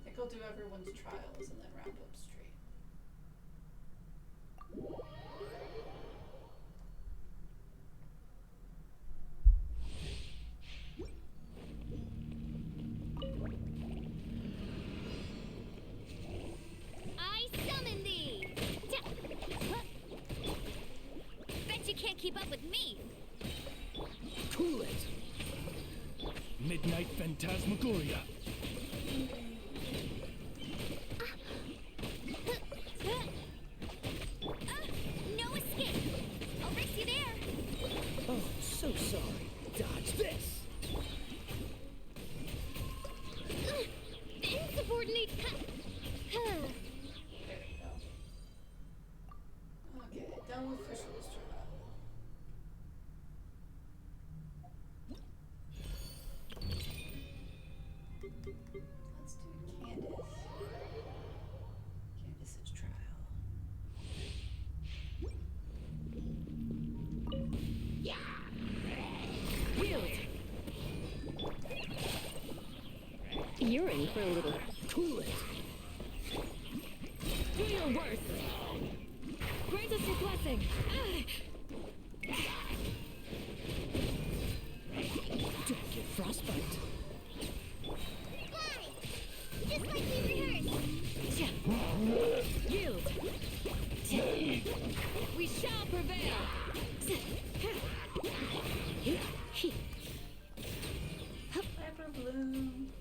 I think I'll do everyone's trials and then wrap up straight. I summon thee! Bet you can't keep up with me! Cool it! Midnight Phantasmagoria. No escape! I'll race you there! Oh, so sorry. Dodge this! Insubordinate! There we go. Okay, done with Fisher's trial. Let's do Candace. Candace's trial. You're in for a little. Cool it! Do your worst! Grant us your blessing! Don't get frostbite. Fly! Just like we rehearsed! Yield! We shall prevail! Pepper Bloom.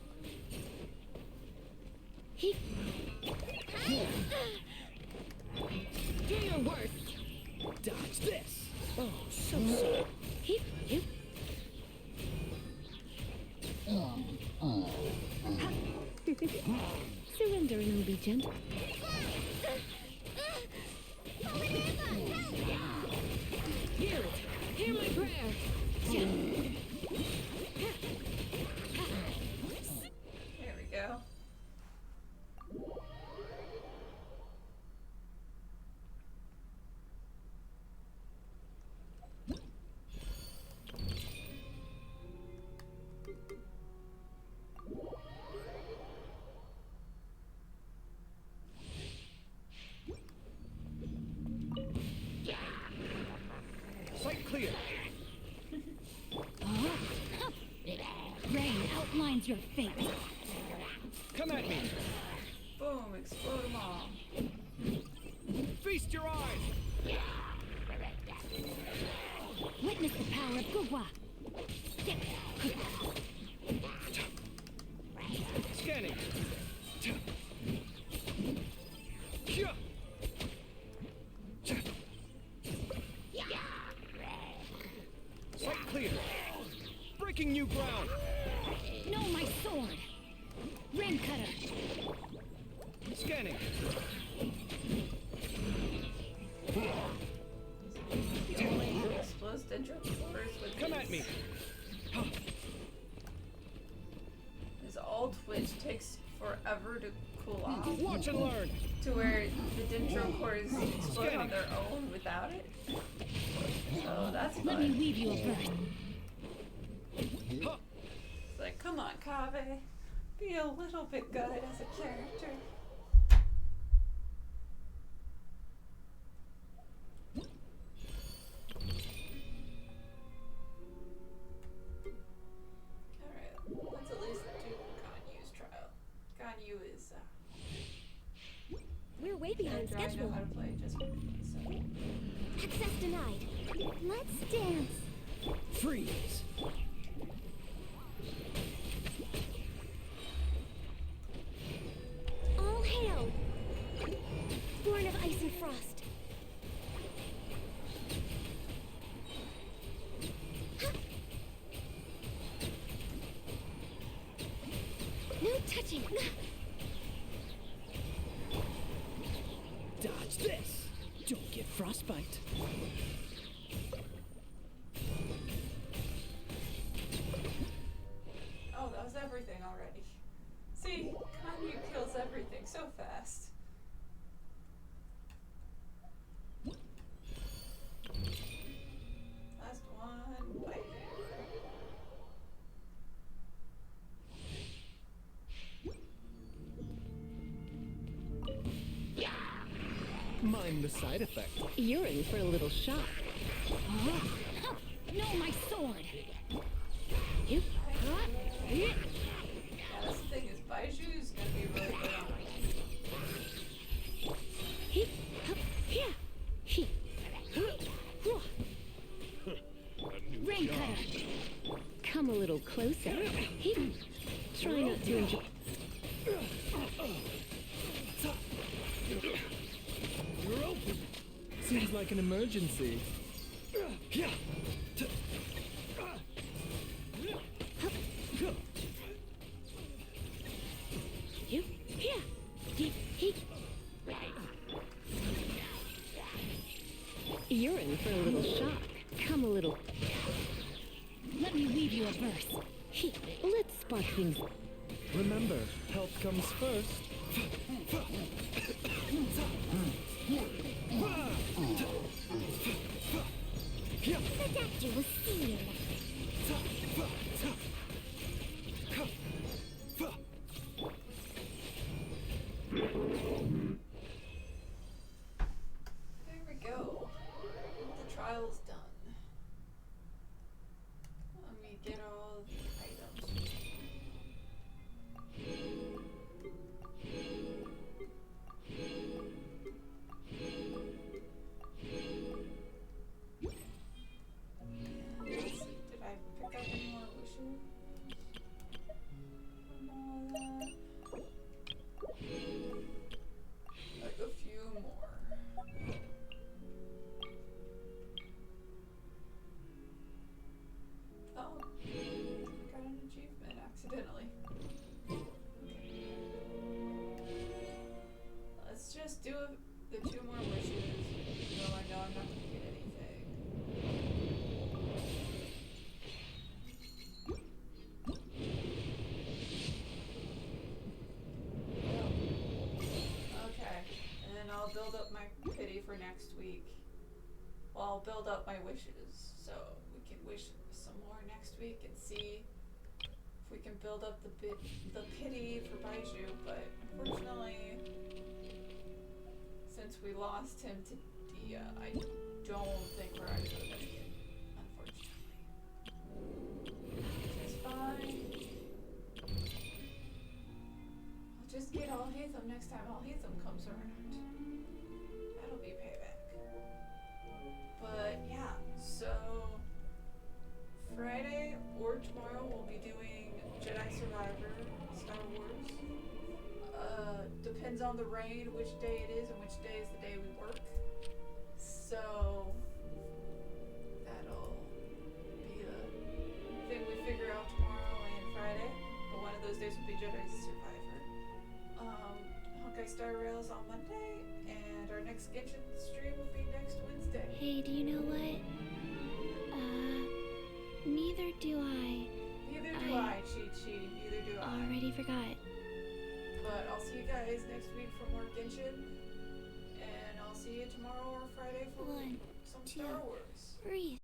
gentle. Hear it! Hear my prayer! There we go. Sight clear. Rain outlines your fate. Come at me. Boom, explode them all. Feast your eyes. Witness the power of Gugwa. Scanning. Hyah. Sight clear. Breaking new ground. No, my sword. Rain cutter. Scanning. The only explosive dendrosaurs with Come at me. his alt, which takes forever to cool off. Watch and learn. To where the dendrocores explode on their own without it. So that's Let me fun. weave you a verse. It's like, come on, Kaveh. Be a little bit good as a character. Alright, let's at least do Ganyu's trial. Ganyu is, We're way behind I know schedule. how to play just so. Access denied. Let's dance. Freeze. All hail! Born of ice and frost. No touching. Dodge this. Don't get frostbite. Oh, that was everything already. See, Ganyu kills everything so fast. Last one, Baizhu. Mind the side effect. You're in for a little shock. No, my sword. Yeah, that's the thing is Baizhu's gonna be really good on Rain cutter. Come a little closer. Try not to enjoy. You're open. Seems like an emergency. You're in for a little shock. Come a little. Let me weave you a verse. Let's spark things. Remember, health comes first. The doctor will see you. There we go. The trial's done. Let me get all the items. Let's see, did I pick up any more wishes? do the 2 more wishes, though I know I'm not gonna get anything. Okay, and then I'll build up my pity for next week. Well, I'll build up my wishes, so we can wish some more next week and see if we can build up the pity for Baizhu, but unfortunately, since we lost him to Dia, I don't think we're actually gonna get, unfortunately. Which is fine. I'll just get Al-Haitham next time Al-Haitham comes around. That'll be payback. But yeah, so Friday or tomorrow we'll be doing Jedi Survivor, Star Wars. Depends on the raid, which day it is, and which day is the day we work. So that'll be the thing we figure out tomorrow and Friday. But one of those days will be Jedi Survivor. Honkai Star Rails on Monday, and our next Genshin stream will be next Wednesday. Hey, do you know what? Neither do I. Neither do I, Chi-Chi. Neither do I. Already forgot. But I'll see you guys next week for more Genshin. And I'll see you tomorrow or Friday for some Star Wars. 3.